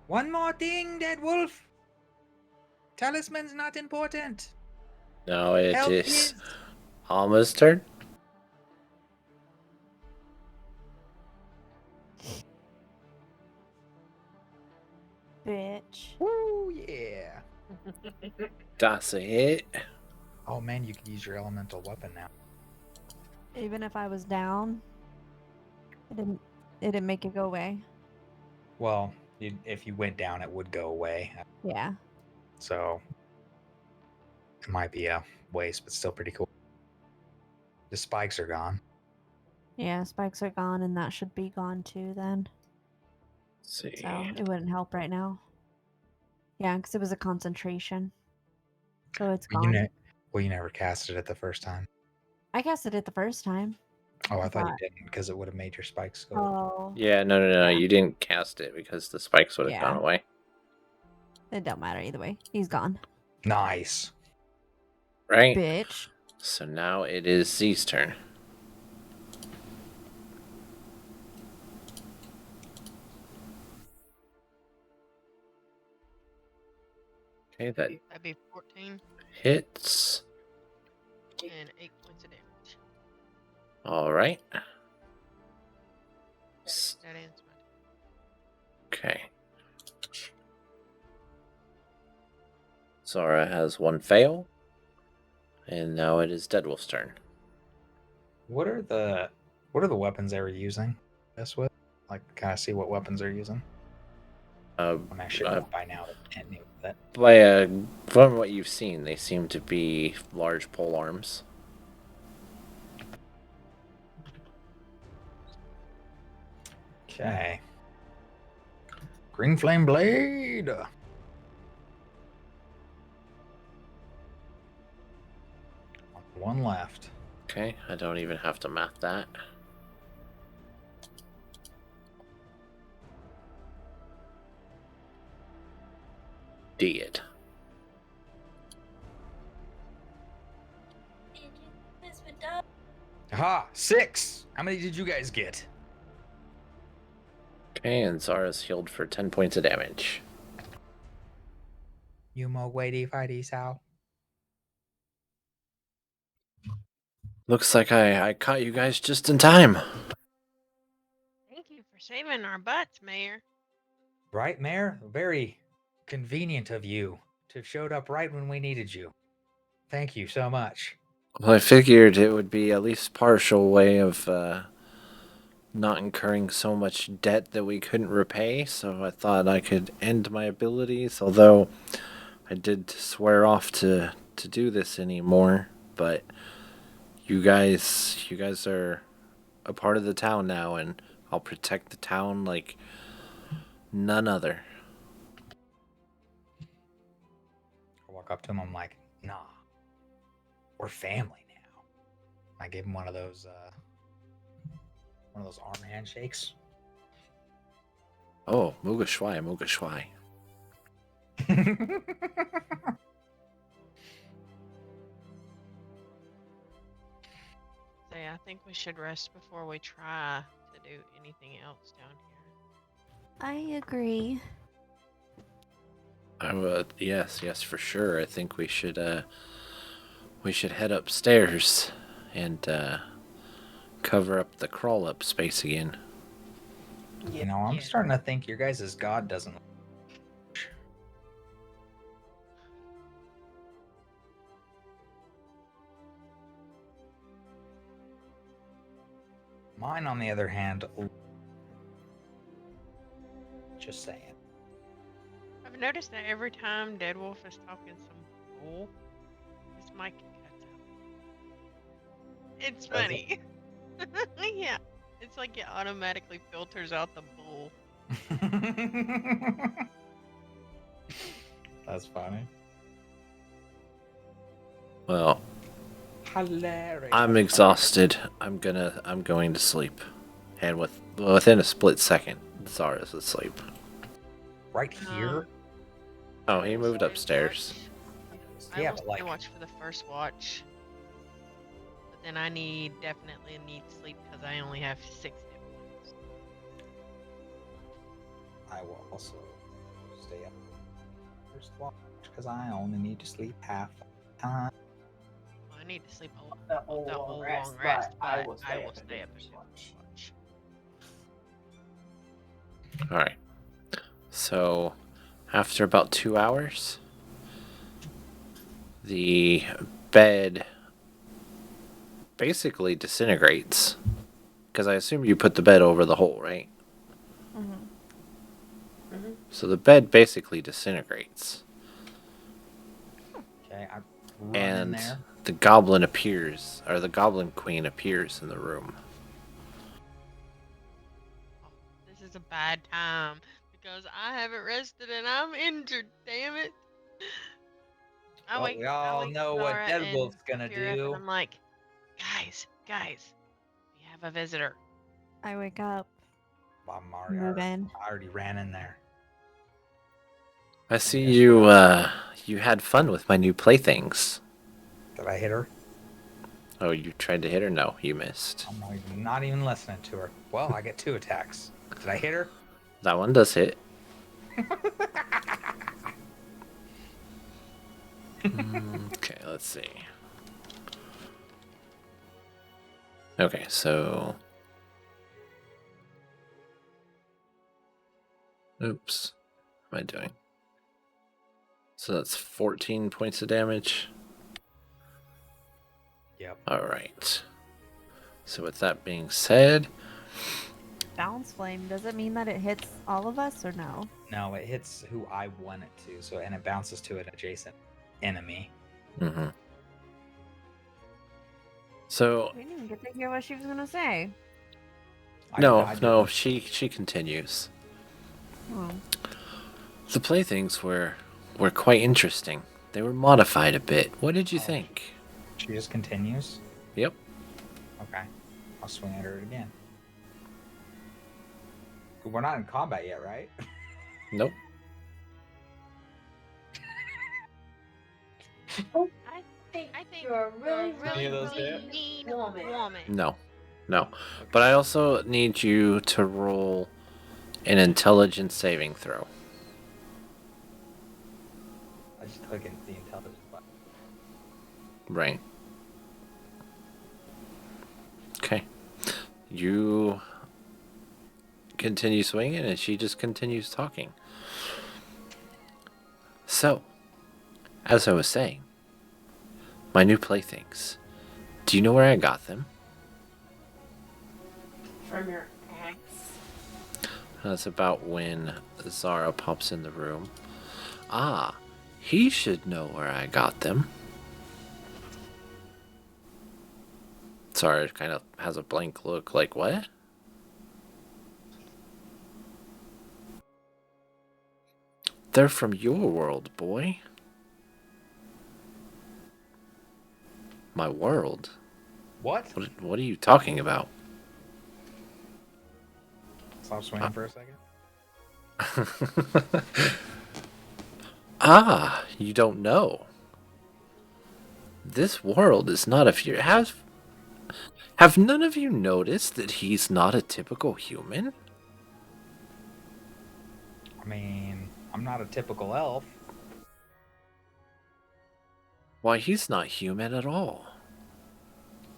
One more thing, Deadwolf. Talisman's not important. No, it Health is Alma's turn. Bitch. Woo, yeah. That's a hit. Oh man, you could use your elemental weapon now. Even if I was down, it didn't make it go away. Well, if you went down, it would go away. Yeah. So it might be a waste, but still pretty cool. The spikes are gone. Yeah, spikes are gone, and that should be gone too then. Let's see. So it wouldn't help right now. Yeah, because it was a concentration. So it's Well, gone. you never casted it the first time. I casted it the first time. Oh, I thought you But- didn't, because it would have made your spikes go. Oh. Yeah, no. Yeah. You didn't cast it because the spikes would have Yeah. gone away. It don't matter either way. He's gone. Nice. Right? Bitch. So now it is Z's turn. Okay, that That'd be 14 hits. and 8 points of damage. All right. That ends my Okay. Zara has one fail. And now it is Deadwolf's turn. What are the weapons they were using this with? Like, can I see what weapons they're using? I'm actually by now and knew that. From what you've seen, they seem to be large pole arms. Okay. Green flame blade. One left. Okay, I don't even have to math that. Did. Aha! 6! How many did you guys get? Okay, and Zara's healed for 10 points of damage. You mo weighty fighty sao. Looks like I caught you guys just in time. Thank you for saving our butts, Mayor. Right, Mayor? Very convenient of you to have showed up right when we needed you. Thank you so much. Well, I figured it would be at least partial way of not incurring so much debt that we couldn't repay, so I thought I could end my abilities, although I did swear off to do this anymore, but you guys are a part of the town now, and I'll protect the town like none other. I walk up to him, I'm like, nah. We're family now. I gave him one of those arm handshakes. Oh, Muga Shwai, Muga Shwai. Say, I think we should rest before we try to do anything else down here. I agree. Yes, for sure. I think we should head upstairs and cover up the crawl up space again. You know, I'm starting to think your guys' god doesn't. Mine, on the other hand, just saying. I've noticed that every time Deadwolf is talking some bull, his mic cuts out. It's Does it? funny. Yeah. It's like it automatically filters out the bull. That's funny. Well, hilarious. I'm exhausted. I'm going to sleep. And within a split second, Zara's asleep. Right here? Oh, he moved upstairs. Yeah, I will but like, stay watch for the first watch. But then I definitely need sleep because I only have 6 hit points. I will also stay up first watch because I only need to sleep half the time. Well, I need to sleep The whole long rest, but I will stay up and watch. Alright. So, after about 2 hours, the bed basically disintegrates. Because I assume you put the bed over the hole, right? Mm-hmm. So the bed basically disintegrates. Okay, I run in And there. the goblin appears, or the Goblin Queen appears in the room. Oh, this is a bad time because I haven't rested and I'm injured. Damn it! Well, we all know what Zara Deadwolf's and gonna Kira, do. And I'm like, guys, we have a visitor. I wake up. Well, Move in. I already ran in there. I see Guess you, what? you had fun with my new playthings. Did I hit her? Oh, you tried to hit her? No, you missed. I'm not even listening to her. Well, I get 2 attacks. Did I hit her? That one does hit. Okay, let's see. Okay, so... Oops. What am I doing? So that's 14 points of damage. Yep. Alright. So with that being said... Bounce flame, does it mean that it hits all of us or no? No, it hits who I want it to, so and it bounces to an adjacent enemy. Mm-hmm. So... We didn't even get to hear what she was gonna say. No, she continues. Oh. The playthings were quite interesting. They were modified a bit. What did you think? She just continues? Yep. Okay. I'll swing at her again. We're not in combat yet, right? Nope. I think you're a really, Really, really, really mean mean woman. woman. No. But I also need you to roll an intelligence saving throw. I just click into the intelligence button. Right. Okay. You continue swinging and she just continues talking. So, as I was saying, my new playthings. Do you know where I got them? From your ex. That's about when Zara pops in the room. Ah, he should know where I got them. Zara kind of has a blank look, like, what? They're from your world, boy. My world? What? What are you talking about? Stop swinging for a second. Ah, you don't know. This world is not of your... Have none of you noticed that he's not a typical human? I mean, I'm not a typical elf. Why, he's not human at all.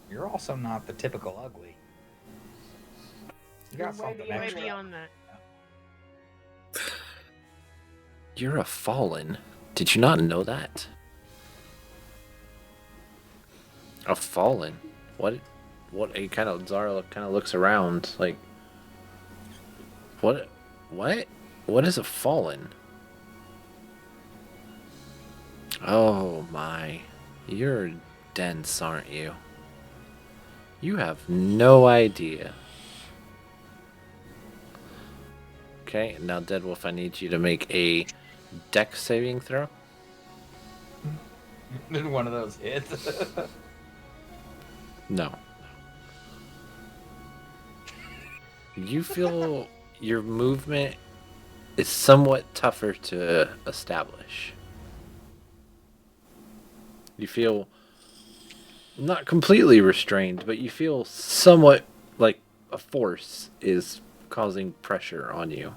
You're also not the typical ugly. You got You're way something beyond Way extra. beyond that. You're a fallen. Did you not know that? A fallen? What? He kind of... Zara kind of looks around, like... What? What is a fallen? Oh my. You're dense, aren't you? You have no idea. Okay, now Deadwolf, I need you to make a dex saving throw. One of those hits. No. You feel your movement is somewhat tougher to establish. You feel not completely restrained, but you feel somewhat like a force is causing pressure on you.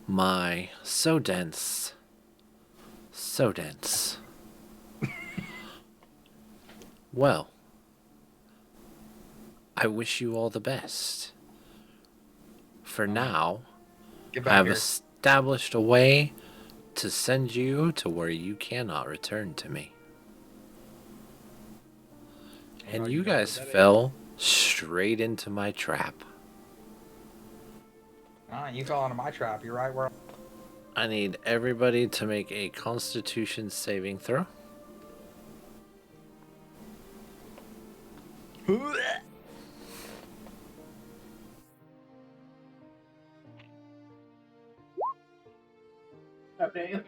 My, so dense. So dense. Well, I wish you all the best. For now, I have established a way to send you to where you cannot return to me. And you guys fell straight into my trap. You fell into my trap. You're right where. I need everybody to make a Constitution saving throw. Okay.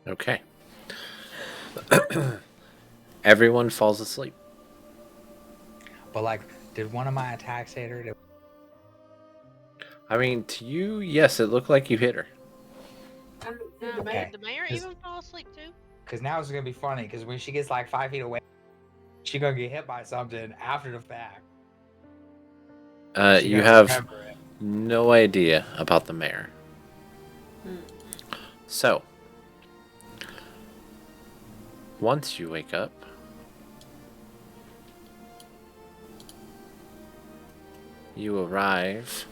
Okay. Everyone falls asleep. But like, did one of my attacks hit her? I mean, to you, yes, it looked like you hit her. Did the mayor even fall asleep too? Because now it's gonna be funny. Because when she gets like 5 feet away, she's gonna get hit by something after the fact. You have no idea about the mayor. So, once you wake up, you arrive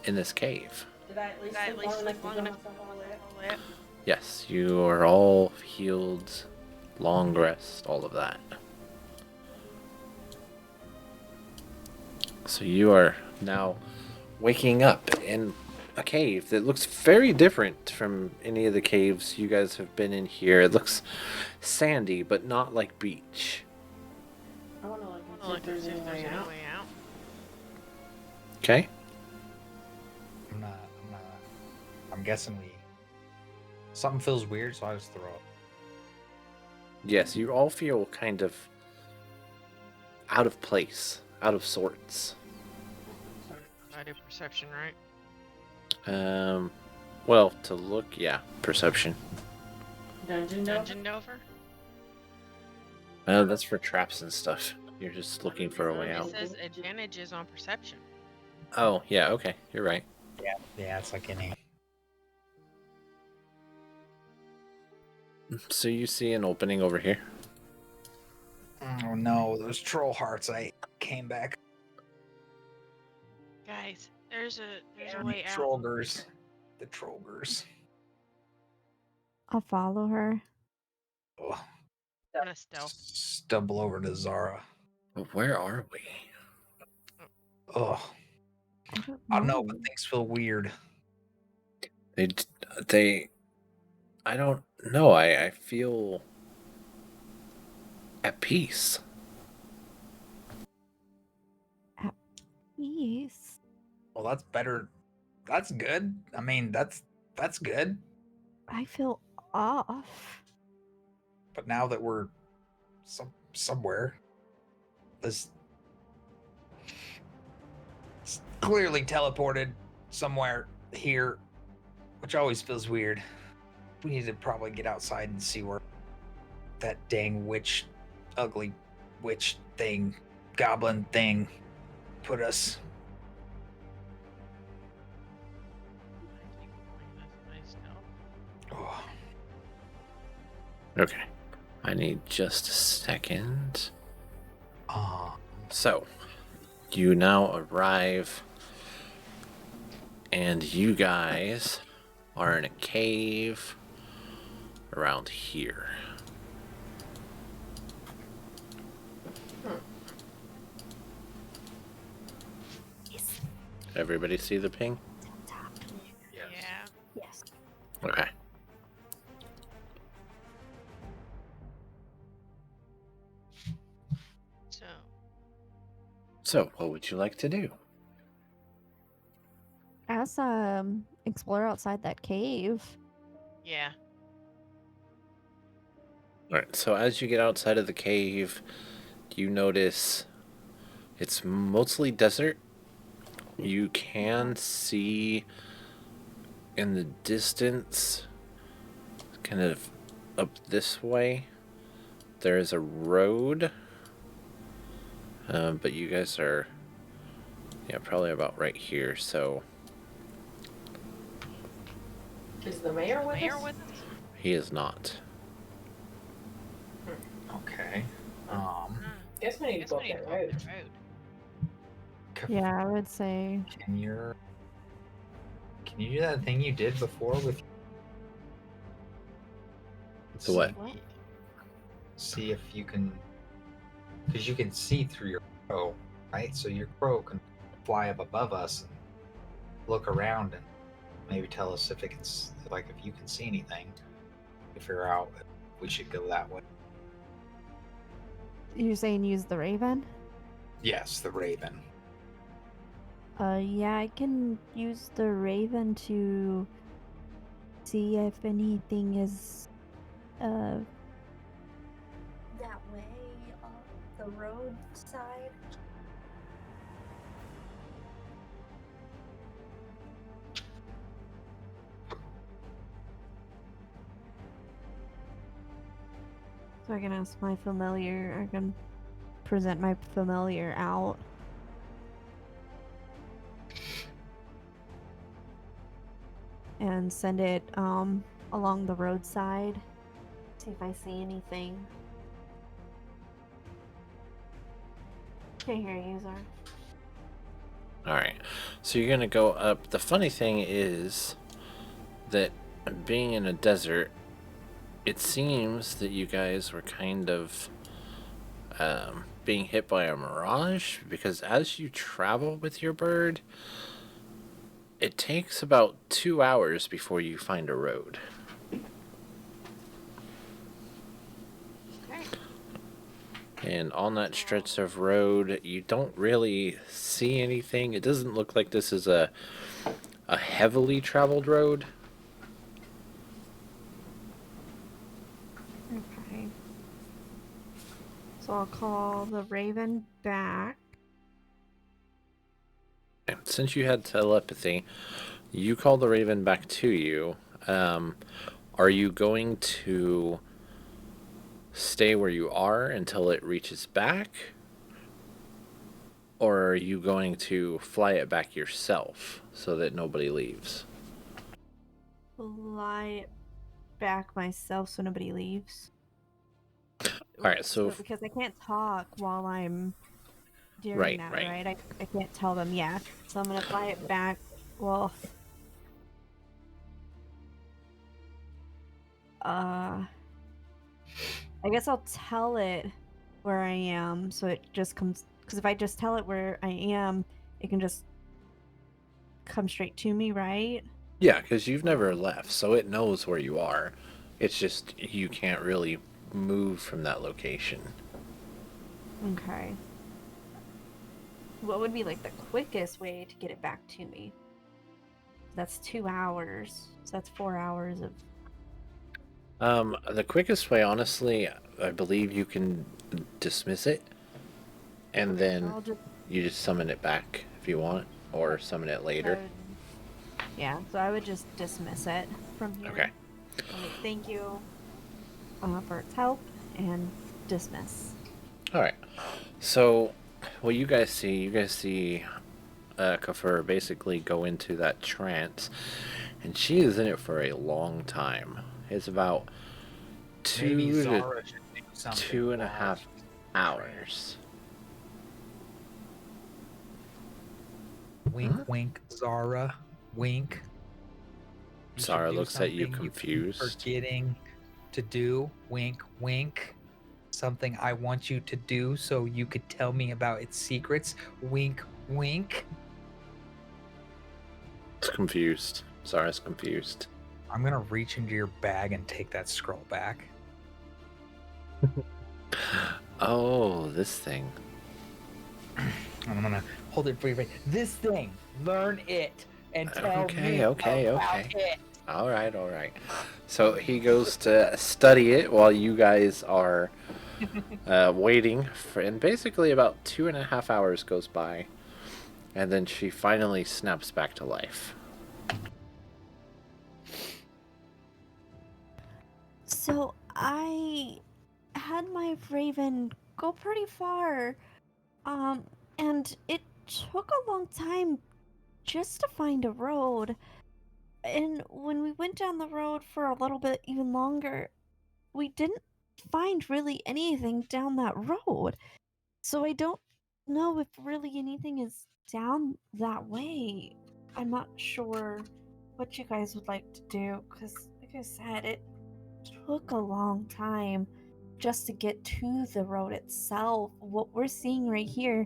in this cave. Did I at least sleep long enough to fall asleep? Yes, you are all healed, long rest, all of that. So you are now waking up in a cave that looks very different from any of the caves you guys have been in here. It looks sandy, but not like beach. I want to look if there's any way out. Okay. I'm guessing something feels weird, so I just throw up. Yes, you all feel kind of out of place, out of sorts. I do perception, right? Well, to look, yeah, perception. Dungeon Dover? That's for traps and stuff. You're just looking for a way out. It says advantages on perception. Oh, yeah, okay, you're right. Yeah, it's like any. So you see an opening over here? Oh no, those troll hearts I came back. Guys, there's a way out. Trollgers. The Trollgers. I'll follow her. Oh. I'm gonna stealth. Stumble over to Zara. But where are we? Oh. I don't know, but things feel weird. They I don't know. I feel at peace. At peace? Well, that's better. That's good. I mean, that's good. I feel off. But now that we're somewhere, this clearly teleported somewhere here, which always feels weird. We need to probably get outside and see where that dang ugly witch thing, goblin thing put us. Oh. Okay. I need just a second. So, you now arrive, and you guys are in a cave around here. Yes. Everybody see the ping? Yeah. Yes. Okay. So, what would you like to do? guess explore outside that cave. Yeah. Alright, so as you get outside of the cave, you notice it's mostly desert. You can see in the distance, kind of up this way, there is a road. But you guys are, probably about right here, so... Is the mayor with us? He is not. Okay. Guess we need to go up that road. Yeah, I would say. Can you do that thing you did before with? The what? See if you can, because you can see through your crow, right? So your crow can fly up above us and look around and maybe tell us if it can, if you can see anything, to figure out if we should go that way. You're saying use the raven? Yes, the raven. Yeah, I can use the raven to see if anything is that way off the road side. So I can ask my familiar, I can present my familiar out. And send it along the roadside. See if I see anything. Can't hear you, Zar. Alright, so you're gonna go up. The funny thing is that being in a desert, it seems that you guys were kind of being hit by a mirage, because as you travel with your bird, it takes about 2 hours before you find a road. Okay. And on that stretch of road, you don't really see anything. It doesn't look like this is a heavily traveled road. Okay. So I'll call the raven back. And since you had telepathy, you call the raven back to you. Are you going to stay where you are until it reaches back? Or are you going to fly it back yourself so that nobody leaves? Fly it back myself so nobody leaves. Alright, so... Because I can't talk while I'm during right, that, right? I can't tell them, yeah. So I'm gonna fly it back. Well, I guess I'll tell it where I am, so it just comes. Because if I just tell it where I am, it can just come straight to me, right? Yeah, because you've never left, so it knows where you are. It's just you can't really move from that location. Okay. What would be like the quickest way to get it back to me? That's 2 hours. So that's 4 hours of... The quickest way, honestly, I believe you can dismiss it, and then you just summon it back if you want, or summon it later. Yeah, so I would just dismiss it from here. Okay. Thank you for its help, and dismiss. Alright. So, what you guys see Kafur basically go into that trance, and she is in it for a long time. It's about 2 to 2.5 hours. Wink, wink, Zara. Wink. Zara looks at you confused. Forgetting to do. Wink, wink. Something I want you to do so you could tell me about its secrets. Wink, wink. It's confused. Zara's confused. I'm gonna reach into your bag and take that scroll back. Oh, this thing. I'm gonna hold it for you. This thing, learn it. and tell Okay, me okay, about okay. it. All right. So he goes to study it while you guys are waiting for, and basically about 2.5 hours goes by, and then she finally snaps back to life. So I had my raven go pretty far, and it took a long time just to find a road. And when we went down the road for a little bit even longer, we didn't find really anything down that road. So I don't know if really anything is down that way. I'm not sure what you guys would like to do, because, like I said, it took a long time just to get to the road itself. What we're seeing right here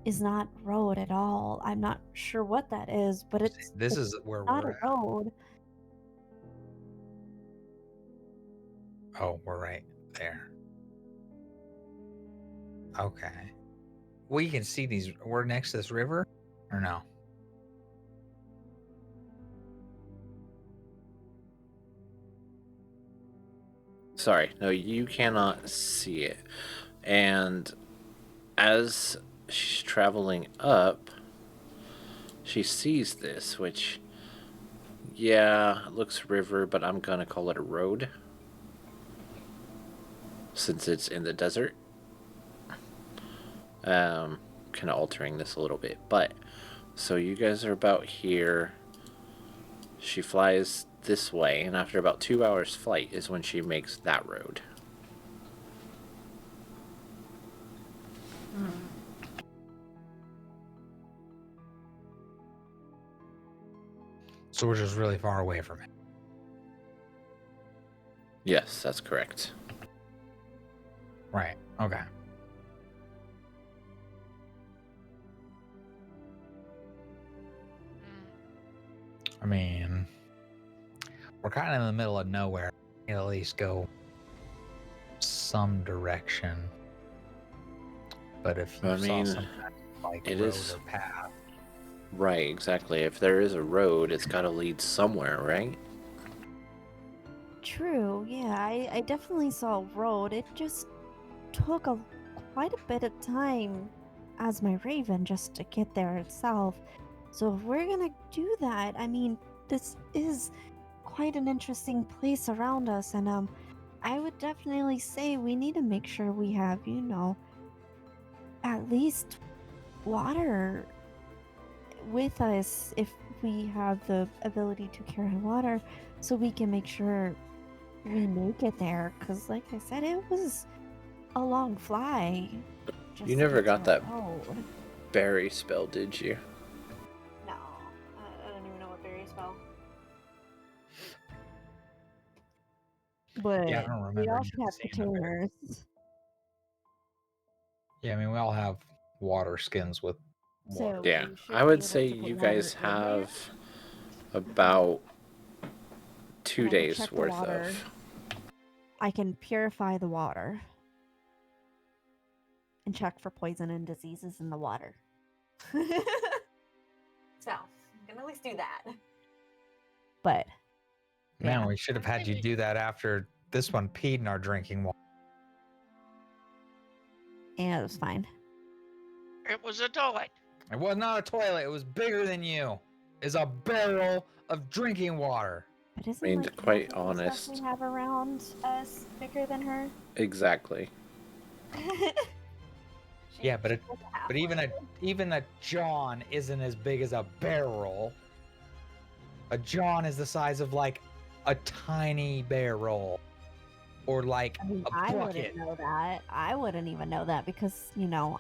is not road at all. I'm not sure what that is, but This is where not we're a at. road. Oh, we're right there. Okay. We can see these. We're next to this river, or no? Sorry, no, you cannot see it. And as she's traveling up, she sees this, which, yeah, it looks river, but I'm gonna call it a road, since it's in the desert. Kind of altering this a little bit, but so you guys are about here. She flies this way, and after about 2 hours flight is when she makes that road. So we're just really far away from it. Yes, that's correct. Right. Okay. I mean, we're kind of in the middle of nowhere. We can at least go some direction. But if you I saw mean, some kind of, like, it road is- or path, Right, exactly. If there is a road, it's got to lead somewhere, right? True, yeah, I definitely saw a road. It just took quite a bit of time as my raven just to get there itself. So if we're gonna do that, I mean, this is quite an interesting place around us, and I would definitely say we need to make sure we have, at least water with us if we have the ability to carry water, so we can make sure we make it there. Because, like I said, it was a long fly. You never got that road. berry spell, did you? No, I don't even know what berry spell. But yeah, I don't remember. we you also have saying that very- containers. Yeah, I mean, we all have water skins with water. So Yeah, we should I be would able say to put you water guys in there. have about 2 And I can days check the worth water. of. I can purify the water and check for poison and diseases in the water. So, I'm gonna at least do that. But Man, yeah. we should have had you do that after this one peed in our drinking water. Yeah, it was fine. It was a toilet. It was not a toilet. It was bigger than you. It's a barrel of drinking water. But isn't mean, like quite half of the stuff honest. we have around us bigger than her? Exactly. Yeah, but she's like a But even halfling. a John isn't as big as a barrel. A John is the size of like a tiny barrel, or like I mean, a I bucket. wouldn't know that. I wouldn't even know that because,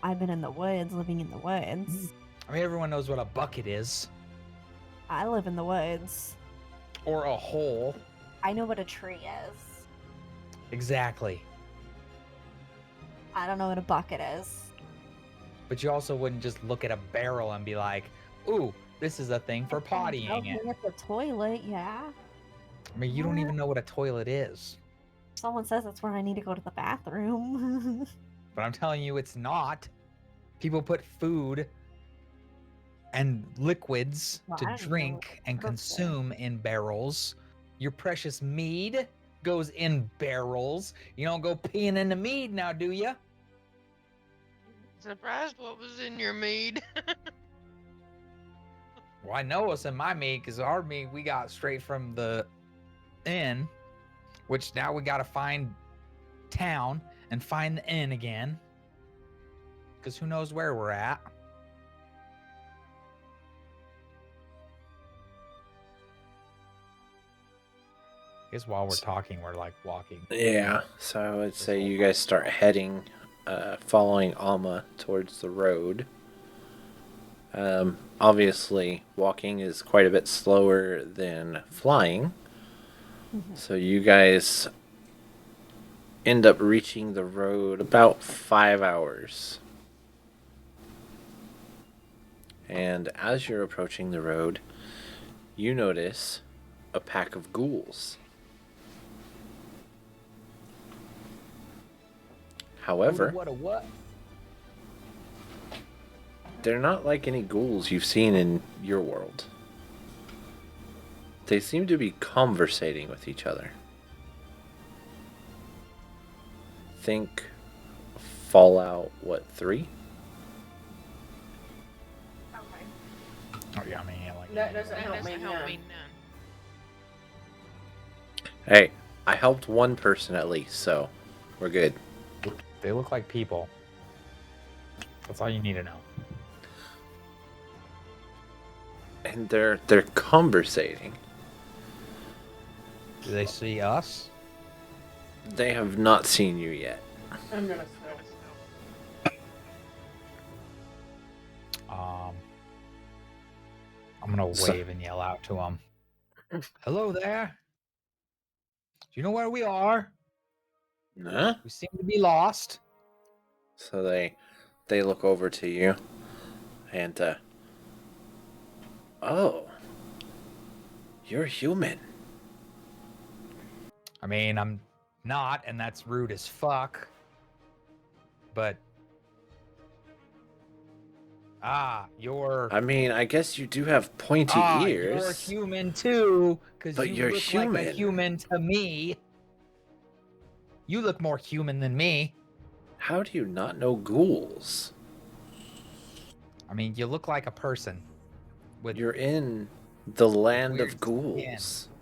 I've been in the woods, living in the woods. I mean, everyone knows what a bucket is, I live in the woods. or a hole. I know what a tree is. Exactly. I don't know what a bucket is. But you also wouldn't just look at a barrel and be like, "Ooh, this is a thing for pottying in." At the toilet, yeah. I mean, you don't even know what a toilet is. Someone says that's where I need to go to the bathroom. But I'm telling you, it's not. People put food and liquids Well, I to don't know drink and what to say. consume in barrels. Your precious mead goes in barrels. You don't go peeing in the mead now, do you? Surprised what was in your mead. Well, I know what's in my mead because our mead we got straight from the inn, which now we got to find town and find the inn again because who knows where we're at. I guess while we're talking, we're like walking. Yeah, so I would say you guys start heading, following Alma towards the road. Obviously, walking is quite a bit slower than flying. So you guys end up reaching the road about 5 hours. And as you're approaching the road, you notice a pack of ghouls. However, What? they're not like any ghouls you've seen in your world. They seem to be conversating with each other. Think Fallout, 3? Okay. Oh yeah, I mean, yeah, like That doesn't help me. Doesn't help me none. none. Hey, I helped one person at least, so we're good. they look like people. That's all you need to know. And they're conversating. Do they see us? They have not seen you yet. I'm gonna snow. I'm gonna So- wave and yell out to them. Hello there. Do you know where we are? Huh? We seem to be lost. So they look over to you, and oh, you're human. I mean, I'm not, and that's rude as fuck. But you're I mean, I guess you do have pointy you're ears. human too, because But you you're look like a human. human to me. You look more human than me. How do you not know ghouls? I mean, you look like a person. With You're in the land weird of ghouls. skin.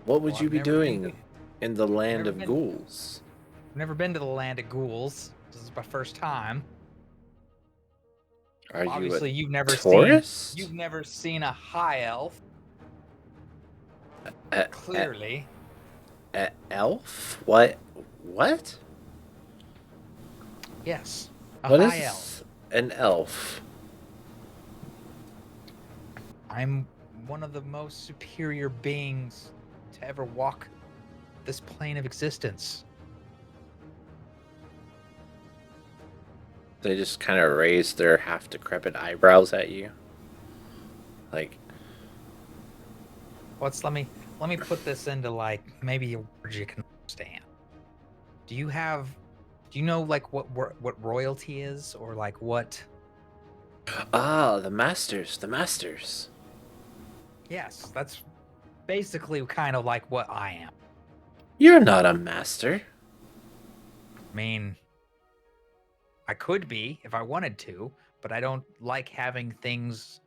What would Well, you I've be never been doing in the land never of been- ghouls? I've never been to the land of ghouls. This is my first time. Are Obviously, you you've never tourist? you've never seen a high elf. a Clearly. elf? What? What? Yes. A What high is elf. an elf? I'm one of the most superior beings to ever walk this plane of existence. They just kind of raise their half decrepit eyebrows at you. Like, Let me put this into like maybe a word you can understand. Do you know like what royalty is, or like what? the masters. Yes, that's basically kind of like what I am. You're not a master. I mean, I could be if I wanted to, but I don't like having things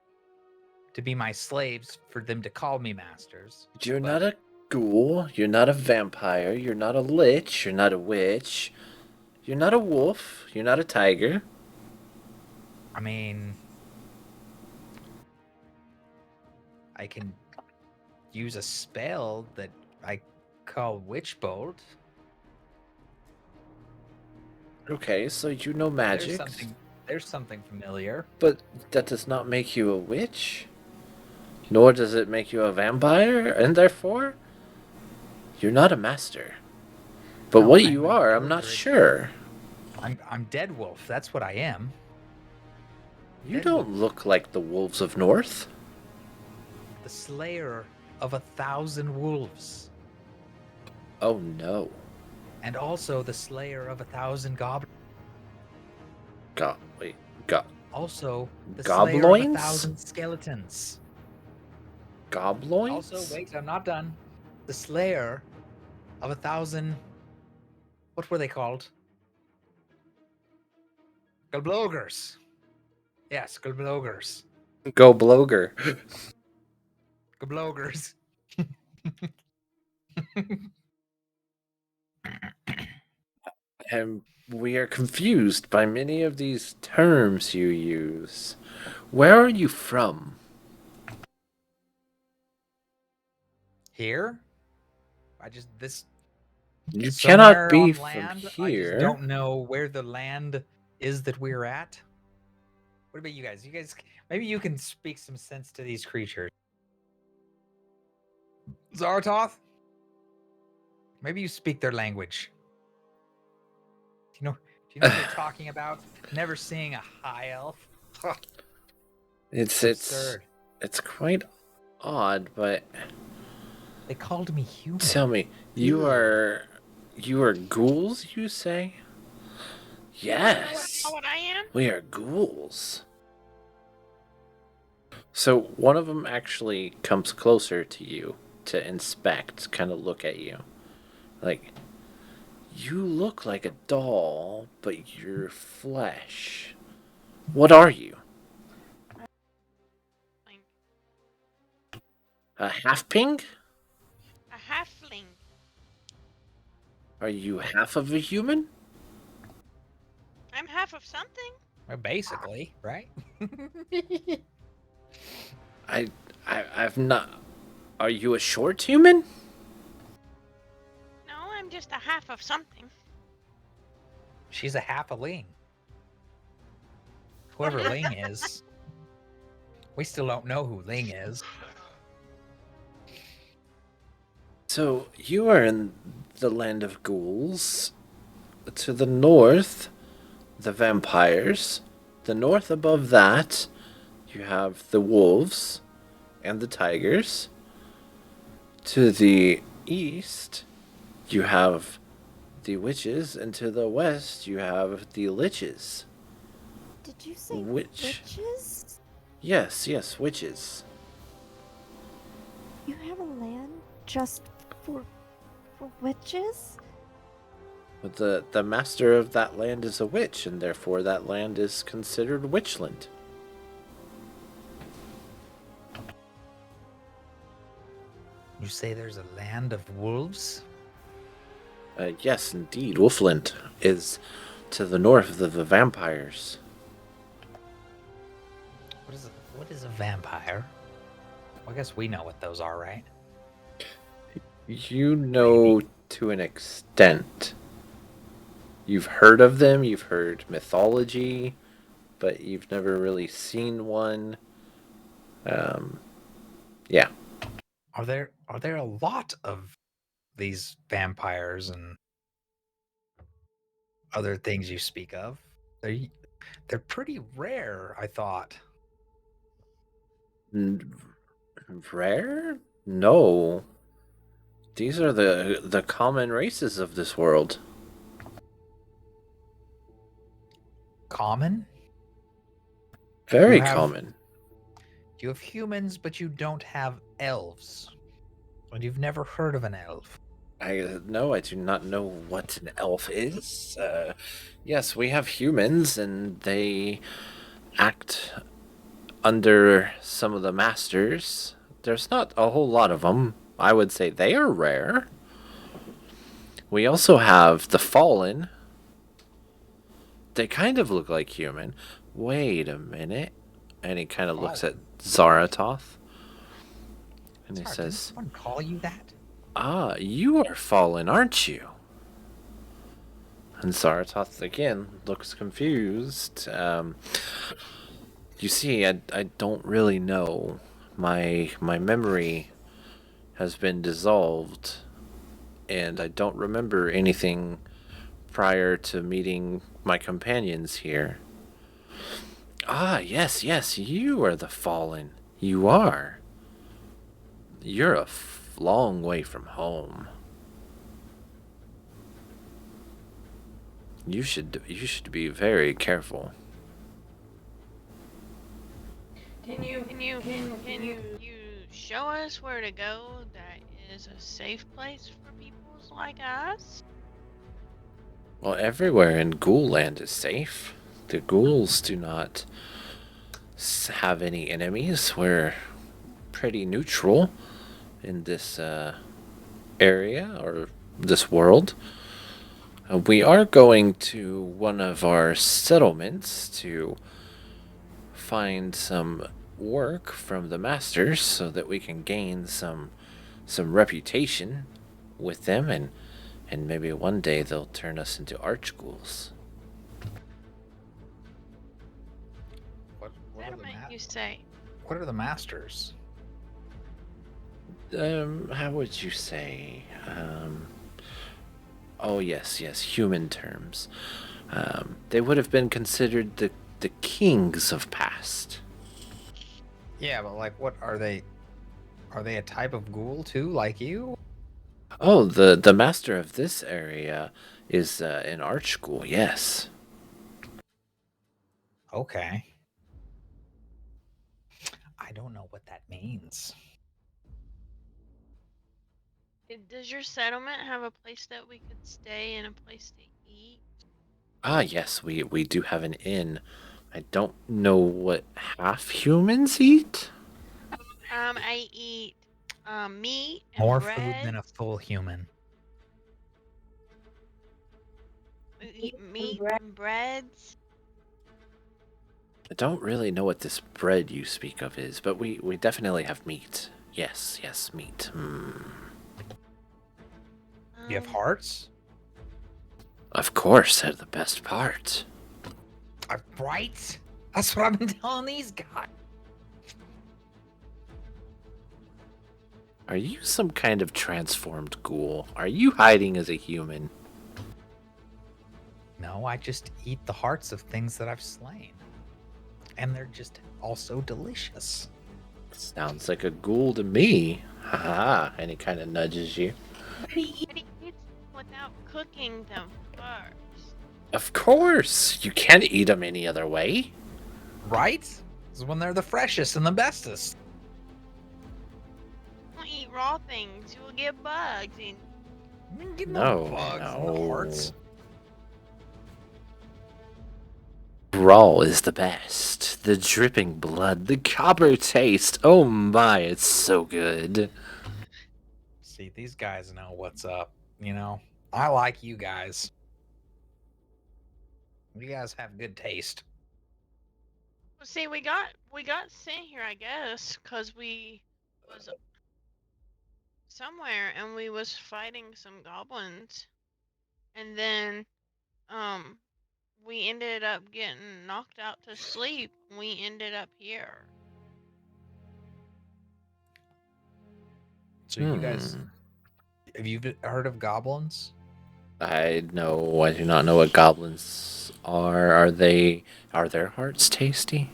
to be my slaves for them to call me masters. You're But- not a ghoul. You're not a vampire. You're not a lich. You're not a witch. You're not a wolf. You're not a tiger. I mean, I can use a spell that I call Witch Bolt. Okay, so you know magic. There's something familiar. But that does not make you a witch. Nor does it make you a vampire, and therefore, you're not a master. But No, what I'm you a are, I'm not wizard. sure. I'm Deadwolf. That's what I am. You don't look like the wolves of North. The slayer of 1,000 wolves. Oh no. And also the slayer of 1,000 goblins. Also, the Slayer of Gobloins? 1,000 skeletons. Gobloins? Also, wait, I'm not done. The Slayer of 1,000. What were they called? Goblogers. Yes, Goblogers. Go Bloger. Goblogers. And we are confused by many of these terms you use. Where are you from? Here? You somewhere cannot be on from land. here. I just don't know where the land is that we're at. What about you guys? Maybe you can speak some sense to these creatures. Zaratoth? Maybe you speak their language. Do you know what they're talking about? Never seeing a high elf. It's absurd. It's quite odd, but They called me human. tell me, you are ghouls, you say? Yes. Know what I am? We are ghouls. So one of them actually comes closer to you to inspect, kind of look at you. Like, you look like a doll, but you're flesh. What are you? A half-ping? A halfling. Are you half of a human? I'm half of something. Well, basically, right? I've not. Are you a short human? No, I'm just a half of something. She's a half a ling. Whoever Ling is. We still don't know who Ling is. So you are in the land of ghouls. To the north, the vampires. The north above that, you have the wolves and the tigers. To the east, you have the witches, and to the west, you have the liches. Did you say witches? Yes, witches. You have a land just for witches? But the master of that land is a witch, and therefore that land is considered witchland. You say there's a land of wolves? Yes, indeed. Wolfland is to the north of the vampires. What is a vampire? Well, I guess we know what those are, right? You know to an extent. You've heard of them, you've heard mythology, but you've never really seen one. Yeah. Are there a lot of these vampires and other things you speak of? They're pretty rare, I thought. Rare? No. These are the common races of this world. Common? Very common. You have humans, but you don't have elves. And you've never heard of an elf. No, I do not know what an elf is. Yes, we have humans, and they act under some of the masters. There's not a whole lot of them. I would say they are rare. We also have the Fallen. They kind of look like human. Wait a minute. And he kind of looks at Zaratoth. And he says, did someone call you that? Ah, you are Fallen, aren't you? And Zaratoth again looks confused. You see, I don't really know. My memory has been dissolved, and I don't remember anything prior to meeting my companions here. Ah, yes, you are the Fallen. You are. You're a long way from home. You should be very careful. Can you show us where to go that is a safe place for people like us? Well, everywhere in Ghoul Land is safe. The ghouls do not have any enemies. We're pretty neutral in this area or this world. We are going to one of our settlements to find some work from the masters so that we can gain some reputation with them, and maybe one day they'll turn us into archghouls. That'll make you say. What are the masters? How would you say? Oh yes, human terms. They would have been considered the kings of past. Yeah, but like, what are they? Are they a type of ghoul too, like you? Oh, the master of this area is an archghoul. Yes. Okay. I don't know what that means. Does your settlement have a place that we could stay and a place to eat? Ah, yes, we do have an inn. I don't know what half humans eat. I eat meat and More bread. food than a full human. We eat meat and breads. I don't really know what this bread you speak of is, but we definitely have meat. Yes, meat. You have hearts? Of course, they're the best part. Right? That's what I've been telling these guys. Are you some kind of transformed ghoul? Are you hiding as a human? No, I just eat the hearts of things that I've slain. And they're just also delicious. Sounds like a ghoul to me. Haha, and he kind of nudges you. But he eats without cooking them first. Of course! You can't eat them any other way. Right? This is when they're the freshest and the bestest. Don't eat raw things. You will get bugs. And Get No, bugs no. in the hearts. Raw is the best. The dripping blood, the copper taste. Oh my, it's so good. See, these guys know what's up. You know, I like you guys. You guys have good taste. well, see, we got sent here, I guess, cause we was somewhere and we was fighting some goblins, and then we ended up getting knocked out to sleep. We ended up here. So you guys, have you heard of goblins? I do not know what goblins are. Are their hearts tasty?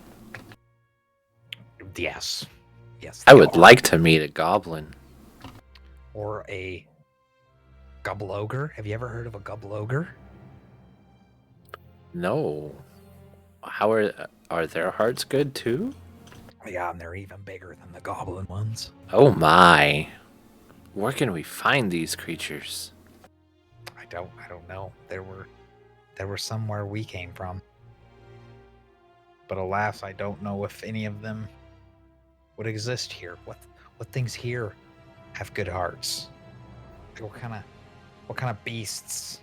Yes. Yes. I they would are. like to meet a goblin. Or a gobble-ogre. Have you ever heard of a gobble-ogre? No. How are their hearts good too? Yeah, and they're even bigger than the goblin ones. Oh my. Where can we find these creatures? I don't know. There were somewhere we came from. But alas, I don't know if any of them would exist here. What things here have good hearts? Like what kind of beasts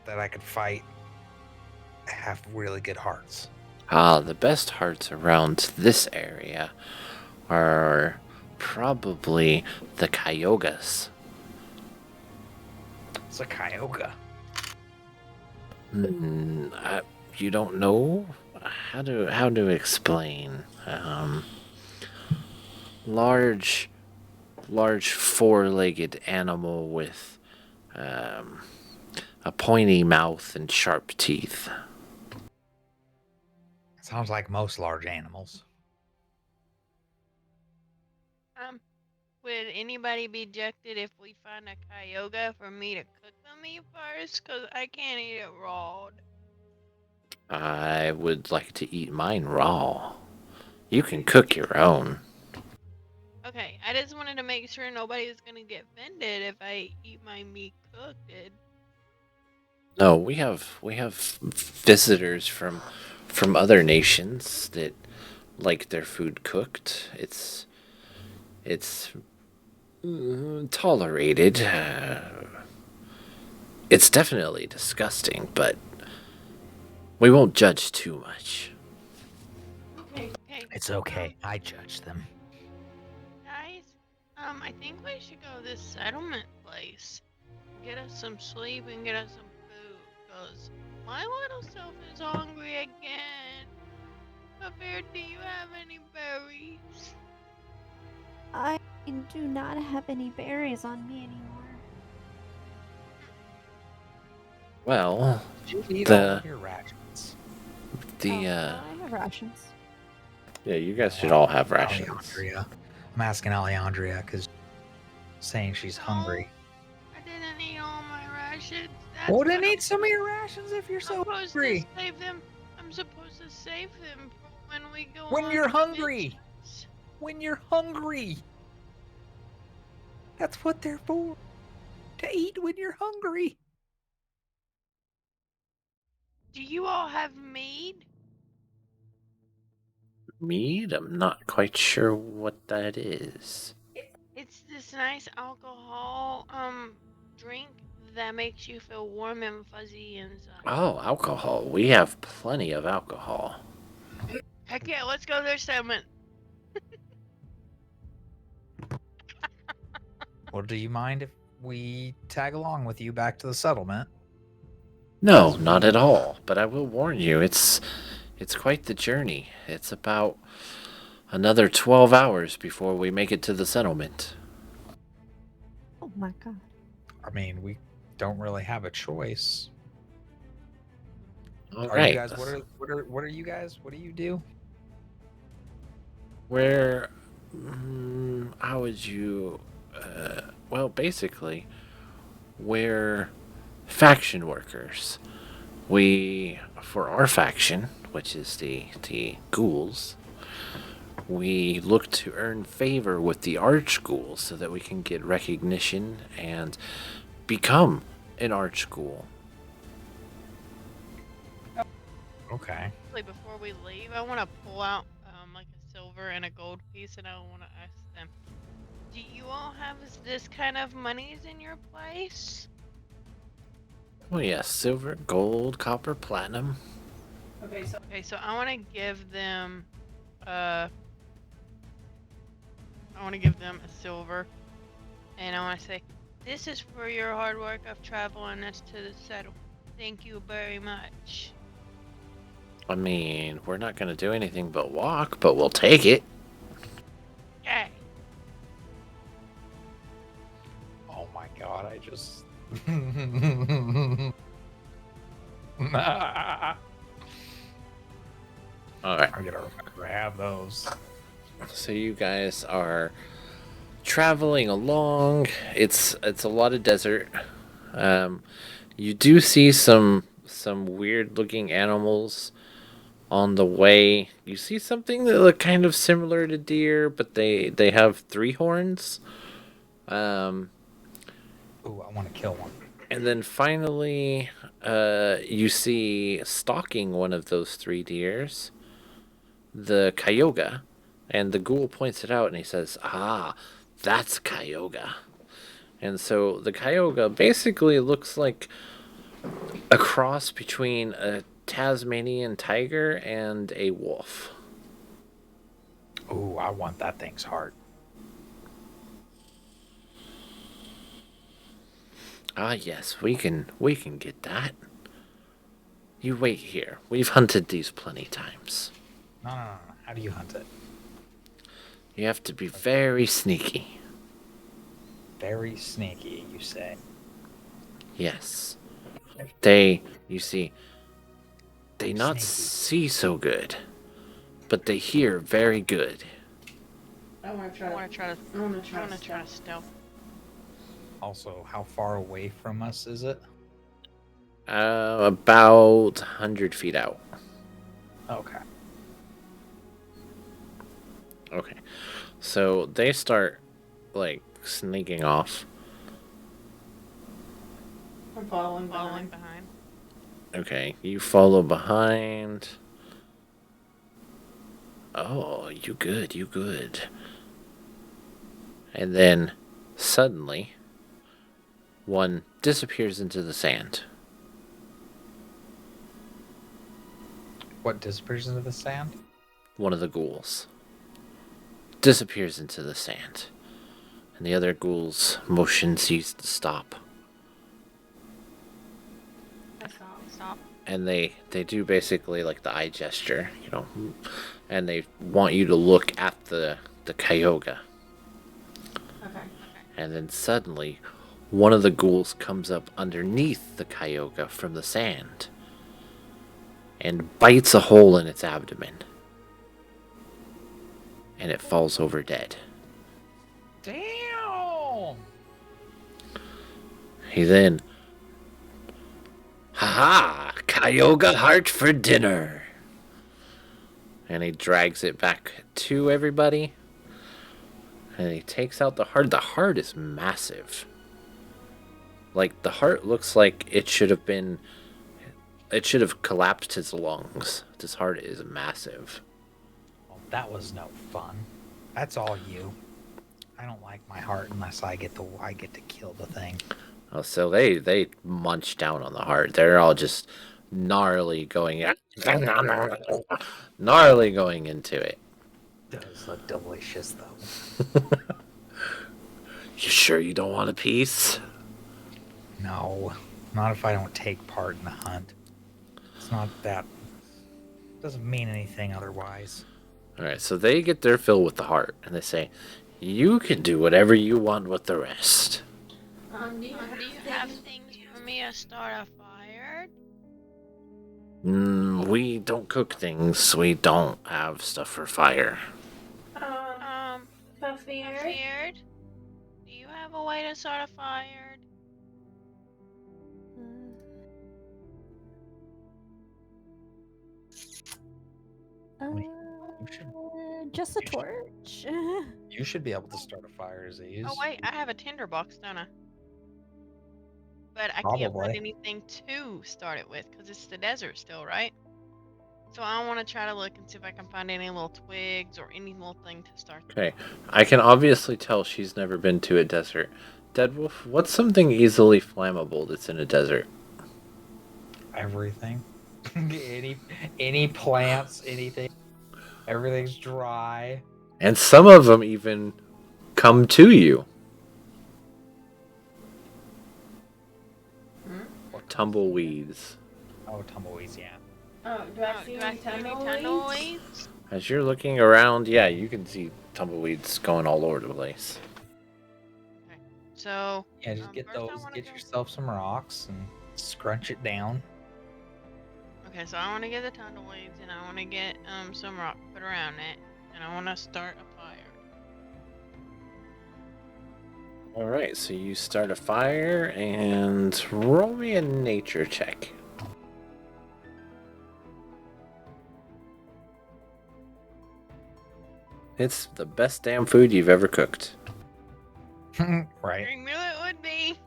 that I could fight have really good hearts? The best hearts around this area are probably the Kyogas. It's a Kyoga. You don't know how to explain. Large four-legged animal with a pointy mouth and sharp teeth. Sounds like most large animals. Would anybody be ejected if we find a Kyoga for me to cook them eat first? Cause I can't eat it raw. I would like to eat mine raw. You can cook your own. Okay, I just wanted to make sure nobody's gonna get offended if I eat my meat cooked. No, we have visitors from other nations that like their food cooked. It's tolerated. It's definitely disgusting, but we won't judge too much. Okay. It's okay. I judge them. Guys, I think we should go to this settlement place. Get us some sleep and get us some food, cause my little self is hungry again. Bear, do you have any berries? I do not have any berries on me anymore. Well, You eat all of your rations. I have rations. Yeah, you guys should all have rations. Alejandria. I'm asking Alejandria because saying she's hungry. I didn't eat all my rations. Well, then eat some of your rations if you're so hungry. Save them. I'm supposed to save them for when we go. When on you're the hungry. missions. When you're hungry. That's what they're for. To eat when you're hungry. Do you all have mead? Mead? I'm not quite sure what that is. It's this nice alcohol drink that makes you feel warm and fuzzy inside. Oh, alcohol. We have plenty of alcohol. Heck yeah, let's go to their settlement. Well, do you mind if we tag along with you back to the settlement? No, not at all. But I will warn you, it's quite the journey. It's about another 12 hours before we make it to the settlement. Oh my god. I mean, we don't really have a choice. All Are right. you guys? What are you guys? What do you do? Where? How would you? Well, basically, we're faction workers. We, for our faction, which is the ghouls, we look to earn favor with the arch ghouls so that we can get recognition and become an arch ghoul. Okay. Before we leave, I want to pull out like a silver and a gold piece, and I want to ask them, do you all have this kind of monies in your place? Oh yes, silver, gold, copper, platinum. Okay, so I want to give them a silver, and I want to say, this is for your hard work of traveling us to the settle. Thank you very much. I mean, we're not gonna do anything but walk, but we'll take it. Okay. Oh my god, I just. Alright. I gotta remember to have those. So you guys are traveling along. It's a lot of desert. You do see some weird looking animals on the way. You see something that look kind of similar to deer, but they have 3 horns. Ooh, I want to kill one. And then finally, you see stalking one of those 3 deers, the Kyogre, and the ghoul points it out and he says, "Ah, that's Kyogre." And so the Kyogre basically looks like a cross between a Tasmanian tiger and a wolf. Ooh, I want that thing's heart. Ah, yes, we can get that. You wait here. We've hunted these plenty times. No. How do you hunt it? You have to be very sneaky. Very sneaky, you say. Yes. They not Sneaky. see so good, but they hear very good. I want to try to stealth. Also, how far away from us is it? About 100 feet out. Okay. Okay. So they start, like, sneaking off. I'm following Behind. Okay, you follow behind. Oh, you good, you good. And then, suddenly, one disappears into the sand. What disappears into the sand? One of the ghouls disappears into the sand. And the other ghouls motions you to stop. Stop. And they do basically like the eye gesture, you know, and they want you to look at the Kyogre. Okay. And then suddenly, one of the ghouls comes up underneath the Kyogre from the sand and bites a hole in its abdomen. And it falls over dead. Damn! He then, "Ha-ha! Kyogre heart for dinner!" And he drags it back to everybody. And he takes out the heart. The heart is massive. Like, the heart looks like it should have been... It should have collapsed his lungs. This heart is massive. Well, that was no fun. That's all you. I don't like my heart unless I get to kill the thing. Oh, so they munch down on the heart. They're all just gnarly going gnarly going into it. Does look delicious though. You sure you don't want a piece? No, not if I don't take part in the hunt. It's not that. Doesn't mean anything otherwise. Alright, so they get their fill with the heart, and they say, "You can do whatever you want with the rest." Do you have things for me to start a fire? We don't cook things. We don't have stuff for fire. Feared? Do you have a way to start a fire? Just a torch. You should be able to start a fire, Aziz. Oh wait, I have a tinderbox, don't I? But I can't Probably. find anything to start it with because it's the desert still, right? So I want to try to look and see if I can find any little twigs or any little thing to start. Okay, I can obviously tell she's never been to a desert. Deadwolf, what's something easily flammable that's in a desert? Everything. any plants, anything. Everything's dry. And some of them even come to you. Or tumbleweeds. Oh, tumbleweeds, yeah. Oh, do I see any tumbleweeds? As you're looking around, yeah, you can see tumbleweeds going all over the place. Okay, so Yeah, just get those. Get yourself some rocks and scrunch it down. Okay, so I want to get the tumbleweeds and I want to get some rock put around it, and I want to start a fire. Alright, so you start a fire and roll me a nature check. It's the best damn food you've ever cooked. Right. I knew it would be.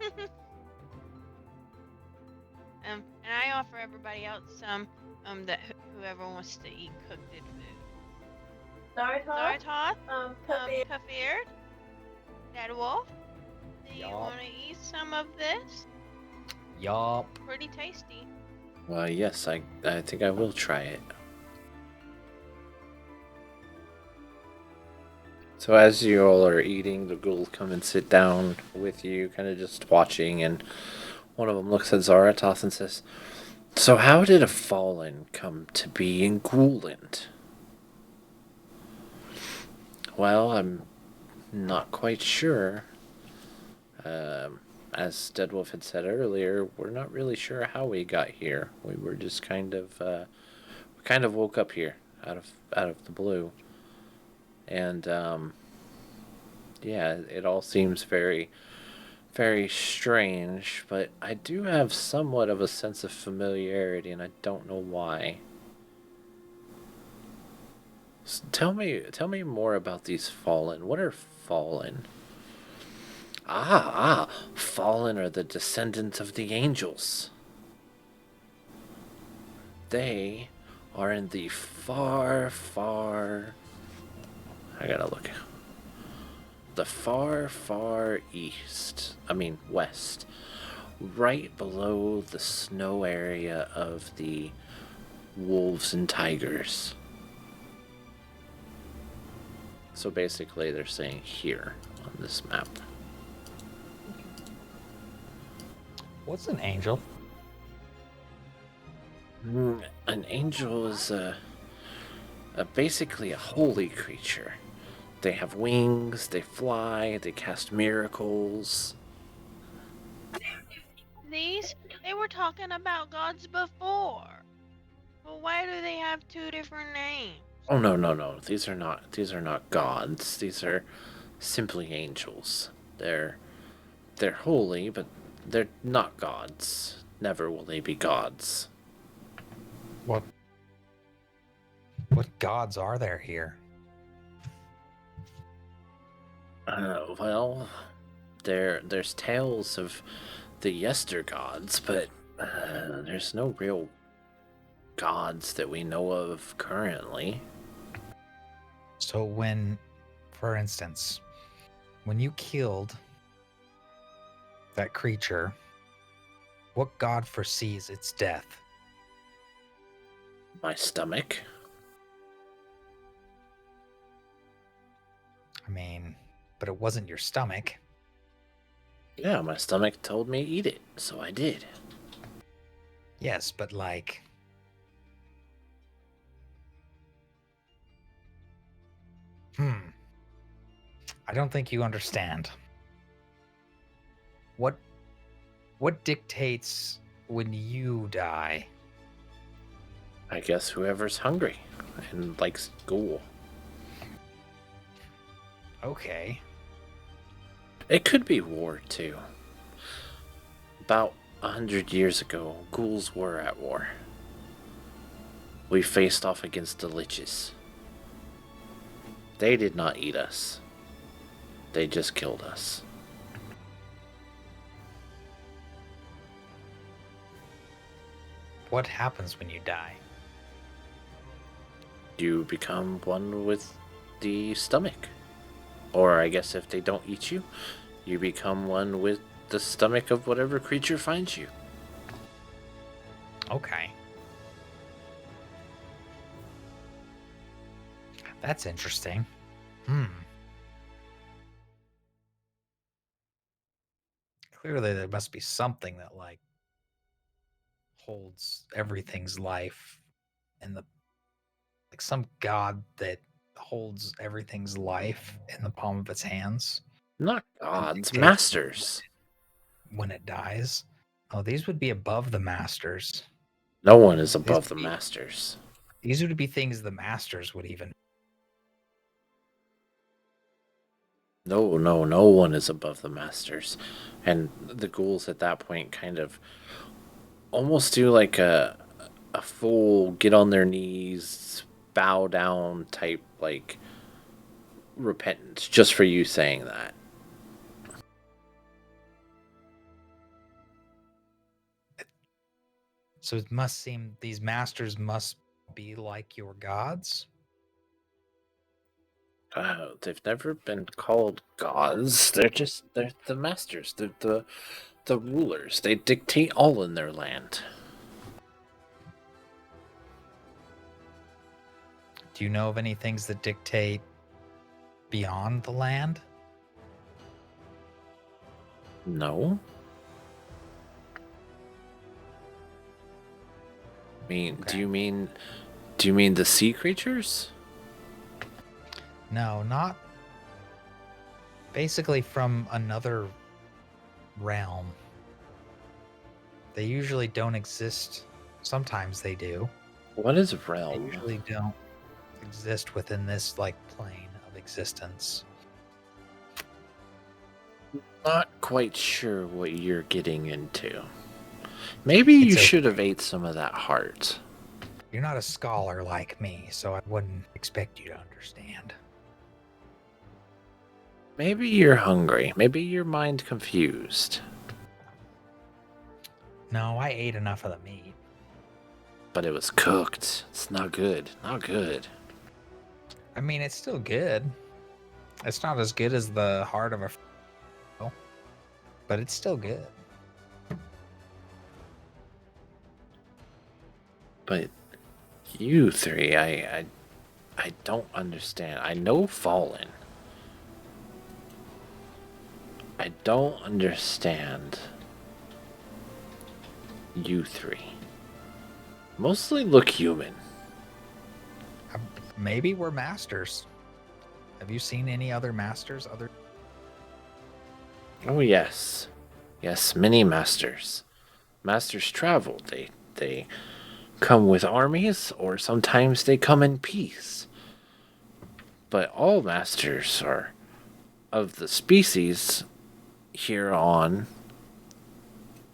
And I offer everybody else some that whoever wants to eat cooked food. Zaratoth, Kafir, Deadwolf, do you want to eat some of this? Yup. Pretty tasty. Well, yes, I think I will try it. So as you all are eating, the ghouls come and sit down with you, kind of just watching, and one of them looks at Zaratoth and says, "So how did a fallen come to be in Ghouland?" "Well, I'm not quite sure. As Deadwolf had said earlier, we're not really sure how we got here. We were just kind of woke up here out of the blue. And, yeah, it all seems very, very strange, but I do have somewhat of a sense of familiarity, and I don't know why. Tell me more about these fallen. What are fallen? Fallen are the descendants of the angels. They are in the far, far... I gotta look. The far, far east. I mean, west. Right below the snow area of the wolves and tigers. So basically they're saying here on this map. What's an angel? An angel is basically a holy creature. They have wings, they fly, they cast miracles. They were talking about gods before. Well, why do they have two different names? Oh no. These are not gods. These are simply angels. They're holy, but they're not gods. Never will they be gods. What gods are there here? Well, there's tales of the yester gods, but there's no real gods that we know of currently. So when, for instance, when you killed that creature, what god foresees its death? My stomach. I mean, but it wasn't your stomach. Yeah, my stomach told me to eat it, so I did. Yes, but like... I don't think you understand. What dictates when you die? I guess whoever's hungry and likes ghoul. Okay. It could be war, too. About 100 years ago, ghouls were at war. We faced off against the liches. They did not eat us. They just killed us. What happens when you die? You become one with the stomach. Or I guess if they don't eat you, you become one with the stomach of whatever creature finds you. Okay. That's interesting. Clearly there must be something that like holds everything's life in the like some god that holds everything's life in the palm of its hands. Not gods, masters. When it dies. Oh, these would be above the masters. No one is above the masters. These would be things the masters would even. No one is above the masters. And the ghouls at that point kind of almost do like a full get on their knees, bow down type like repentance just for you saying that. So it must seem these masters must be like your gods? They've never been called gods. They're the masters. They're the rulers. They dictate all in their land. Do you know of any things that dictate beyond the land? No. Okay. Do you mean the sea creatures? No, not basically from another realm. They usually don't exist. Sometimes they do. What is realm? They usually don't exist within this like plane of existence. Not quite sure what you're getting into. Maybe you should have ate some of that heart. You're not a scholar like me, so I wouldn't expect you to understand. Maybe you're hungry. Maybe your mind confused. No, I ate enough of the meat. But it was cooked. It's not good. Not good. I mean, it's still good. It's not as good as the heart of a but it's still good. But you three, I don't understand. I know Fallen. I don't understand you three. Mostly look human. Maybe we're masters. Have you seen any other masters? Oh yes. Yes, many masters. Masters travel. They come with armies, or sometimes they come in peace. But all masters are of the species here on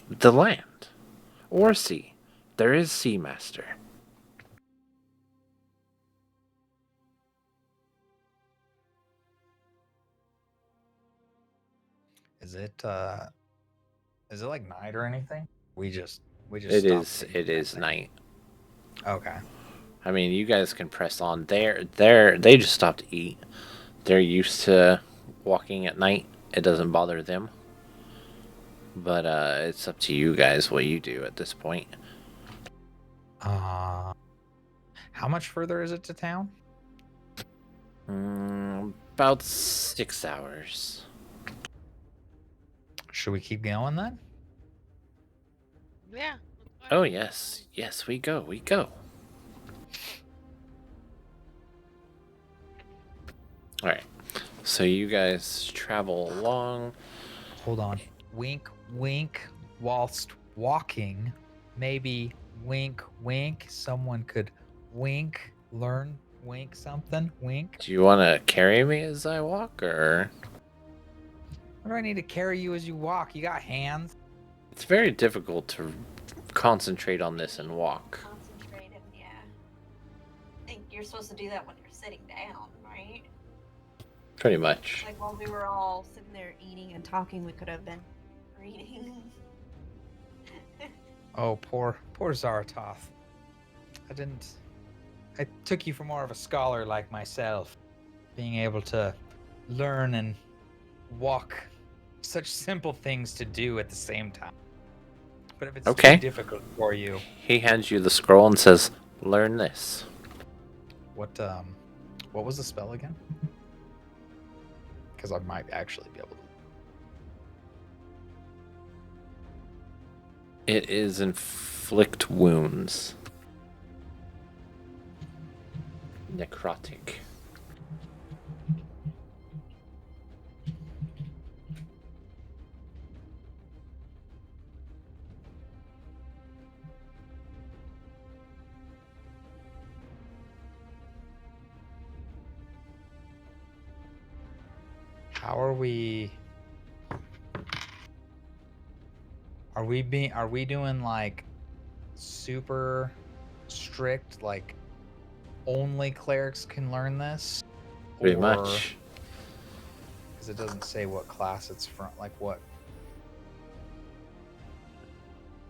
the land or sea. There is Sea Master. Is it like night or anything? We just It is night. Okay. I mean, you guys can press on. They just stopped to eat. They're used to walking at night. It doesn't bother them. But it's up to you guys what you do at this point. How much further is it to town? About 6 hours. Should we keep going then? Yeah. Oh yes, yes, we go. All right. So you guys travel along. Hold on. Wink, wink. Whilst walking, maybe wink, wink. Someone could wink, learn, wink something, wink. Do you want to carry me as I walk, or? What do I need to carry you as you walk? You got hands? It's very difficult to concentrate on this and walk. Concentrate and yeah. I think you're supposed to do that when you're sitting down, right? Pretty much. Like while we were all sitting there eating and talking, we could have been reading. Oh, poor Zaratoth. I took you for more of a scholar like myself. Being able to learn and walk, such simple things to do at the same time. But if it's too difficult for you... He hands you the scroll and says, learn this. What was the spell again? Because I might actually be able to... It is inflict wounds. Necrotic. How are we... Are we doing like super strict, like only clerics can learn this? Pretty much. Because it doesn't say what class it's from, like what.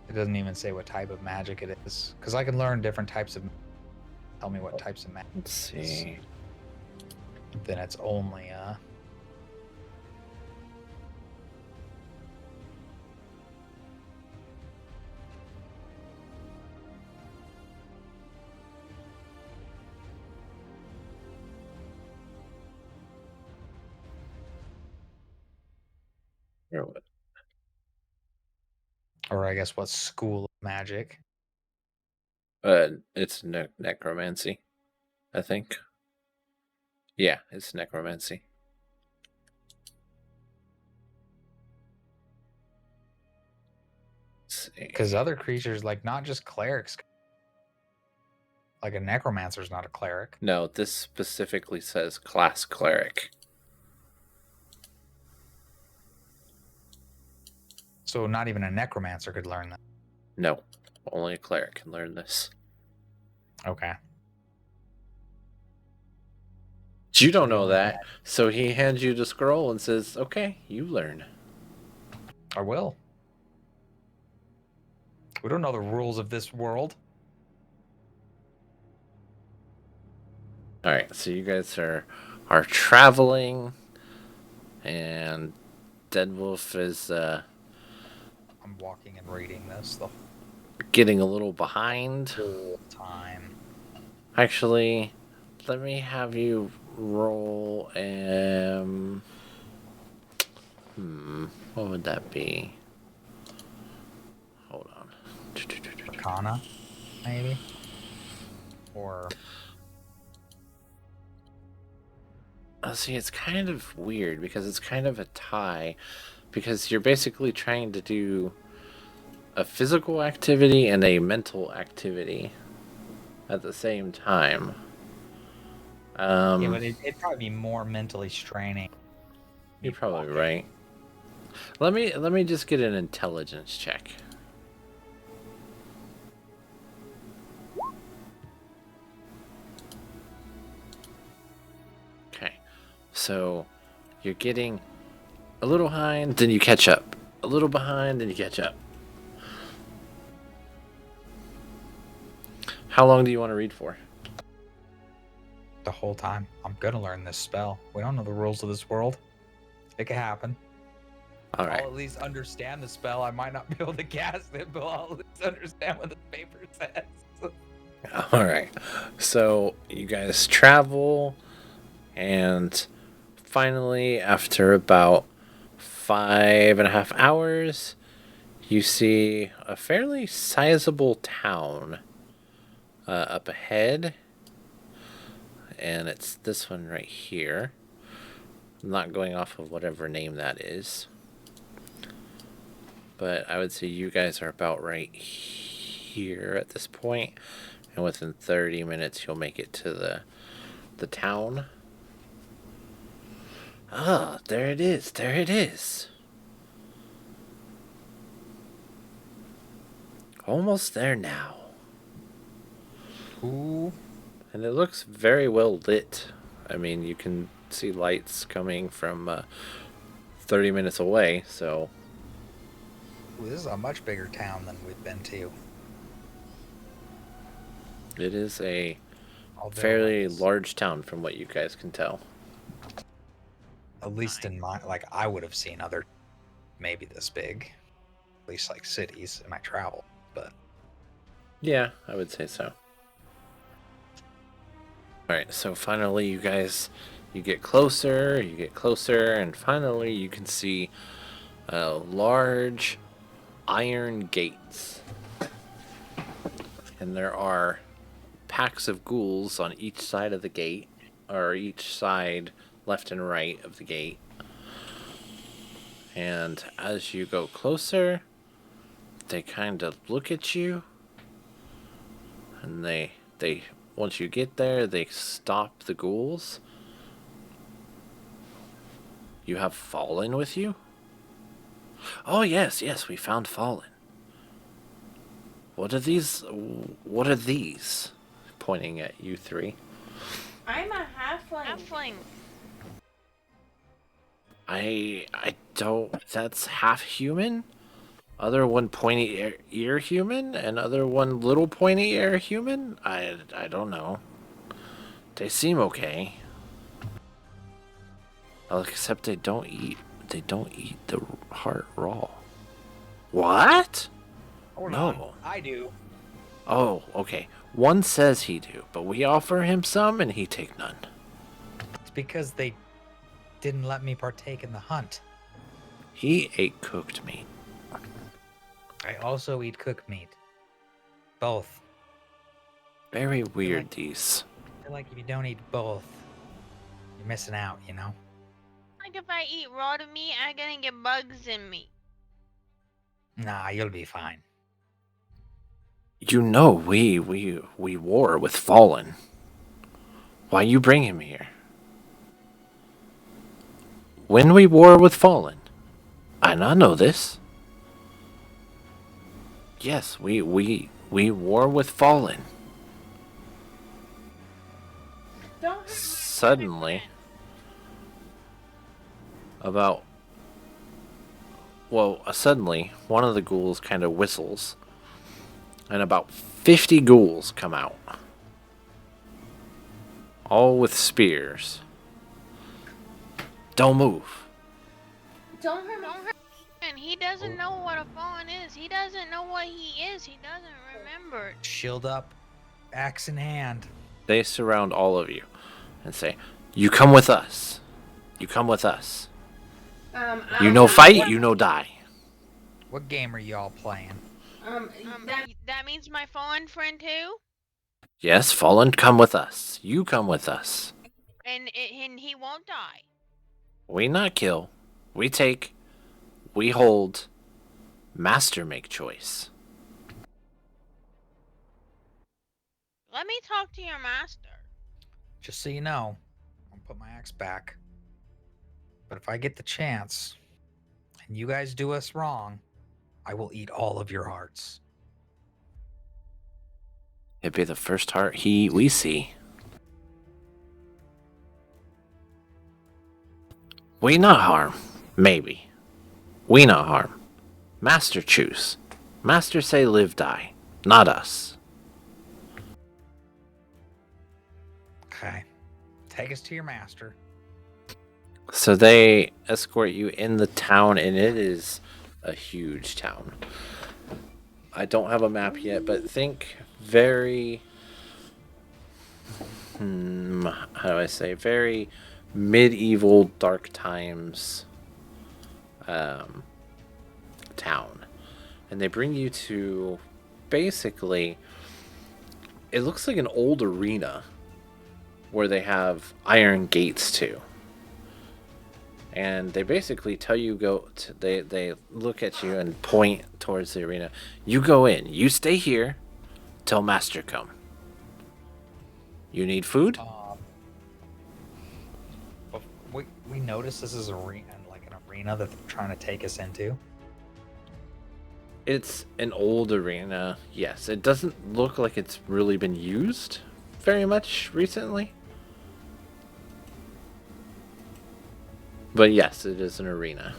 It doesn't even say what type of magic it is. Because I can learn different types of. Tell me what types of magic. Let's see. Then it's only or I guess what school of magic? It's necromancy, I think. Yeah, it's necromancy. Because other creatures, like not just clerics, like a necromancer is not a cleric. No, this specifically says class cleric. So not even a necromancer could learn that. No, only a cleric can learn this. Okay. You don't know that, so he hands you the scroll and says, "Okay, you learn." I will. We don't know the rules of this world. All right, so you guys are traveling, and Deadwolf is I'm walking and reading this the getting a little behind. whole time. Actually, let me have you roll. What would that be? Hold on. Arcana, maybe? Or... See, it's kind of weird because it's kind of a tie. Because you're basically trying to do a physical activity and a mental activity at the same time. yeah, but it'd probably be more mentally straining. You're probably right. Let me just get an intelligence check. Okay, so you're getting a little behind, then you catch up. A little behind, then you catch up. How long do you want to read for? The whole time. I'm gonna learn this spell. We don't know the rules of this world. It could happen. All right. I'll at least understand the spell. I might not be able to cast it, but I'll at least understand what the paper says. All right. So you guys travel, and finally, after about 5.5 hours, you see a fairly sizable town up ahead. And it's this one right here. I'm not going off of whatever name that is. But I would say you guys are about right here at this point. And within 30 minutes, you'll make it to the town. Ah, there it is. There it is. Almost there now. Ooh. And it looks very well lit. I mean, you can see lights coming from 30 minutes away, so... Ooh, this is a much bigger town than we've been to. It is a fairly large town from what you guys can tell. At least in my... Like, I would have seen other... Maybe this big. At least, like, cities in my travel, but... Yeah, I would say so. Alright, so finally you guys, you get closer, and finally you can see large iron gates. And there are packs of ghouls on each side of the gate, or each side left and right of the gate. And as you go closer, they kind of look at you, and they once you get there, they stop the ghouls. You have Fallen with you? Oh, yes, we found Fallen. What are these? What are these? Pointing at you three. I'm a halfling. I don't... That's half human? Other one pointy ear human, and other one little pointy ear human? I don't know. They seem okay. Well, except they don't eat the heart raw. What? Hold no. on. I do. Oh, okay. One says he do, but we offer him some and he take none. It's because they didn't let me partake in the hunt. He ate cooked meat. I also eat cooked meat. Both. Very weird, these. I feel like if you don't eat both, you're missing out, you know? Like if I eat raw meat, I'm gonna get bugs in me. Nah, you'll be fine. You know we war with Fallen. Why you bring him here? When we war with Fallen? I not know this. Yes, we war with Fallen. Suddenly, suddenly, one of the ghouls kind of whistles, and about 50 ghouls come out. All with spears. Don't move. Don't hurt me. And he doesn't know what a fallen is. He doesn't know what he is. He doesn't remember. Shield up, axe in hand. They surround all of you and say, "You come with us. You come with us. You know fight, you know die." What game are y'all playing? That means my fallen friend too? Yes, fallen, come with us. You come with us. And he won't die. We not kill. We take. We hold. Master make choice. Let me talk to your master. Just so you know, I'll put my axe back. But if I get the chance, and you guys do us wrong, I will eat all of your hearts. It'd be the first heart we see. We not harm. Maybe. We not harm. Master choose. Master say live die. Not us. Okay. Take us to your master. So they escort you in the town, and it is a huge town. I don't have a map yet, but think very... how do I say? Very medieval, dark times town. And they bring you to basically... It looks like an old arena where they have iron gates to. And they basically tell you they look at you and point towards the arena. You go in. You stay here till master come. You need food? We notice this is an arena that they're trying to take us into. It's an old arena. Yes, it doesn't look like it's really been used very much recently. But yes, it is an arena.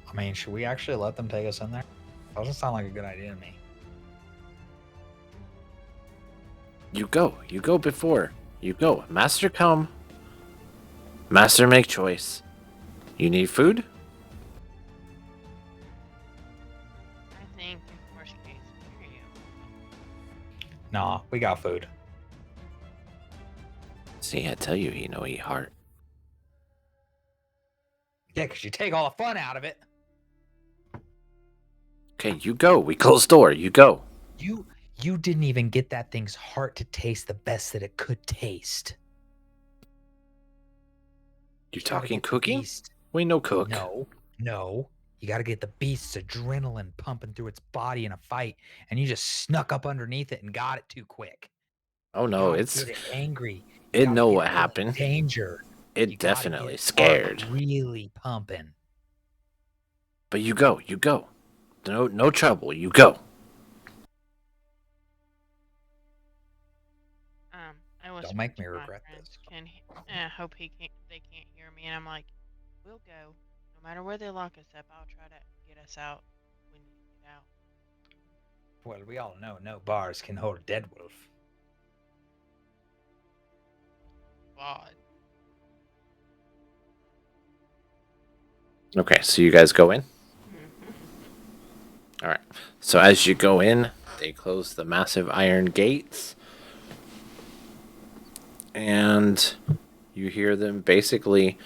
I mean, should we actually let them take us in there? Doesn't sound like a good idea to me. You go before. You go. Master come. Master make choice. You need food? I think in worst case scenario. Nah, we got food. See, I tell you, he know eat heart. Yeah, because you take all the fun out of it. Okay, you go. We close door. You go. You didn't even get that thing's heart to taste the best that it could taste. You talking cooking? We no cook. No. You got to get the beast's adrenaline pumping through its body in a fight, and you just snuck up underneath it and got it too quick. Oh no, it's angry. It know what happened. Danger. It definitely scared. Really pumping. But you go. No trouble. You go. Don't make me regret this. I hope they can't hear me, and I'm like, we'll go. No matter where they lock us up, I'll try to get us out when you get out. Well, we all know no bars can hold a dead wolf. God. Okay, so you guys go in? Alright, so as you go in, they close the massive iron gates. And you hear them basically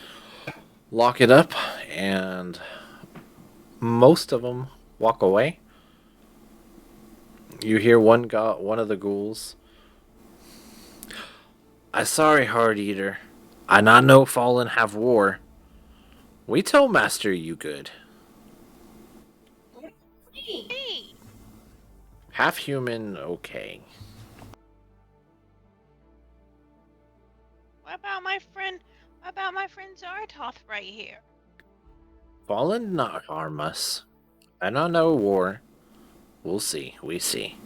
lock it up, and most of them walk away. You hear one of the ghouls. I sorry, Heart Eater. I not know Fallen have war. We tell Master you good. Hey. Half human, okay. What about my friend Zaratoth right here? Fallen not harm us. I don't know war. We'll see. We see.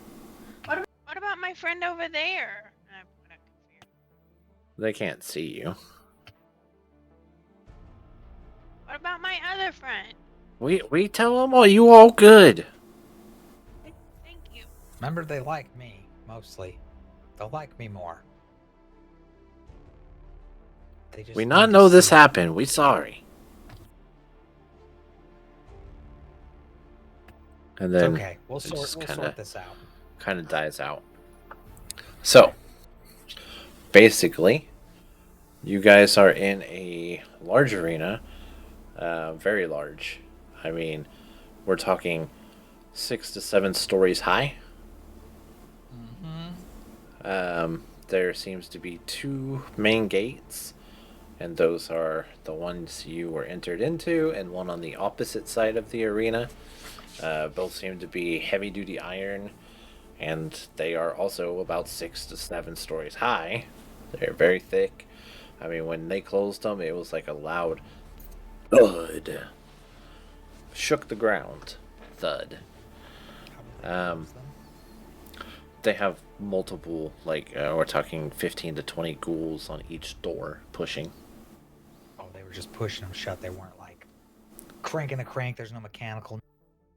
What about my friend over there? They can't see you. What about my other friend? We tell them, are you all good? Thank you. Remember, they like me, mostly. They'll like me more. They just We need not to know this see- happened. We sorry. And It's then okay. We'll sort this out. kind of dies out. So, basically, you guys are in a large arena, very large. I mean, we're talking 6 to 7 stories high. There seems to be 2 main gates, and those are the ones you were entered into, and one on the opposite side of the arena. Both seem to be heavy-duty iron, and they are also about 6 to 7 stories high. They're very thick. I mean, when they closed them, it was like a loud thud. Shook the ground. Thud. They have multiple, like, we're talking 15 to 20 ghouls on each door pushing. Oh, they were just pushing them shut. They weren't like cranking a crank. There's no mechanical.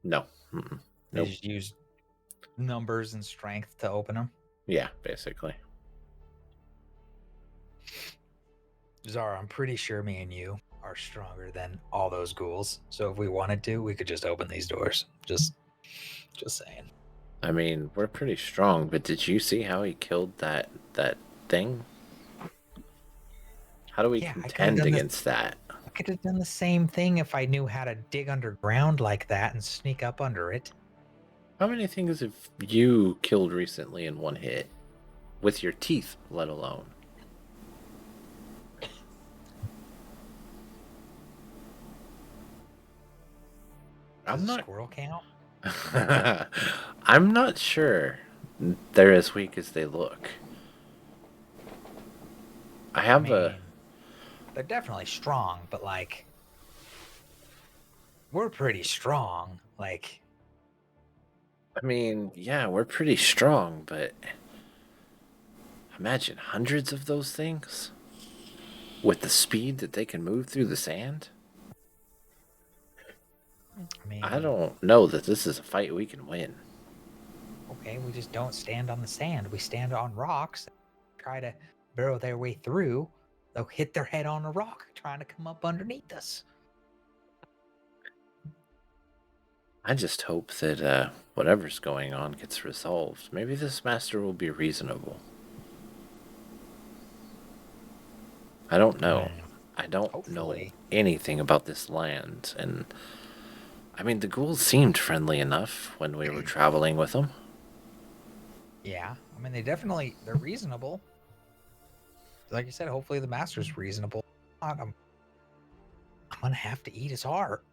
No. Mm-mm. They Nope. just used numbers and strength to open them. Yeah, basically. Zara, I'm pretty sure me and you are stronger than all those ghouls. So if we wanted to, we could just open these doors. Just saying. I mean, we're pretty strong, but did you see how he killed that thing? How do we contend against that? I could have done the same thing if I knew how to dig underground like that and sneak up under it. How many things have you killed recently in one hit? With your teeth, let alone. Does a squirrel count? I'm not sure they're as weak as they look. They're definitely strong, but like we're pretty strong. Like, I mean, yeah, we're pretty strong, but imagine hundreds of those things with the speed that they can move through the sand. I don't know that this is a fight we can win. Okay, we just don't stand on the sand. We stand on rocks, try to burrow their way through. They'll hit their head on a rock trying to come up underneath us. I just hope that whatever's going on gets resolved. Maybe this master will be reasonable. I don't know. I don't know anything about this land, and I mean, the ghouls seemed friendly enough when we were traveling with them. Yeah, I mean, they're reasonable. Like I said, hopefully the master's reasonable. I'm gonna have to eat his heart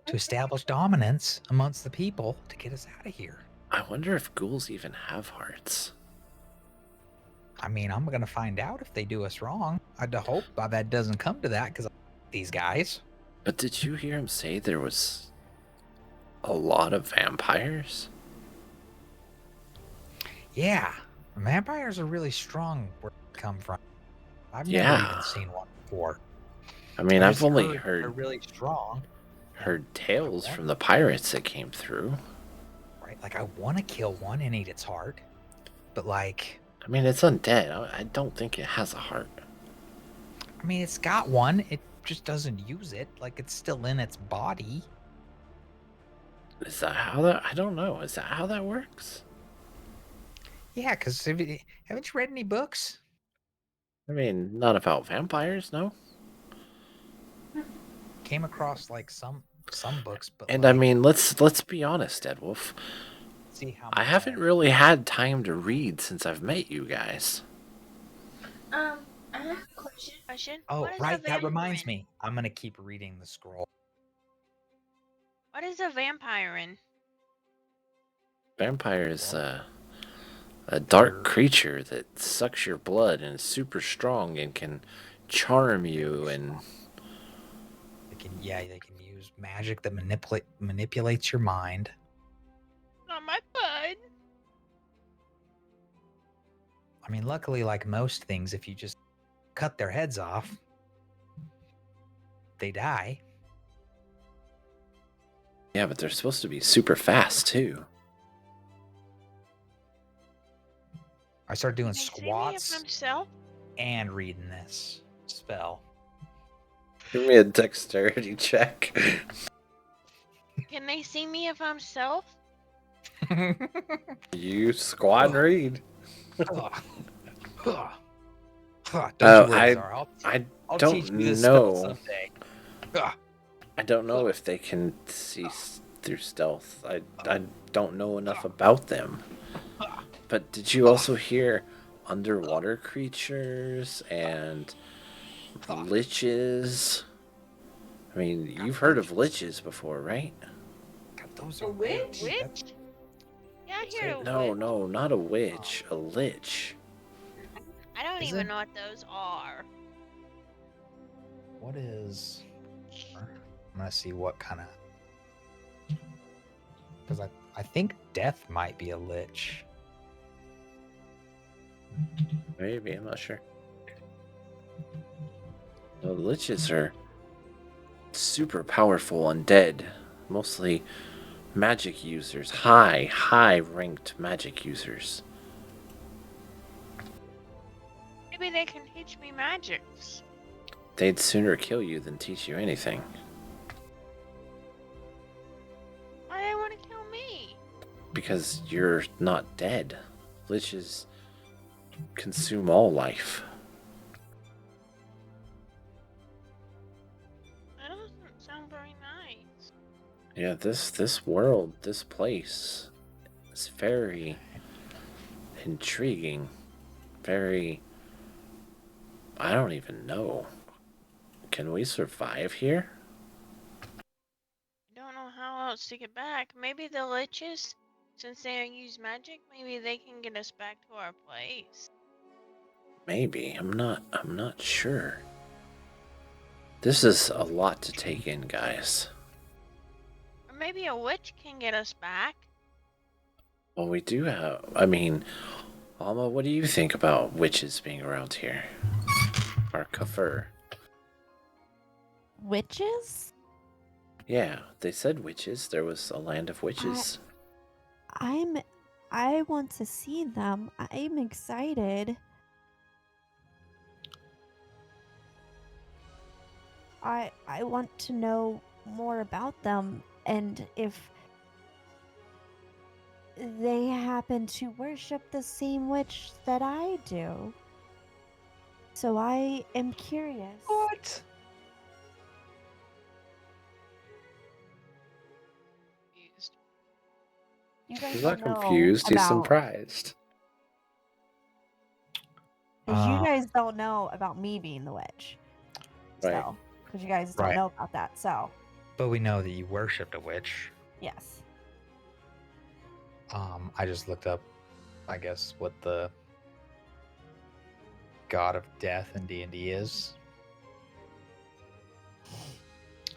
to establish dominance amongst the people to get us out of here. I wonder if ghouls even have hearts. I mean, I'm gonna find out if they do us wrong. I hope that doesn't come to that, because these guys. But did you hear him say there was a lot of vampires? Yeah, vampires are really strong where they come from. I've never even seen one before. I mean, I've only heard they're really strong. Heard tales from the pirates that came through. Right, like I want to kill one and eat its heart, but like, I mean, it's undead. I don't think it has a heart. I mean, it's got one. It just doesn't use it. Like, it's still in its body. Is that how that? I don't know. Is that how that works? Yeah, because haven't you read any books? I mean, not about vampires, no. Came across like some books, but and like, I mean, let's be honest, Deadwolf. See how I haven't really had time to read since I've met you guys. I have a question. Oh, right. That reminds me. I'm gonna keep reading the scroll. What is a vampire in? Vampire is a dark creature that sucks your blood and is super strong and can charm you, and they can use magic that manipulates your mind. Not my blood. I mean, luckily, like most things, if you just cut their heads off, they die. Yeah, but they're supposed to be super fast too. I started doing Can they see me squats if I'm stealth? and reading this spell. Give me a dexterity check. Can they see me if I'm stealth? You squat and read. Don't you Oh, worry, Zara. I'll don't teach you this spell know. someday. I don't know if they can see through stealth. I don't know enough about them. But did you also hear underwater creatures and liches? I mean, you've heard of liches before, right? God, those A are witch? Witch? Yeah, I hear a No, witch. no, not a witch. A lich. I don't Is even it? know what those are. What is? I'm gonna see what kind of. Because I think death might be a lich. Maybe, I'm not sure. The liches are super powerful undead. Mostly magic users. High ranked magic users. Maybe they can teach me magics. They'd sooner kill you than teach you anything. Why do they want to kill me? Because you're not dead. Liches consume all life. That doesn't sound very nice. Yeah, this world, this place is very intriguing. Very... I don't even know. Can we survive here? I don't know how else to get back. Maybe the liches, since they use magic, maybe they can get us back to our place. Maybe. I'm not sure. This is a lot to take in, guys. Or maybe a witch can get us back. Well, we do have... I mean, Alma, what do you think about witches being around here? Or kafir? Witches? Yeah, they said witches. There was a land of witches. I want to see them. I'm excited. I want to know more about them and if they happen to worship the same witch that I do. So I am curious. What? Confused. You guys He's don't not know confused, he's about- surprised. 'cause you guys don't know about me being the witch. Right. So, because you guys don't Right. know about that. So, But we know that you worshipped a witch. yes. I just looked up, I guess, what the god of death in D&D is.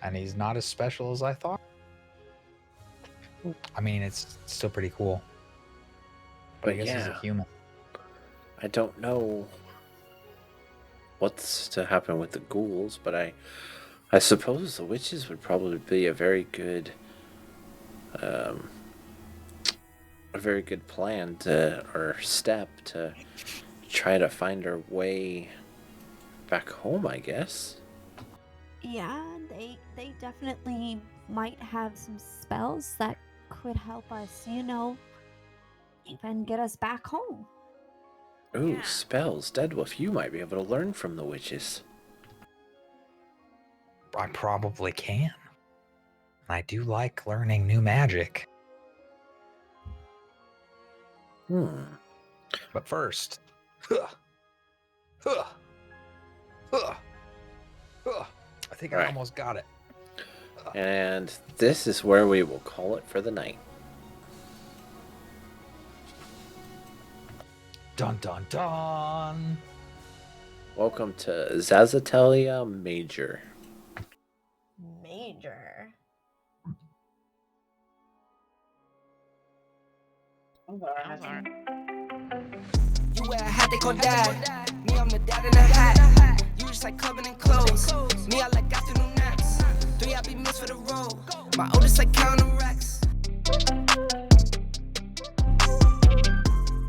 And he's not as special as I thought. I mean, it's still pretty cool. But I But guess he's a yeah. human. I don't know what's to happen with the ghouls, but I suppose the witches would probably be a very good plan or step to try to find our way back home, I guess. Yeah, they definitely might have some spells that could help us, even get us back home. Ooh, Yeah. spells. Deadwolf, you might be able to learn from the witches. I probably can. I do like learning new magic. But first, I think I Right. almost got it. And this is where we will call it for the night. Dun dun dun. Welcome to Zazitaliah Major. Major. Sounds hard. You You wear a hat, they call dad. Me, I'm the dad in a hat. You just like clubbing and clothes. Me, I like afternoon naps. 3 I be meals for the road. My oldest like counting racks.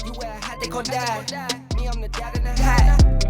You wear a hat, they call dad. Me, I'm the dad in a hat.